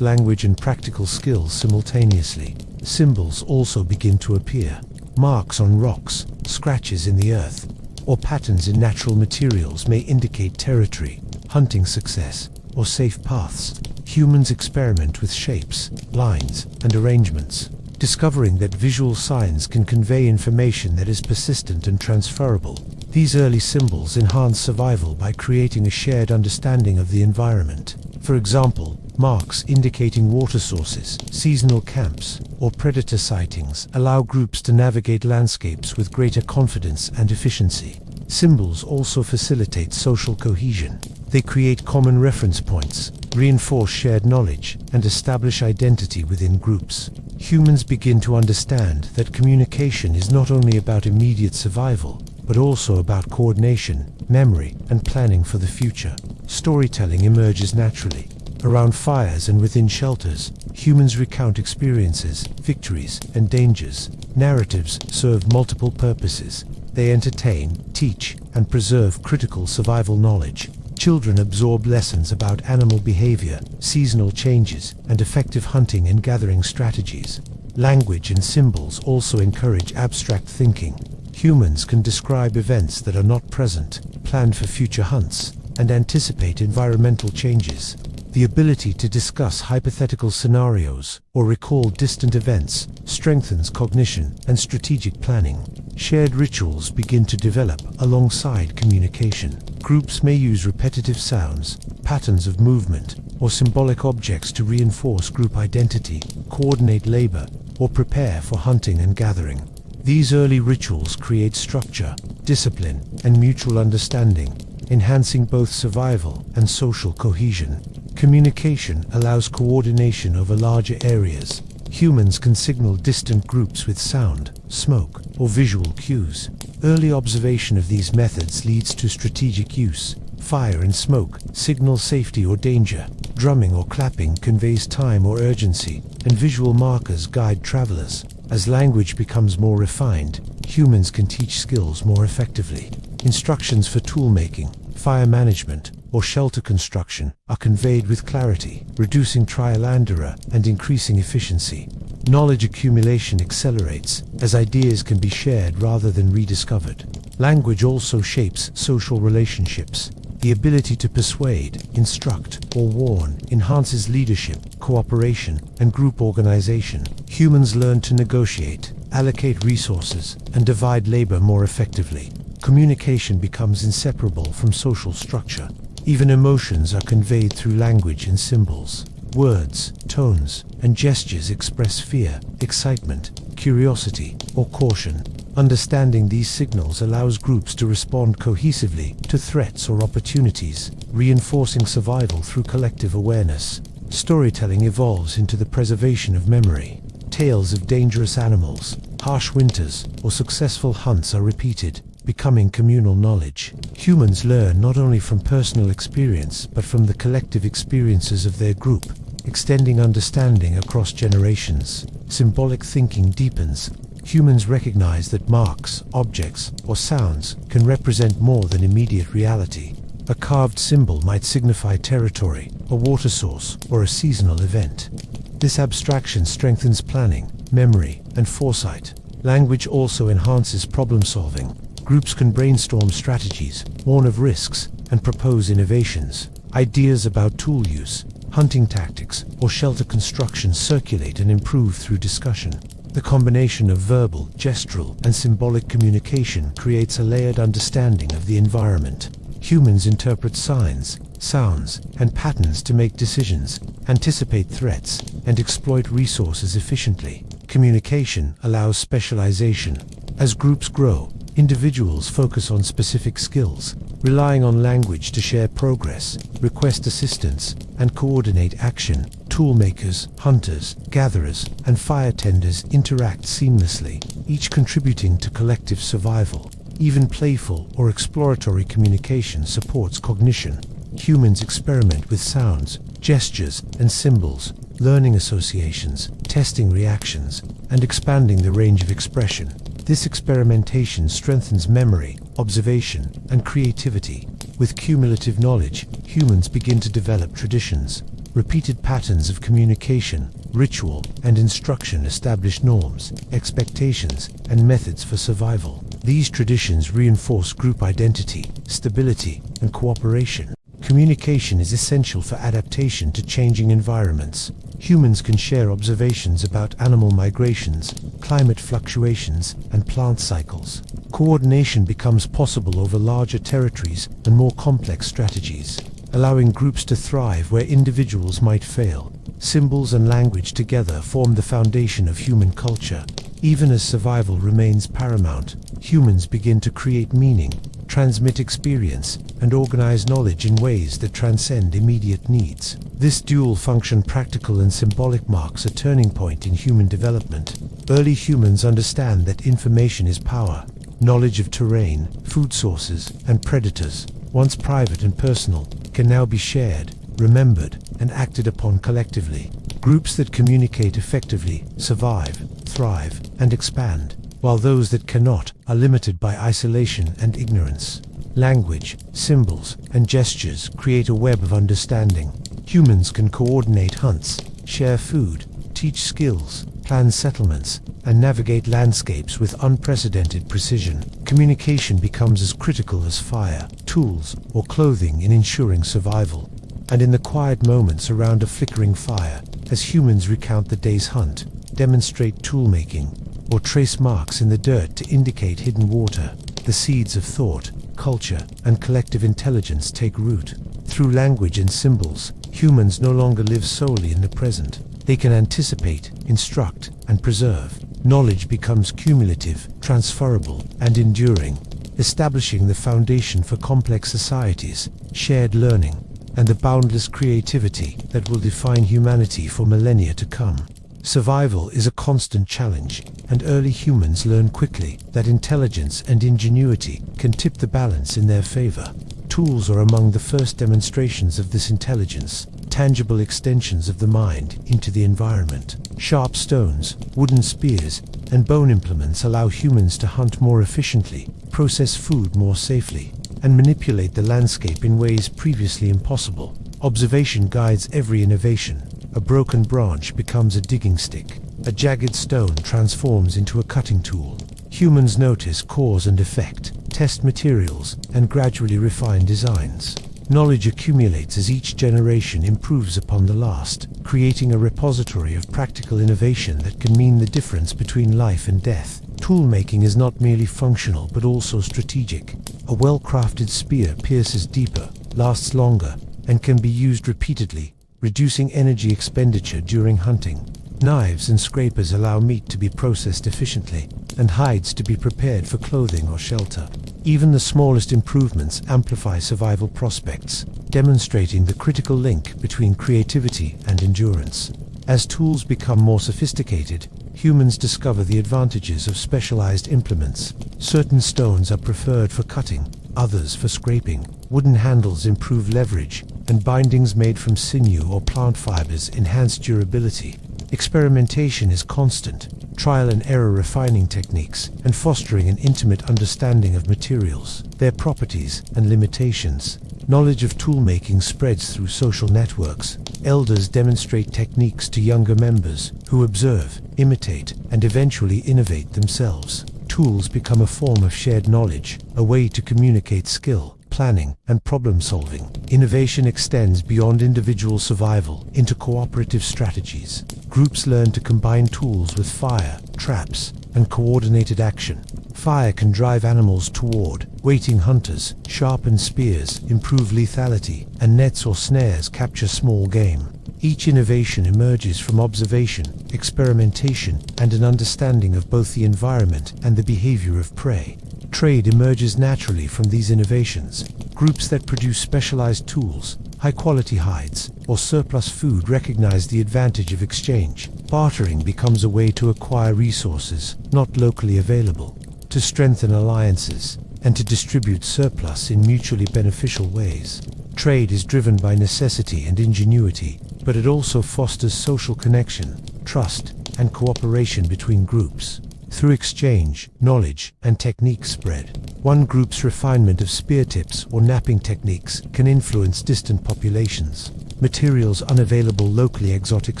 Speaker 1: language and practical skills simultaneously. Symbols also begin to appear. Marks on rocks, scratches in the earth, or patterns in natural materials may indicate territory, hunting success, or safe paths. Humans experiment with shapes, lines, and arrangements, discovering that visual signs can convey information that is persistent and transferable. These early symbols enhance survival by creating a shared understanding of the environment. For example, marks indicating water sources, seasonal camps, or predator sightings allow groups to navigate landscapes with greater confidence and efficiency. Symbols also facilitate social cohesion. They create common reference points, reinforce shared knowledge, and establish identity within groups. Humans begin to understand that communication is not only about immediate survival, but also about coordination, memory, and planning for the future. Storytelling emerges naturally. Around fires and within shelters, humans recount experiences, victories, and dangers. Narratives serve multiple purposes. They entertain, teach, and preserve critical survival knowledge. Children absorb lessons about animal behavior, seasonal changes, and effective hunting and gathering strategies. Language and symbols also encourage abstract thinking. Humans can describe events that are not present, plan for future hunts, and anticipate environmental changes. The ability to discuss hypothetical scenarios or recall distant events strengthens cognition and strategic planning. Shared rituals begin to develop alongside communication. Groups may use repetitive sounds, patterns of movement, or symbolic objects to reinforce group identity, coordinate labor, or prepare for hunting and gathering. These early rituals create structure, discipline, and mutual understanding, enhancing both survival and social cohesion. Communication allows coordination over larger areas. Humans can signal distant groups with sound, smoke, or visual cues. Early observation of these methods leads to strategic use. Fire and smoke signal safety or danger. Drumming or clapping conveys time or urgency, and visual markers guide travelers. As language becomes more refined, humans can teach skills more effectively. Instructions for tool-making, fire management, or shelter construction are conveyed with clarity, reducing trial and error and increasing efficiency. Knowledge accumulation accelerates as ideas can be shared rather than rediscovered. Language also shapes social relationships. The ability to persuade, instruct, or warn enhances leadership, cooperation, and group organization. Humans learn to negotiate, allocate resources, and divide labor more effectively. Communication becomes inseparable from social structure. Even emotions are conveyed through language and symbols. Words, tones, and gestures express fear, excitement, curiosity, or caution. Understanding these signals allows groups to respond cohesively to threats or opportunities, reinforcing survival through collective awareness. Storytelling evolves into the preservation of memory. Tales of dangerous animals, harsh winters, or successful hunts are repeated, becoming communal knowledge. Humans learn not only from personal experience but from the collective experiences of their group, extending understanding across generations. Symbolic thinking deepens. Humans recognize that marks, objects, or sounds can represent more than immediate reality. A carved symbol might signify territory, a water source, or a seasonal event. This abstraction strengthens planning, memory, and foresight. Language also enhances problem-solving. Groups can brainstorm strategies, warn of risks, and propose innovations. Ideas about tool use, hunting tactics, or shelter construction circulate and improve through discussion. The combination of verbal, gestural, and symbolic communication creates a layered understanding of the environment. Humans interpret signs, sounds, and patterns to make decisions, anticipate threats, and exploit resources efficiently. Communication allows specialization. As groups grow, individuals focus on specific skills, relying on language to share progress, request assistance, and coordinate action. Toolmakers, hunters, gatherers, and fire tenders interact seamlessly, each contributing to collective survival. Even playful or exploratory communication supports cognition. Humans experiment with sounds, gestures, and symbols, learning associations, testing reactions, and expanding the range of expression. This experimentation strengthens memory, observation, and creativity. With cumulative knowledge, humans begin to develop traditions. Repeated patterns of communication, ritual, and instruction establish norms, expectations, and methods for survival. These traditions reinforce group identity, stability, and cooperation. Communication is essential for adaptation to changing environments. Humans can share observations about animal migrations, climate fluctuations, and plant cycles. Coordination becomes possible over larger territories and more complex strategies, allowing groups to thrive where individuals might fail. Symbols and language together form the foundation of human culture. Even as survival remains paramount, humans begin to create meaning, transmit experience, and organize knowledge in ways that transcend immediate needs. This dual-function practical and symbolic marks a turning point in human development. Early humans understand that information is power. Knowledge of terrain, food sources, and predators, once private and personal, can now be shared, remembered, and acted upon collectively. Groups that communicate effectively survive, thrive, and expand, while those that cannot are limited by isolation and ignorance. Language, symbols, and gestures create a web of understanding. Humans can coordinate hunts, share food, teach skills, plan settlements, and navigate landscapes with unprecedented precision. Communication becomes as critical as fire, tools, or clothing in ensuring survival. And in the quiet moments around a flickering fire, as humans recount the day's hunt, demonstrate toolmaking, or trace marks in the dirt to indicate hidden water, the seeds of thought, culture, and collective intelligence take root. Through language and symbols, humans no longer live solely in the present. They can anticipate, instruct, and preserve. knowledge becomes cumulative, transferable, and enduring, establishing the foundation for complex societies, shared learning, and the boundless creativity that will define humanity for millennia to come. Survival is a constant challenge, and early humans learn quickly that intelligence and ingenuity can tip the balance in their favor. Tools are among the first demonstrations of this intelligence, tangible extensions of the mind into the environment. Sharp stones, wooden spears, and bone implements allow humans to hunt more efficiently, process food more safely, and manipulate the landscape in ways previously impossible. Observation guides every innovation. A broken branch becomes a digging stick. A jagged stone transforms into a cutting tool. Humans notice cause and effect, test materials, and gradually refine designs. Knowledge accumulates as each generation improves upon the last, creating a repository of practical innovation that can mean the difference between life and death. Tool-making is not merely functional but also strategic. A well-crafted spear pierces deeper, lasts longer, and can be used repeatedly, reducing energy expenditure during hunting. Knives and scrapers allow meat to be processed efficiently, and hides to be prepared for clothing or shelter. Even the smallest improvements amplify survival prospects, demonstrating the critical link between creativity and endurance. As tools become more sophisticated, humans discover the advantages of specialized implements. Certain stones are preferred for cutting, others for scraping. Wooden handles improve leverage, and bindings made from sinew or plant fibers enhance durability. Experimentation is constant, trial and error refining techniques and fostering an intimate understanding of materials, their properties and limitations. Knowledge of toolmaking spreads through social networks. Elders demonstrate techniques to younger members, who observe, imitate, and eventually innovate themselves. Tools become a form of shared knowledge, a way to communicate skill, planning, and problem-solving. Innovation extends beyond individual survival into cooperative strategies. Groups learn to combine tools with fire, traps, and coordinated action. Fire can drive animals toward waiting hunters, sharpen spears, improve lethality, and nets or snares capture small game. Each innovation emerges from observation, experimentation, and an understanding of both the environment and the behavior of prey. Trade emerges naturally from these innovations. Groups that produce specialized tools, high-quality hides, or surplus food recognize the advantage of exchange. Bartering becomes a way to acquire resources not locally available, to strengthen alliances, and to distribute surplus in mutually beneficial ways. Trade is driven by necessity and ingenuity, but it also fosters social connection, trust, and cooperation between groups. Through exchange, knowledge and technique spread. One group's refinement of spear tips or napping techniques can influence distant populations. Materials unavailable locally, exotic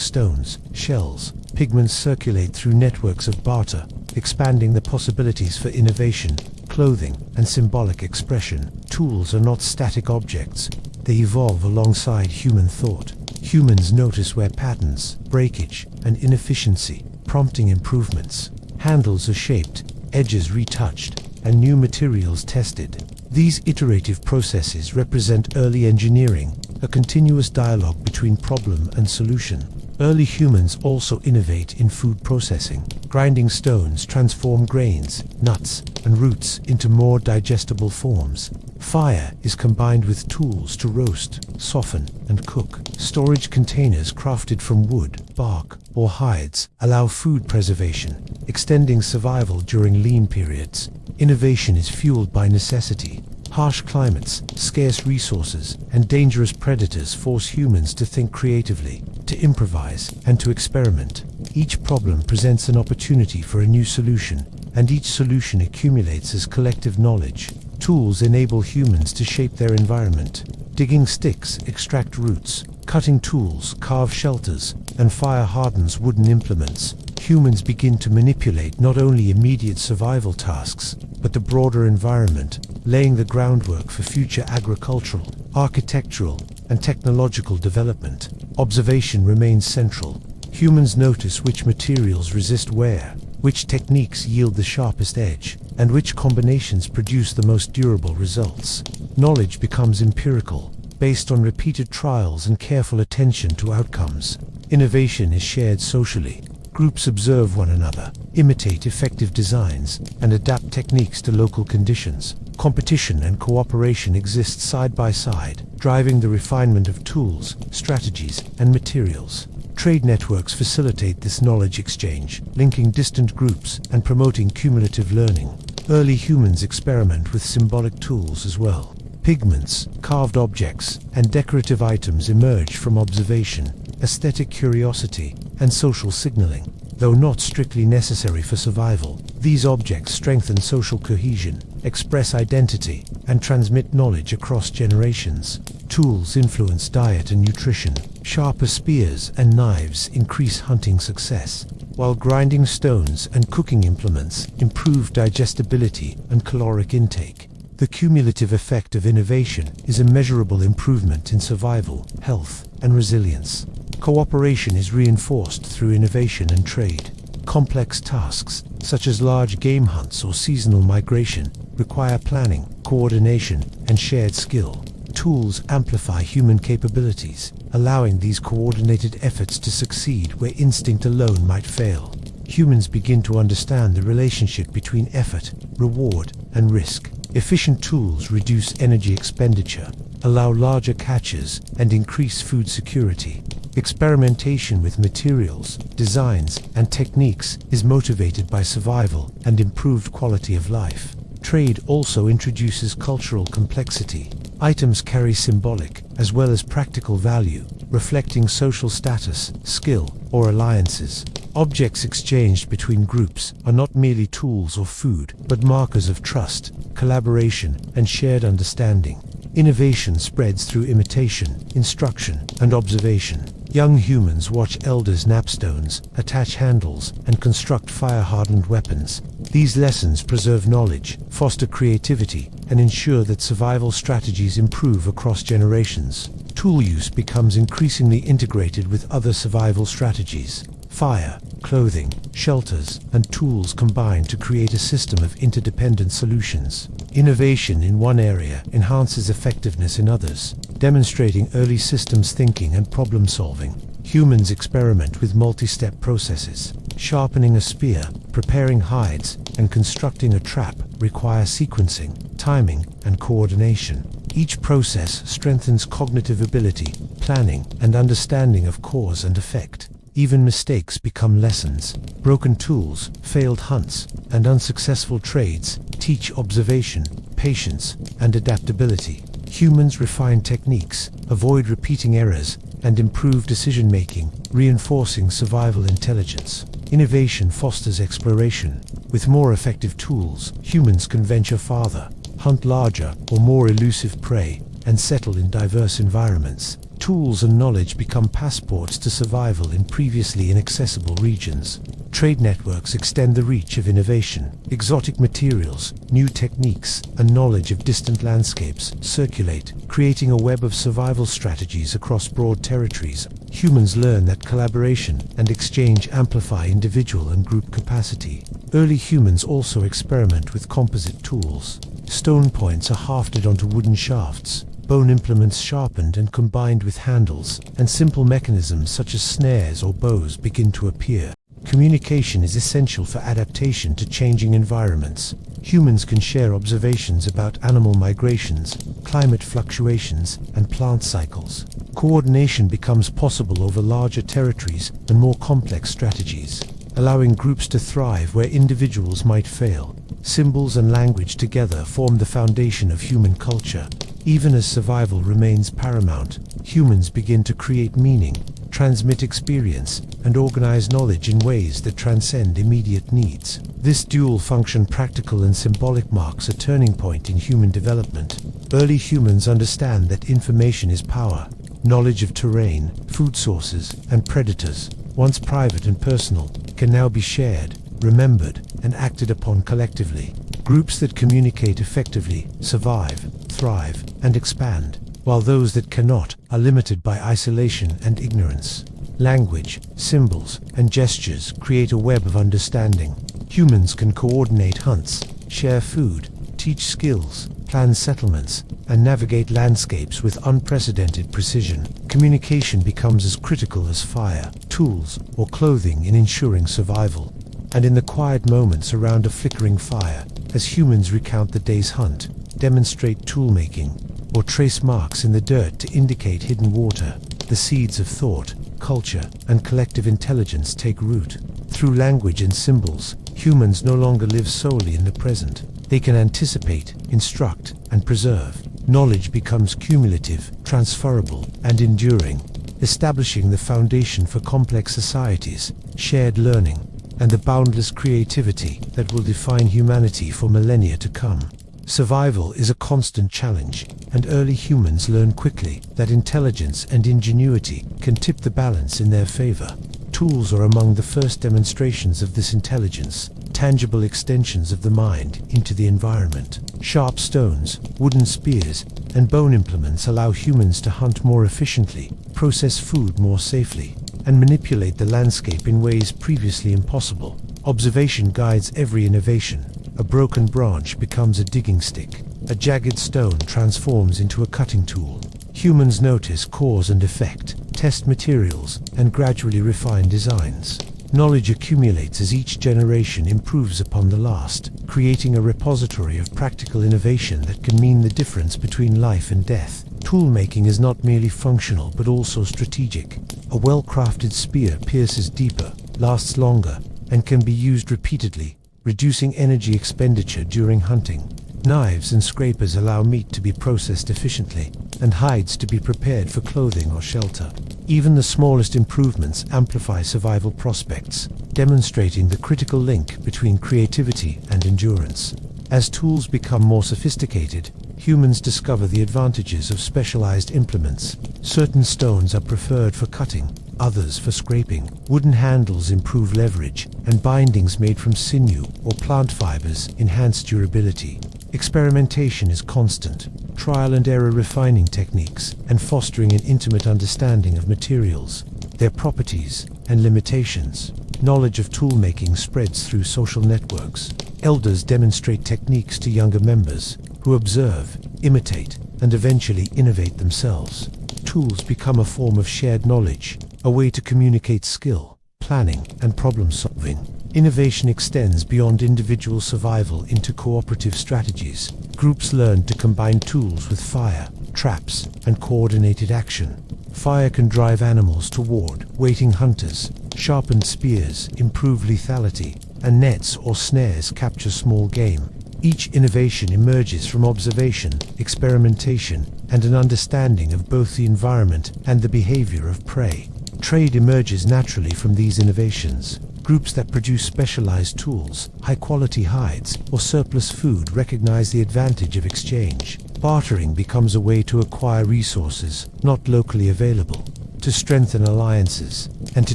Speaker 1: stones, shells, pigments circulate through networks of barter, expanding the possibilities for innovation, clothing, and symbolic expression. Tools are not static objects. They evolve alongside human thought. Humans notice where patterns, breakage, and inefficiency, prompting improvements. Handles are shaped, edges retouched, and new materials tested. These iterative processes represent early engineering, a continuous dialogue between problem and solution. Early humans also innovate in food processing. Grinding stones transform grains, nuts, and roots into more digestible forms. Fire is combined with tools to roast, soften, and cook. Storage containers crafted from wood, bark, or hides allow food preservation, extending survival during lean periods. Innovation is fueled by necessity. Harsh climates, scarce resources, and dangerous predators force humans to think creatively, to improvise, and to experiment. Each problem presents an opportunity for a new solution, and each solution accumulates as collective knowledge. Tools enable humans to shape their environment. Digging sticks extract roots, cutting tools carve shelters, and fire hardens wooden implements. Humans begin to manipulate not only immediate survival tasks, but the broader environment, laying the groundwork for future agricultural, architectural, and technological development. Observation remains central. Humans notice which materials resist wear, which techniques yield the sharpest edge, and which combinations produce the most durable results. Knowledge becomes empirical, based on repeated trials and careful attention to outcomes. Innovation is shared socially. Groups observe one another, imitate effective designs, and adapt techniques to local conditions. Competition and cooperation exist side by side, driving the refinement of tools, strategies, and materials. Trade networks facilitate this knowledge exchange, linking distant groups and promoting cumulative learning. Early humans experiment with symbolic tools as well. Pigments, carved objects, and decorative items emerge from observation, aesthetic curiosity, and social signaling. Though not strictly necessary for survival, these objects strengthen social cohesion, express identity, and transmit knowledge across generations. Tools influence diet and nutrition. Sharper spears and knives increase hunting success, while grinding stones and cooking implements improve digestibility and caloric intake. The cumulative effect of innovation is a measurable improvement in survival, health, and resilience. Cooperation is reinforced through innovation and trade. Complex tasks, such as large game hunts or seasonal migration, require planning, coordination, and shared skill. Tools amplify human capabilities, allowing these coordinated efforts to succeed where instinct alone might fail. Humans begin to understand the relationship between effort, reward, and risk. Efficient tools reduce energy expenditure, allow larger catches, and increase food security. Experimentation with materials, designs, and techniques is motivated by survival and improved quality of life. Trade also introduces cultural complexity. Items carry symbolic as well as practical value, reflecting social status, skill, or alliances. Objects exchanged between groups are not merely tools or food, but markers of trust, collaboration, and shared understanding. Innovation spreads through imitation, instruction, and observation. Young humans watch elders knap stones, attach handles, and construct fire-hardened weapons. These lessons preserve knowledge, foster creativity, and ensure that survival strategies improve across generations. Tool use becomes increasingly integrated with other survival strategies. Fire, clothing, shelters, and tools combine to create a system of interdependent solutions. Innovation in one area enhances effectiveness in others, demonstrating early systems thinking and problem solving. Humans experiment with multi-step processes. Sharpening a spear, preparing hides, and constructing a trap require sequencing, timing, and coordination. Each process strengthens cognitive ability, planning, and understanding of cause and effect. Even mistakes become lessons. Broken tools, failed hunts, and unsuccessful trades teach observation, patience, and adaptability. Humans refine techniques, avoid repeating errors, and improve decision-making, reinforcing survival intelligence. Innovation fosters exploration. With more effective tools, humans can venture farther, hunt larger or more elusive prey, and settle in diverse environments. Tools and knowledge become passports to survival in previously inaccessible regions. Trade networks extend the reach of innovation. Exotic materials, new techniques, and knowledge of distant landscapes circulate, creating a web of survival strategies across broad territories. Humans learn that collaboration and exchange amplify individual and group capacity. Early humans also experiment with composite tools. Stone points are hafted onto wooden shafts, bone implements sharpened and combined with handles, and simple mechanisms such as snares or bows begin to appear. Communication is essential for adaptation to changing environments. Humans can share observations about animal migrations, climate fluctuations, and plant cycles. Coordination becomes possible over larger territories and more complex strategies, allowing groups to thrive where individuals might fail. Symbols and language together form the foundation of human culture. Even as survival remains paramount, humans begin to create meaning, transmit experience, and organize knowledge in ways that transcend immediate needs. This dual-function practical and symbolic marks a turning point in human development. Early humans understand that information is power. Knowledge of terrain, food sources, and predators, once private and personal, can now be shared, remembered, and acted upon collectively. Groups that communicate effectively survive, thrive, and expand, while those that cannot are limited by isolation and ignorance. Language, symbols, and gestures create a web of understanding. Humans can coordinate hunts, share food, teach skills, plan settlements, and navigate landscapes with unprecedented precision. Communication becomes as critical as fire, tools, or clothing in ensuring survival. And in the quiet moments around a flickering fire, as humans recount the day's hunt, demonstrate toolmaking, or trace marks in the dirt to indicate hidden water, the seeds of thought, culture, and collective intelligence take root. Through language and symbols, humans no longer live solely in the present. They can anticipate, instruct, and preserve. Knowledge becomes cumulative, transferable, and enduring, establishing the foundation for complex societies, shared learning, and the boundless creativity that will define humanity for millennia to come. Survival is a constant challenge, and early humans learn quickly that intelligence and ingenuity can tip the balance in their favor. Tools are among the first demonstrations of this intelligence, tangible extensions of the mind into the environment. Sharp stones, wooden spears, and bone implements allow humans to hunt more efficiently, process food more safely, and manipulate the landscape in ways previously impossible. Observation guides every innovation. A broken branch becomes a digging stick. A jagged stone transforms into a cutting tool. Humans notice cause and effect, test materials, and gradually refine designs. Knowledge accumulates as each generation improves upon the last, creating a repository of practical innovation that can mean the difference between life and death. Toolmaking is not merely functional but also strategic. A well-crafted spear pierces deeper, lasts longer, and can be used repeatedly, reducing energy expenditure during hunting. Knives and scrapers allow meat to be processed efficiently, and hides to be prepared for clothing or shelter. Even the smallest improvements amplify survival prospects, demonstrating the critical link between creativity and endurance. As tools become more sophisticated, humans discover the advantages of specialized implements. Certain stones are preferred for cutting, others for scraping. Wooden handles improve leverage, and bindings made from sinew or plant fibers enhance durability. Experimentation is constant, trial and error refining techniques and fostering an intimate understanding of materials, their properties, and limitations. Knowledge of toolmaking spreads through social networks. Elders demonstrate techniques to younger members, who observe, imitate, and eventually innovate themselves. Tools become a form of shared knowledge, a way to communicate skill, planning, and problem-solving. Innovation extends beyond individual survival into cooperative strategies. Groups learn to combine tools with fire, traps, and coordinated action. Fire can drive animals toward waiting hunters. Sharpened spears improve lethality, and nets or snares capture small game. Each innovation emerges from observation, experimentation, and an understanding of both the environment and the behavior of prey. Trade emerges naturally from these innovations. Groups that produce specialized tools, high-quality hides, or surplus food recognize the advantage of exchange. Bartering becomes a way to acquire resources not locally available, to strengthen alliances, and to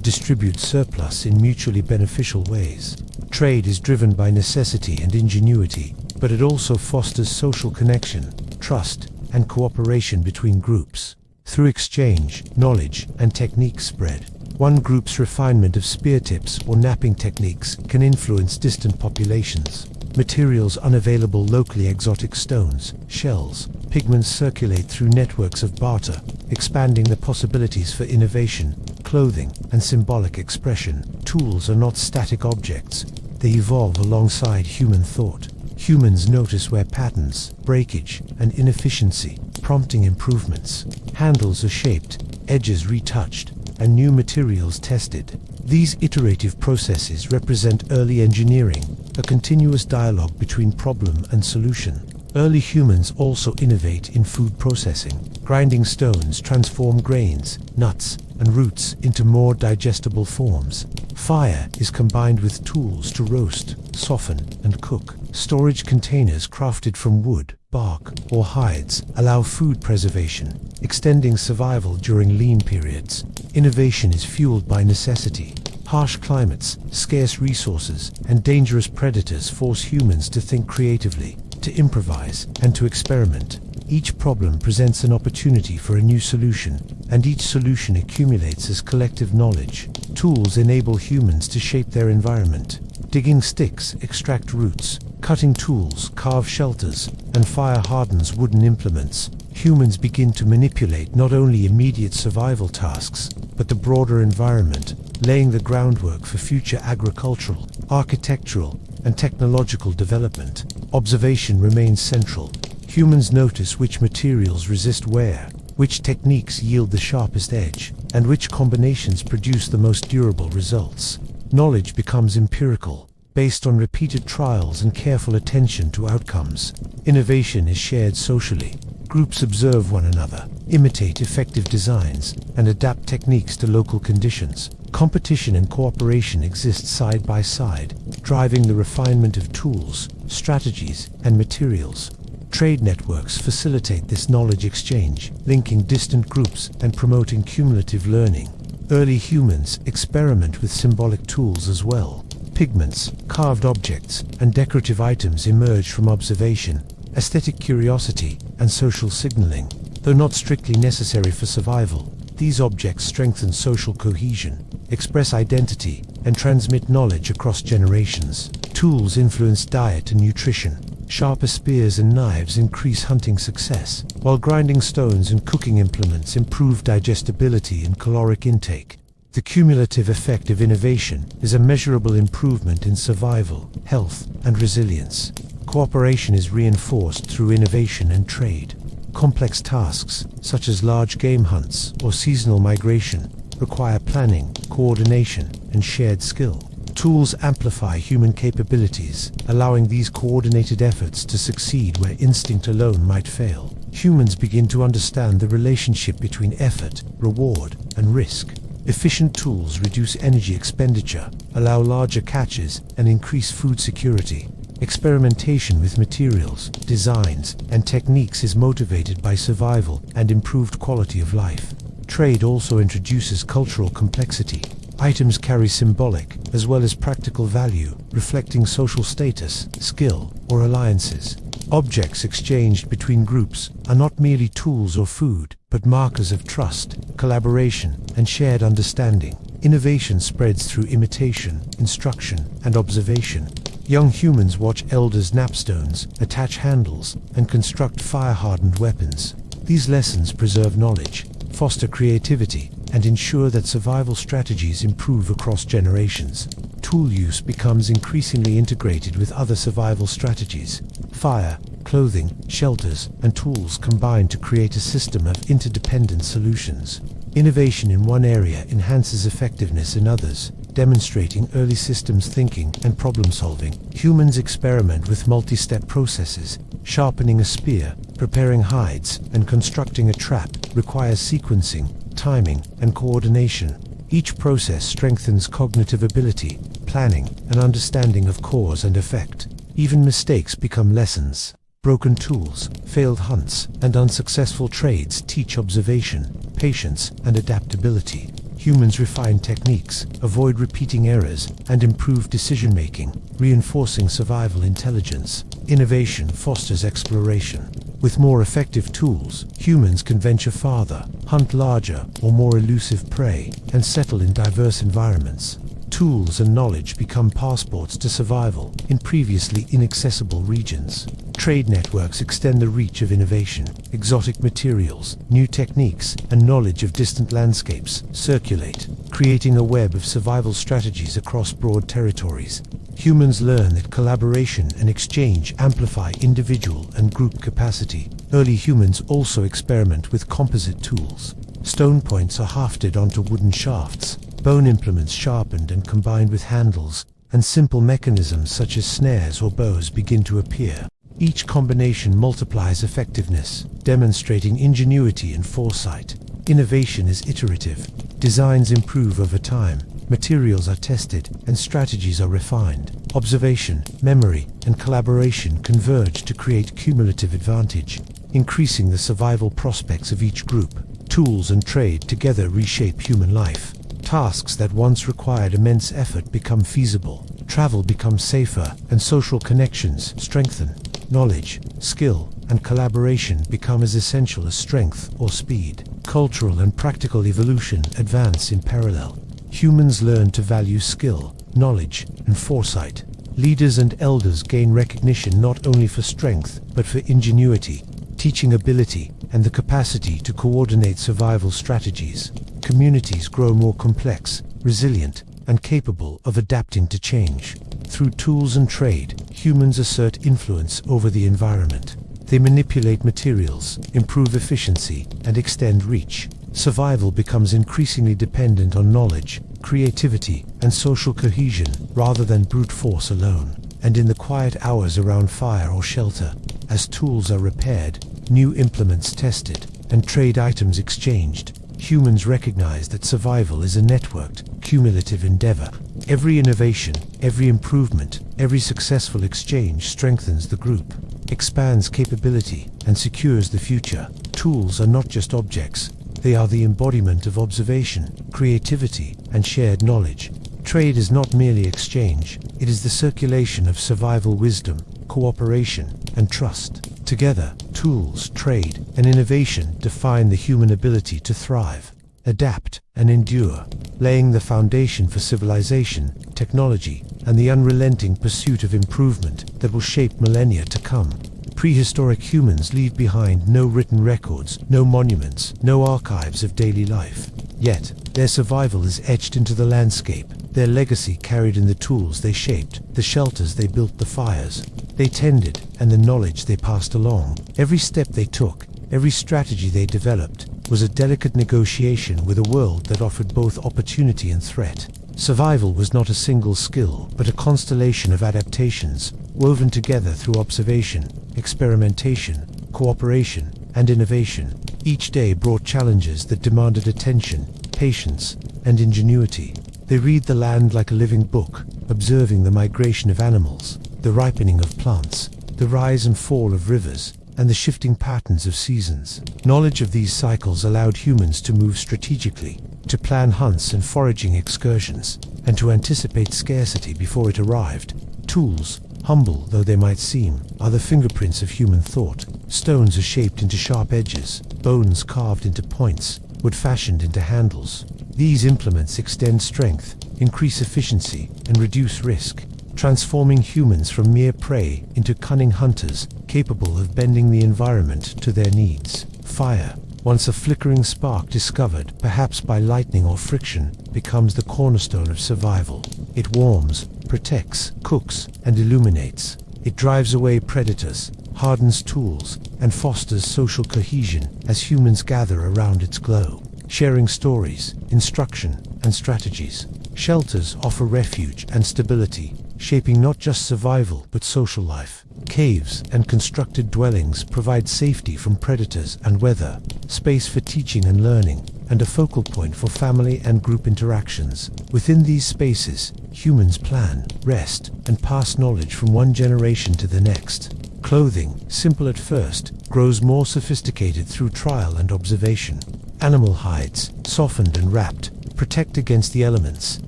Speaker 1: distribute surplus in mutually beneficial ways. Trade is driven by necessity and ingenuity, but it also fosters social connection, trust, and cooperation between groups. Through exchange, knowledge and techniques spread. One group's refinement of spear tips or napping techniques can influence distant populations. Materials unavailable locally, exotic stones, shells, pigments circulate through networks of barter, expanding the possibilities for innovation, clothing, and symbolic expression. Tools are not static objects. They evolve alongside human thought. Humans notice where patterns, breakage, and inefficiency, prompting improvements. Handles are shaped, edges retouched, and new materials tested. These iterative processes represent early engineering, a continuous dialogue between problem and solution. Early humans also innovate in food processing. Grinding stones transform grains, nuts, and roots into more digestible forms. Fire is combined with tools to roast, soften, and cook. Storage containers crafted from wood, bark, or hides allow food preservation, extending survival during lean periods. Innovation is fueled by necessity. Harsh climates, scarce resources, and dangerous predators force humans to think creatively, to improvise, and to experiment. Each problem presents an opportunity for a new solution, and each solution accumulates as collective knowledge. Tools enable humans to shape their environment. Digging sticks extract roots, cutting tools, carve shelters, and fire hardens wooden implements, humans begin to manipulate not only immediate survival tasks, but the broader environment, laying the groundwork for future agricultural, architectural, and technological development. Observation remains central. Humans notice which materials resist wear, which techniques yield the sharpest edge, and which combinations produce the most durable results. Knowledge becomes empirical, based on repeated trials and careful attention to outcomes. Innovation is shared socially. Groups observe one another, imitate effective designs, and adapt techniques to local conditions. Competition and cooperation exist side by side, driving the refinement of tools, strategies, and materials. Trade networks facilitate this knowledge exchange, linking distant groups and promoting cumulative learning. Early humans experiment with symbolic tools as well. Pigments, carved objects, and decorative items emerge from observation, aesthetic curiosity, and social signaling. Though not strictly necessary for survival, these objects strengthen social cohesion, express identity, and transmit knowledge across generations. Tools influence diet and nutrition. Sharper spears and knives increase hunting success, while grinding stones and cooking implements improve digestibility and caloric intake. The cumulative effect of innovation is a measurable improvement in survival, health, and resilience. Cooperation is reinforced through innovation and trade. Complex tasks, such as large game hunts or seasonal migration, require planning, coordination, and shared skill. Tools amplify human capabilities, allowing these coordinated efforts to succeed where instinct alone might fail. Humans begin to understand the relationship between effort, reward, and risk. Efficient tools reduce energy expenditure, allow larger catches, and increase food security. Experimentation with materials, designs, and techniques is motivated by survival and improved quality of life. Trade also introduces cultural complexity. Items carry symbolic as well as practical value, reflecting social status, skill, or alliances. Objects exchanged between groups are not merely tools or food, but markers of trust, collaboration, and shared understanding. Innovation spreads through imitation, instruction, and observation. Young humans watch elders' napstones, attach handles, and construct fire-hardened weapons. These lessons preserve knowledge, foster creativity, and ensure that survival strategies improve across generations. Tool use becomes increasingly integrated with other survival strategies. Fire, clothing, shelters, and tools combine to create a system of interdependent solutions. Innovation in one area enhances effectiveness in others, demonstrating early systems thinking and problem-solving. Humans experiment with multi-step processes. Sharpening a spear, preparing hides, and constructing a trap requires sequencing, timing, and coordination. Each process strengthens cognitive ability, planning, and understanding of cause and effect. Even mistakes become lessons. Broken tools, failed hunts, and unsuccessful trades teach observation, patience, and adaptability. Humans refine techniques, avoid repeating errors, and improve decision-making, reinforcing survival intelligence. Innovation fosters exploration. With more effective tools, humans can venture farther, hunt larger or more elusive prey, and settle in diverse environments. Tools and knowledge become passports to survival in previously inaccessible regions. Trade networks extend the reach of innovation. Exotic materials, new techniques, and knowledge of distant landscapes circulate, creating a web of survival strategies across broad territories. Humans learn that collaboration and exchange amplify individual and group capacity. Early humans also experiment with composite tools. Stone points are hafted onto wooden shafts, bone implements sharpened and combined with handles, and simple mechanisms such as snares or bows begin to appear. Each combination multiplies effectiveness, demonstrating ingenuity and foresight. Innovation is iterative. Designs improve over time, materials are tested, and strategies are refined. Observation, memory, and collaboration converge to create cumulative advantage, increasing the survival prospects of each group. Tools and trade together reshape human life. Tasks that once required immense effort become feasible. Travel becomes safer, and social connections strengthen. Knowledge, skill, and collaboration become as essential as strength or speed. Cultural and practical evolution advance in parallel. Humans learn to value skill, knowledge, and foresight. Leaders and elders gain recognition not only for strength, but for ingenuity, teaching ability, and the capacity to coordinate survival strategies. Communities grow more complex, resilient, and capable of adapting to change. Through tools and trade, humans assert influence over the environment. They manipulate materials, improve efficiency, and extend reach. Survival becomes increasingly dependent on knowledge, creativity, and social cohesion, rather than brute force alone. And in the quiet hours around fire or shelter, as tools are repaired, new implements tested, and trade items exchanged, humans recognize that survival is a networked, cumulative endeavor. Every innovation, every improvement, every successful exchange strengthens the group, expands capability, and secures the future. Tools are not just objects. They are the embodiment of observation, creativity, and shared knowledge. Trade is not merely exchange, it is the circulation of survival wisdom, cooperation, and trust. Together, tools, trade, and innovation define the human ability to thrive, adapt, and endure, laying the foundation for civilization, technology, and the unrelenting pursuit of improvement that will shape millennia to come. Prehistoric humans leave behind no written records, no monuments, no archives of daily life. Yet, their survival is etched into the landscape, their legacy carried in the tools they shaped, the shelters they built, the fires they tended, and the knowledge they passed along. Every step they took, every strategy they developed, was a delicate negotiation with a world that offered both opportunity and threat. Survival was not a single skill, but a constellation of adaptations, woven together through observation, experimentation, cooperation, and innovation. Each day brought challenges that demanded attention, patience, and ingenuity. They read the land like a living book, observing the migration of animals, the ripening of plants, the rise and fall of rivers, and the shifting patterns of seasons. Knowledge of these cycles allowed humans to move strategically, to plan hunts and foraging excursions, and to anticipate scarcity before it arrived. Tools, humble though they might seem, are the fingerprints of human thought. Stones are shaped into sharp edges, bones carved into points, wood fashioned into handles. These implements extend strength, increase efficiency, and reduce risk, transforming humans from mere prey into cunning hunters capable of bending the environment to their needs. Fire, once a flickering spark discovered, perhaps by lightning or friction, becomes the cornerstone of survival. It warms, protects, cooks, and illuminates. It drives away predators, hardens tools, and fosters social cohesion as humans gather around its glow, sharing stories, instruction, and strategies. Shelters offer refuge and stability, shaping not just survival but social life. Caves and constructed dwellings provide safety from predators and weather, space for teaching and learning, and a focal point for family and group interactions. Within these spaces, humans plan, rest, and pass knowledge from one generation to the next. Clothing, simple at first, grows more sophisticated through trial and observation. Animal hides, softened and wrapped, protect against the elements,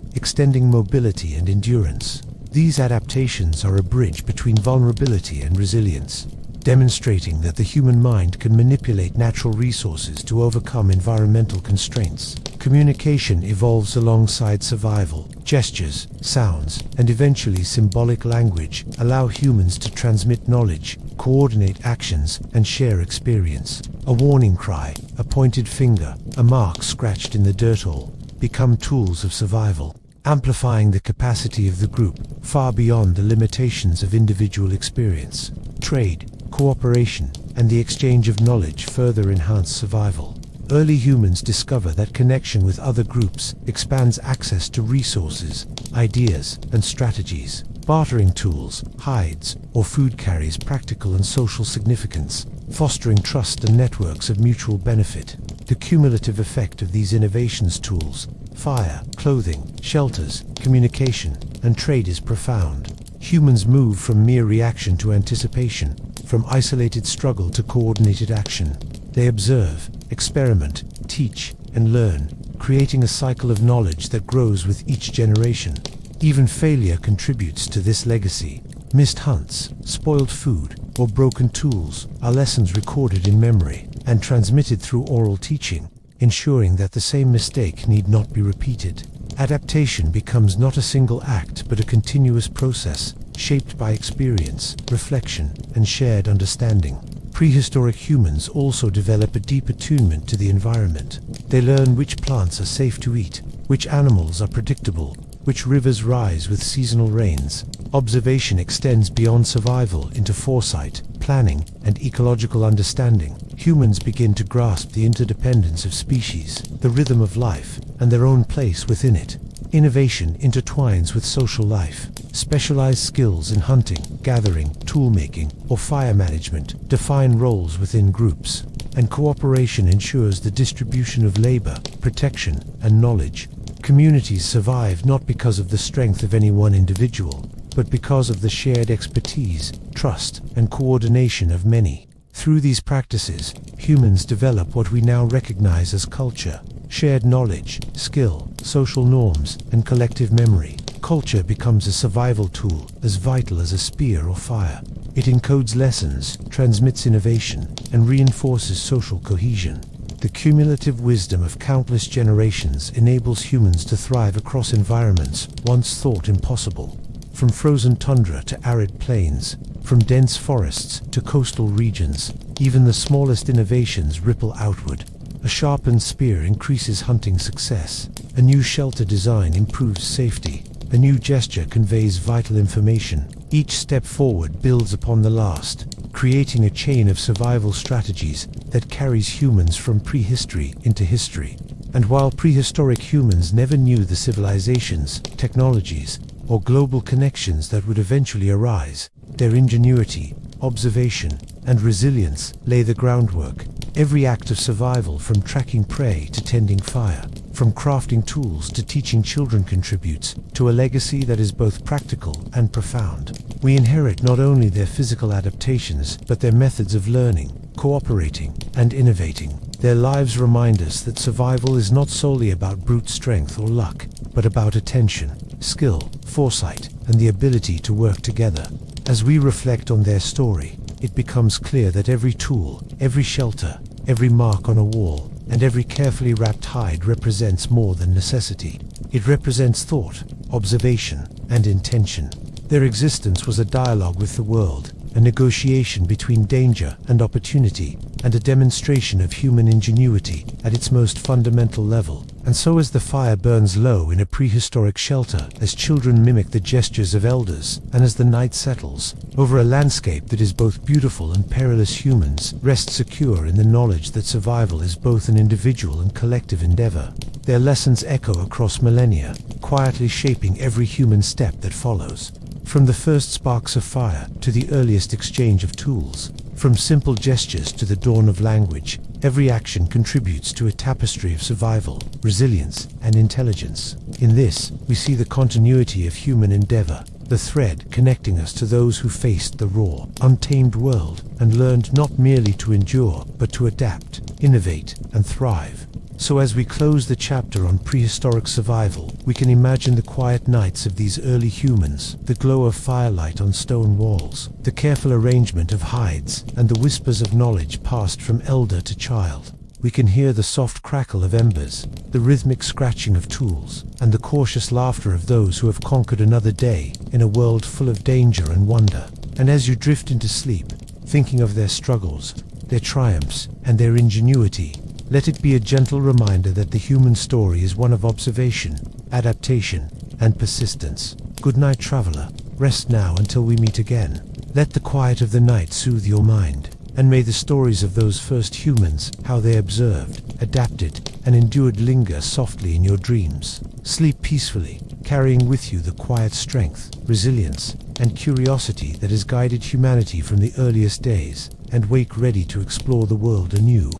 Speaker 1: extending mobility and endurance. These adaptations are a bridge between vulnerability and resilience, demonstrating that the human mind can manipulate natural resources to overcome environmental constraints. Communication evolves alongside survival. Gestures, sounds, and eventually symbolic language allow humans to transmit knowledge, coordinate actions, and share experience. A warning cry, a pointed finger, a mark scratched in the dirt hole, become tools of survival, amplifying the capacity of the group far beyond the limitations of individual experience. Trade, cooperation, and the exchange of knowledge further enhance survival. Early humans discover that connection with other groups expands access to resources, ideas, and strategies. Bartering tools, hides, or food carries practical and social significance, fostering trust and networks of mutual benefit. The cumulative effect of these innovations tools, fire, clothing, shelters, communication, and trade is profound. Humans move from mere reaction to anticipation, from isolated struggle to coordinated action. They observe, experiment, teach, and learn, creating a cycle of knowledge that grows with each generation. Even failure contributes to this legacy. Missed hunts, spoiled food, or broken tools are lessons recorded in memory and transmitted through oral teaching, ensuring that the same mistake need not be repeated. Adaptation becomes not a single act but a continuous process, shaped by experience, reflection, and shared understanding. Prehistoric humans also develop a deep attunement to the environment. They learn which plants are safe to eat, which animals are predictable, which rivers rise with seasonal rains. Observation extends beyond survival into foresight, planning, and ecological understanding. Humans begin to grasp the interdependence of species, the rhythm of life, and their own place within it. Innovation intertwines with social life. Specialized skills in hunting, gathering, tool-making, or fire management define roles within groups, and cooperation ensures the distribution of labor, protection, and knowledge. Communities survive not because of the strength of any one individual, but because of the shared expertise, trust, and coordination of many. Through these practices, humans develop what we now recognize as culture: shared knowledge, skill, social norms, and collective memory. Culture becomes a survival tool as vital as a spear or fire. It encodes lessons, transmits innovation, and reinforces social cohesion. The cumulative wisdom of countless generations enables humans to thrive across environments once thought impossible. From frozen tundra to arid plains, from dense forests to coastal regions, even the smallest innovations ripple outward. A sharpened spear increases hunting success. A new shelter design improves safety. A new gesture conveys vital information. Each step forward builds upon the last, creating a chain of survival strategies that carries humans from prehistory into history. And while prehistoric humans never knew the civilizations, technologies, or global connections that would eventually arise, their ingenuity, observation, and resilience lay the groundwork. Every act of survival, from tracking prey to tending fire, from crafting tools to teaching children, contributes to a legacy that is both practical and profound. We inherit not only their physical adaptations, but their methods of learning, cooperating, and innovating. Their lives remind us that survival is not solely about brute strength or luck, but about attention, skill, foresight, and the ability to work together. As we reflect on their story, it becomes clear that every tool, every shelter, every mark on a wall, and every carefully wrapped hide represents more than necessity. It represents thought, observation, and intention. Their existence was a dialogue with the world, a negotiation between danger and opportunity, and a demonstration of human ingenuity at its most fundamental level. And so as the fire burns low in a prehistoric shelter, as children mimic the gestures of elders, and as the night settles over a landscape that is both beautiful and perilous, humans rest secure in the knowledge that survival is both an individual and collective endeavor. Their lessons echo across millennia, quietly shaping every human step that follows. From the first sparks of fire to the earliest exchange of tools, from simple gestures to the dawn of language, every action contributes to a tapestry of survival, resilience, and intelligence. In this, we see the continuity of human endeavor, the thread connecting us to those who faced the raw, untamed world and learned not merely to endure, but to adapt, innovate, and thrive. So as we close the chapter on prehistoric survival, we can imagine the quiet nights of these early humans, the glow of firelight on stone walls, the careful arrangement of hides, and the whispers of knowledge passed from elder to child. We can hear the soft crackle of embers, the rhythmic scratching of tools, and the cautious laughter of those who have conquered another day in a world full of danger and wonder. And as you drift into sleep, thinking of their struggles, their triumphs, and their ingenuity, let it be a gentle reminder that the human story is one of observation, adaptation, and persistence. Good night, traveler. Rest now until we meet again. Let the quiet of the night soothe your mind, and may the stories of those first humans, how they observed, adapted, and endured, linger softly in your dreams. Sleep peacefully, carrying with you the quiet strength, resilience, and curiosity that has guided humanity from the earliest days, and wake ready to explore the world anew.